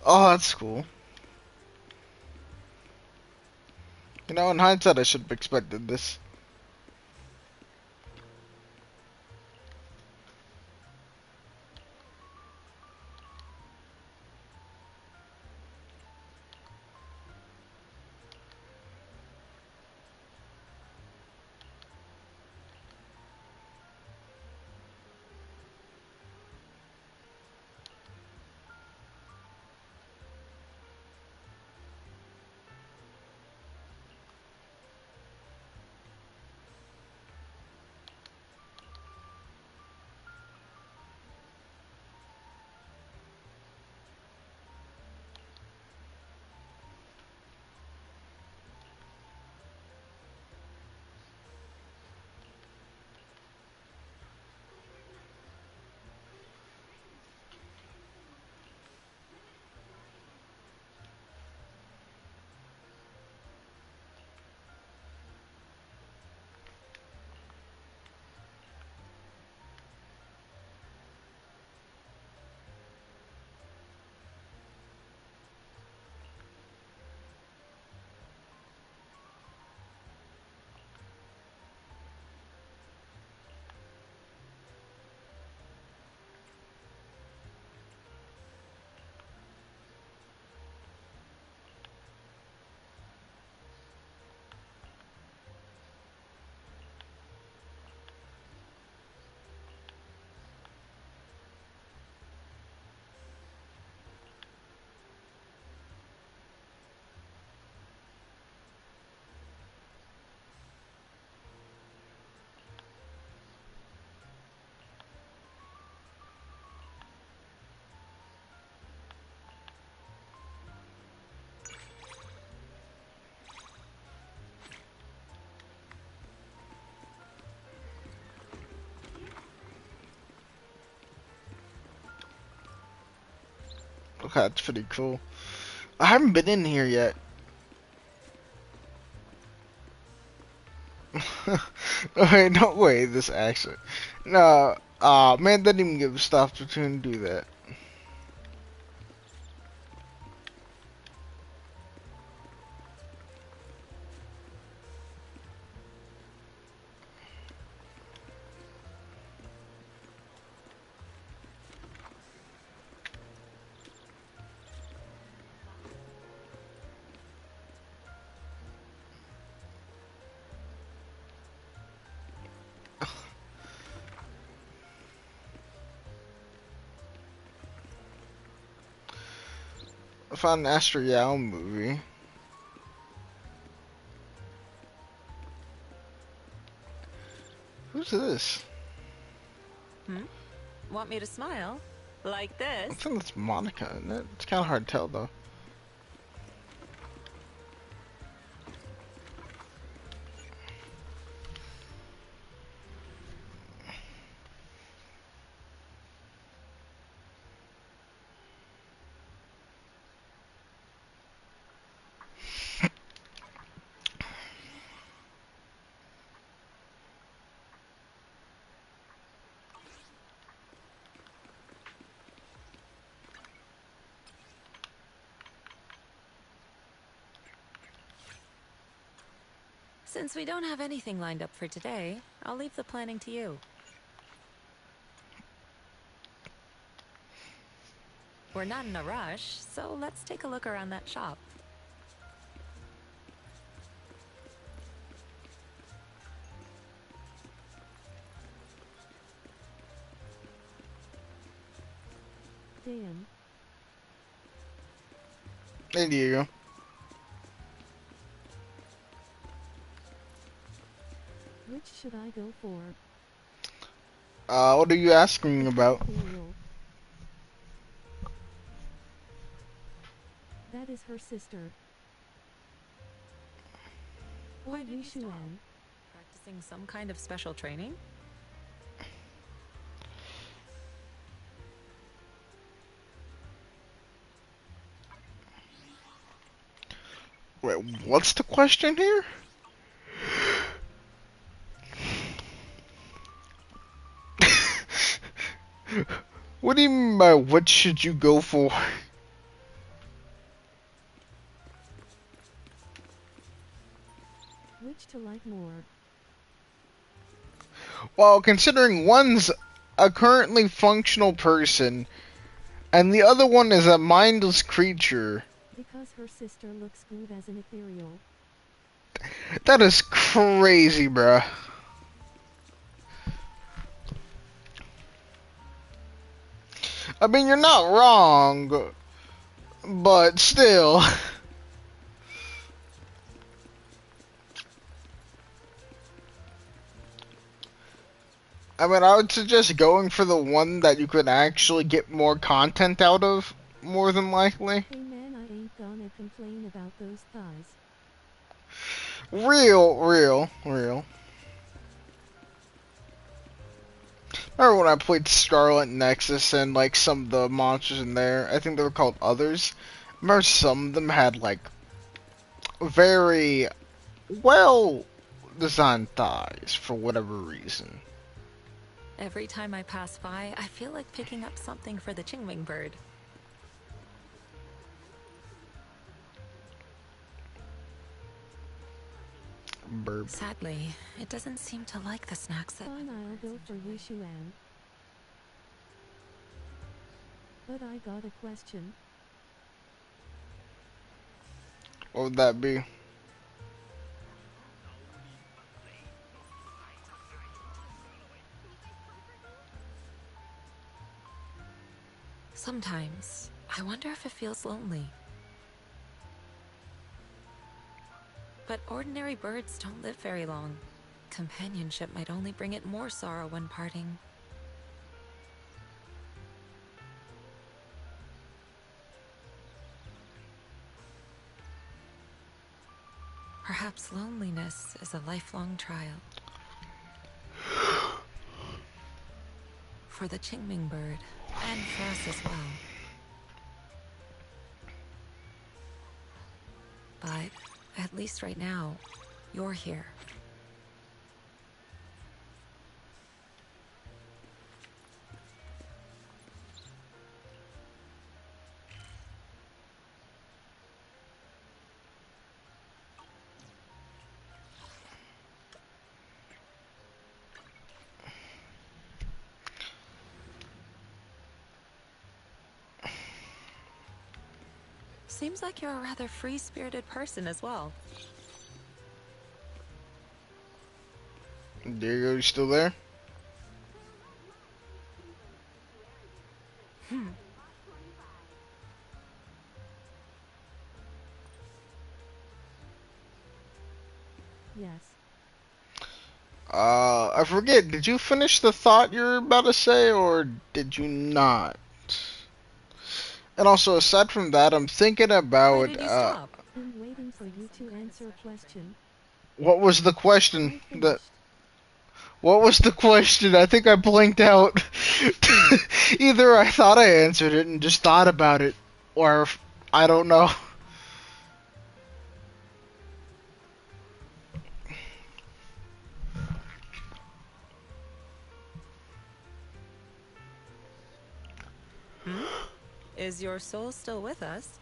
Oh, that's cool. You know, in hindsight, I should have expected this. Okay, that's pretty cool. I haven't been in here yet. Okay, no way, this actually. No, man didn't even give us the opportunity to do that. I found an Astro Yao movie. Who's this? Want me to smile? Like I this? think that's Monica, isn't it? It's kind of hard to tell, though. Since we don't have anything lined up for today, I'll leave the planning to you. We're not in a rush, so let's take a look around that shop. Dan. Hey, Diego. Which should I go for? What are you asking about? That is her sister. Why did you Xuan? Practicing some kind of special training? Wait, what's the question here? What do you mean by what should you go for? Which to like more? Well, considering one's a currently functional person, and the other one is a mindless creature. Because her sister looks good as an ethereal. That is crazy, bruh. I mean, you're not wrong, but still. I mean, I would suggest going for the one that you could actually get more content out of, more than likely. Hey man, I ain't gonna complain about those thighs. Real. Remember when I played Scarlet Nexus and like some of the monsters in there, I think they were called Others. I remember some of them had like very well designed thighs for whatever reason. Every time I pass by, I feel like picking up something for the Qingming bird. Burp. Sadly, it doesn't seem to like the snacks that... Fine, I'll go for you, Xuan. But I got a question. What would that be? Sometimes, I wonder if it feels lonely. But ordinary birds don't live very long. Companionship might only bring it more sorrow when parting. Perhaps loneliness is a lifelong trial. For the Qingming bird, and for us as well. But at least right now, you're here. Seems like you're a rather free-spirited person as well. Diego, you still there? Yes. I forget, did you finish the thought you were about to say, or did you not? And also, aside from that, I'm thinking about, Why did you stop? I'm waiting for you to answer a question. What was the question? I finished. What was the question? I think I blinked out. Either I thought I answered it and just thought about it, or I don't know. Is your soul still with us?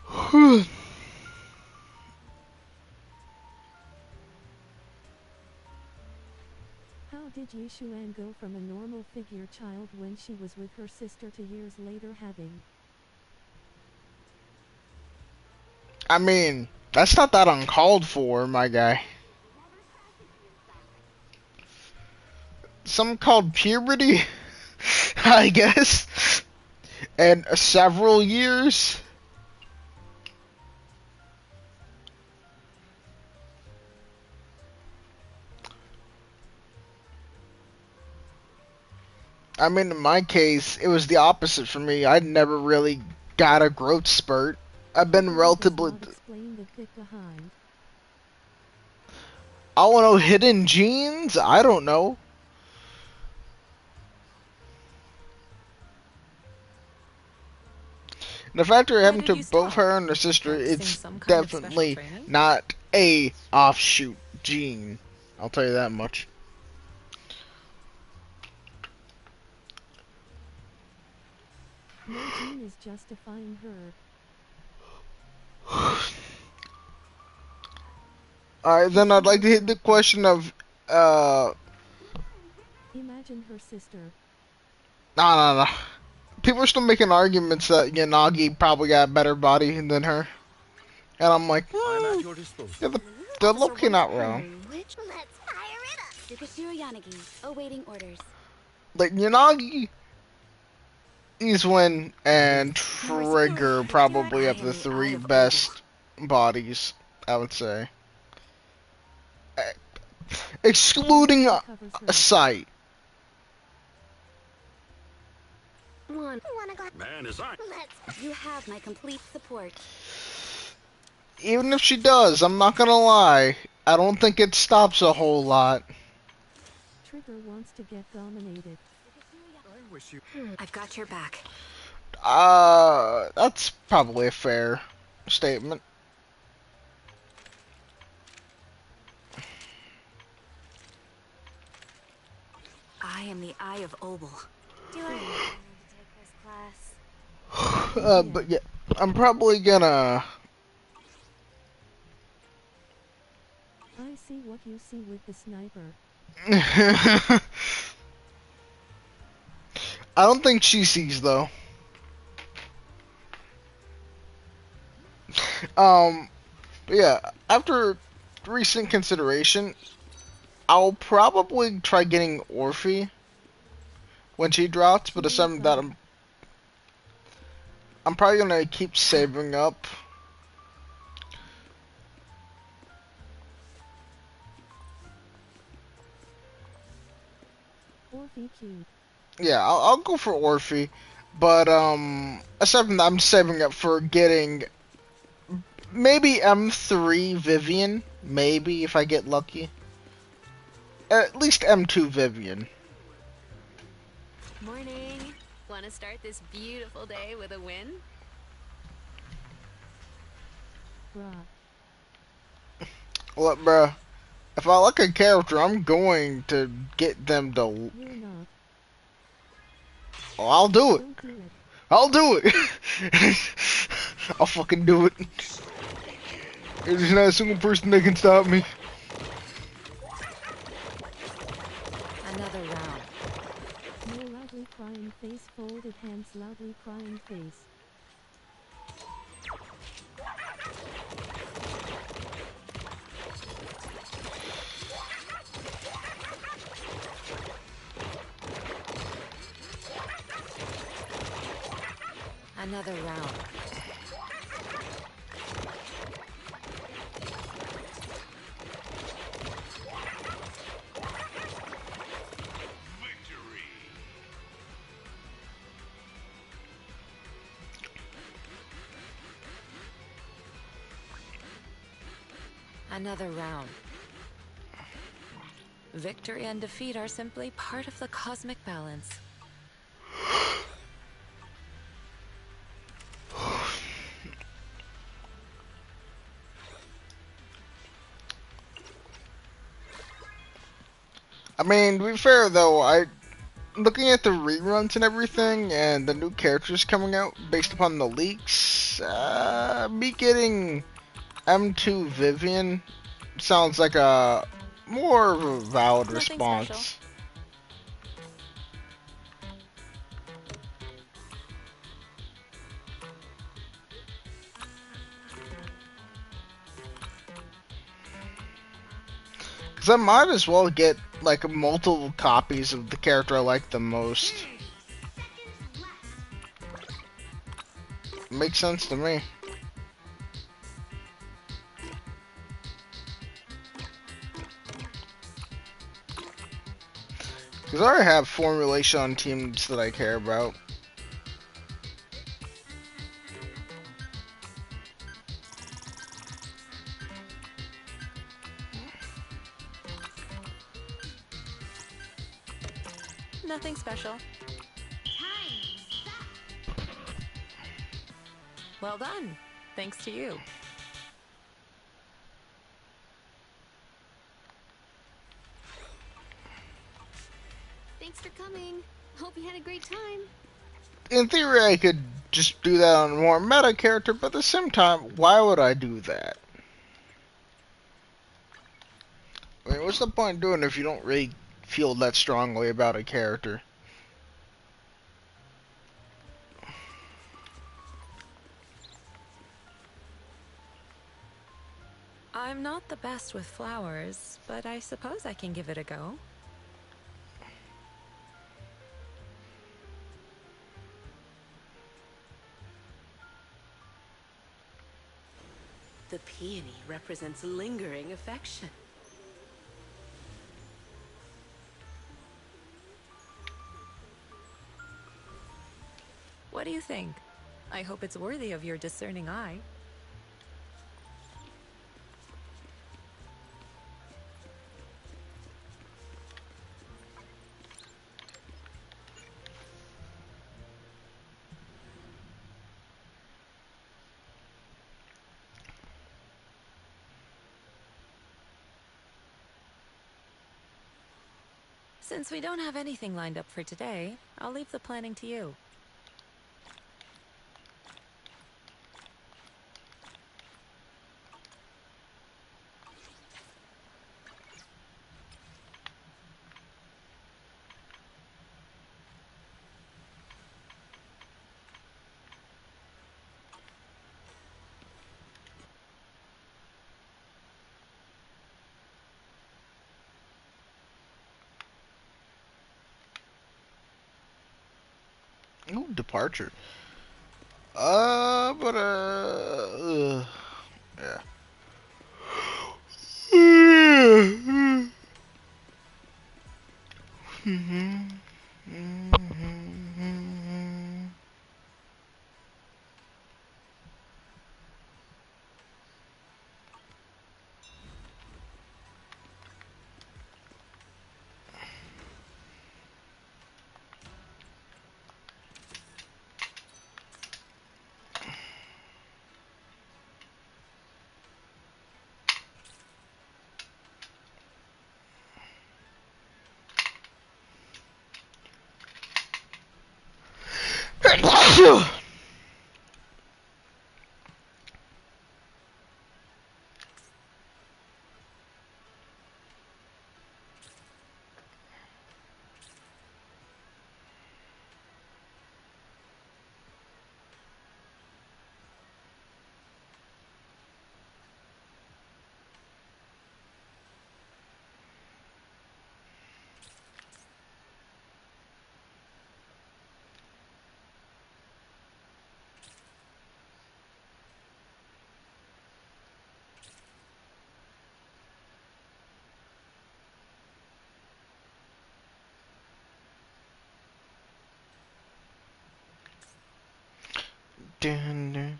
How did Xuan go from a normal figure child when she was with her sister to years later having... I mean, that's not that uncalled for, my guy. Something called puberty, I guess. And several years. I mean, in my case, it was the opposite for me. I never really got a growth spurt. I've been relatively... Explain the bit behind. I don't know, hidden genes? I don't know. The fact we're having to both her and her sister, it's definitely not a offshoot gene. I'll tell you that much. No gene is justifying her. Alright, then I'd like to hit the question of, Imagine her sister. no. People are still making arguments that Yanagi probably got a better body than her. And I'm like, I'm at your disposal. yeah, they're low-key not wrong. Let's fire it up. ZZzero Yanagi, awaiting orders. Like, Yanagi, Xuan, and Trigger probably have the three best bodies, I would say. Excluding a sight. Man, is I. You have my complete support. Even if she does, I'm not gonna lie, I don't think it stops a whole lot. Trigger wants to get dominated. I wish you. I've got your back. That's probably a fair statement. I am the Eye of Obel. Do I need to take this class? But yeah, I'm probably gonna. I see what you see with the sniper. I don't think she sees though. But yeah, after recent consideration, I'll probably try getting Orphe when she drops, but it's something that I'm probably gonna keep saving up. Orphe cute. Yeah, I'll go for Orphe, but aside from that, I'm saving up for getting maybe M3 Vivian, maybe if I get lucky. At least M2 Vivian. Morning. Want to start this beautiful day with a win? Bruh. Look, bruh, if I like a character, I'm going to get them to. You're not. Oh, I'll do it. Don't do it. I'll do it. I'll fucking do it. There's not a single person that can stop me. Another round. No loudly crying face, folded hands, loudly crying face. Another round. Another round. Victory and defeat are simply part of the cosmic balance. I mean, to be fair though, looking at the reruns and everything, and the new characters coming out based upon the leaks, me getting M2 Vivian sounds like a more of a valid Nothing response. special. Cause I might as well get like multiple copies of the character I like the most. Makes sense to me. Cause I already have formulation on teams that I care about. Nothing special. Well done. Thanks to you. Thanks for coming. Hope you had a great time. in theory, I could just do that on a more meta character, but at the same time, why would I do that? I mean, what's the point of doing it if you don't really feel that strongly about a character? I'm not the best with flowers, but I suppose I can give it a go. The peony represents lingering affection. What do you think? I hope it's worthy of your discerning eye. Since we don't have anything lined up for today, I'll leave the planning to you. Ooh, departure. Yeah. Dun, dun,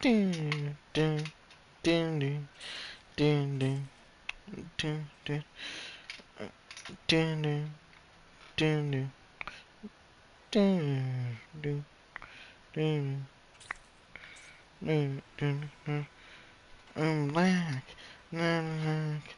dun, dun, dun, dun, dun, dun, dun, dun, dun, dun, dun, dun, dun, dun, dun, dun, dun. I'm black. I'm black.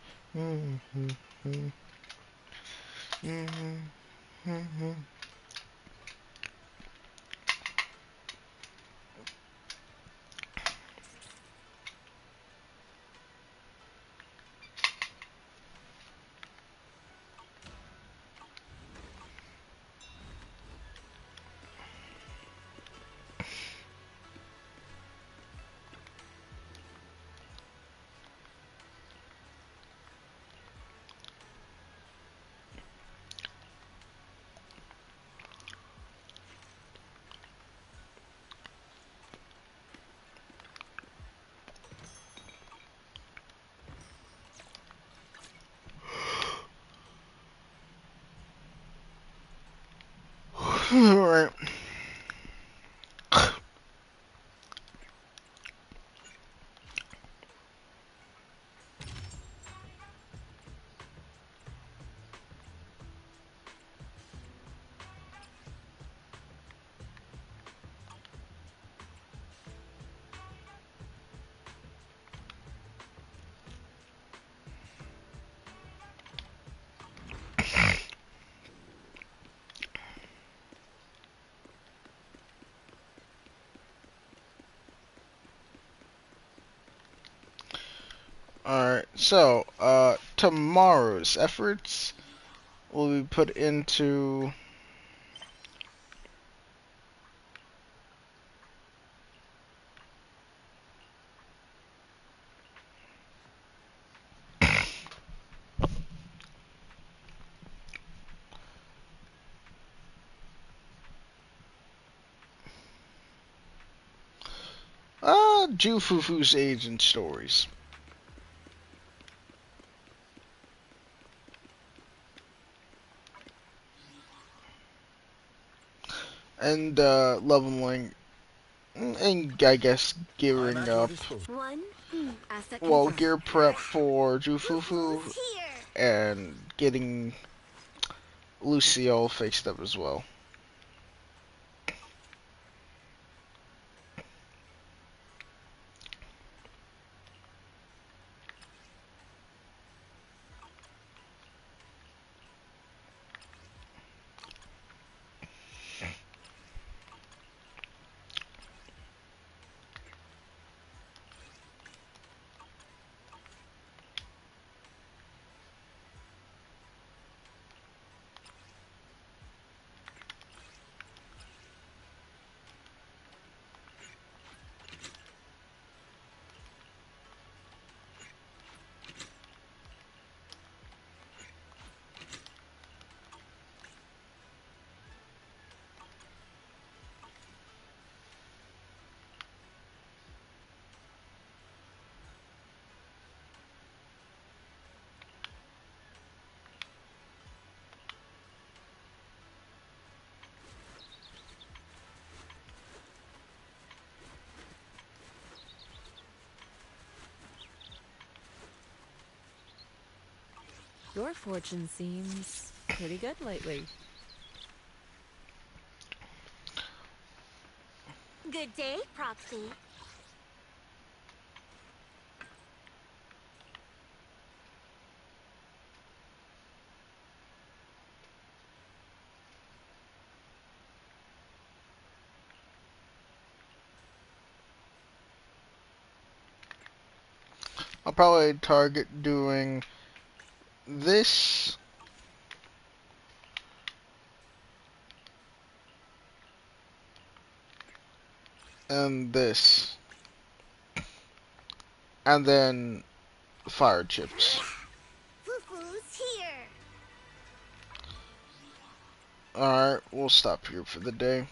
Alright. Alright, so, tomorrow's efforts will be put into Jufufu's age and stories. And, leveling, and I guess gearing up. Well, gear prep for Jufufu and getting Luciole fixed up as well. Your fortune seems pretty good lately. Good day, Proxy. I'll probably target doing this and this, and then fire chips. Fufu's here. Alright, we'll stop here for the day.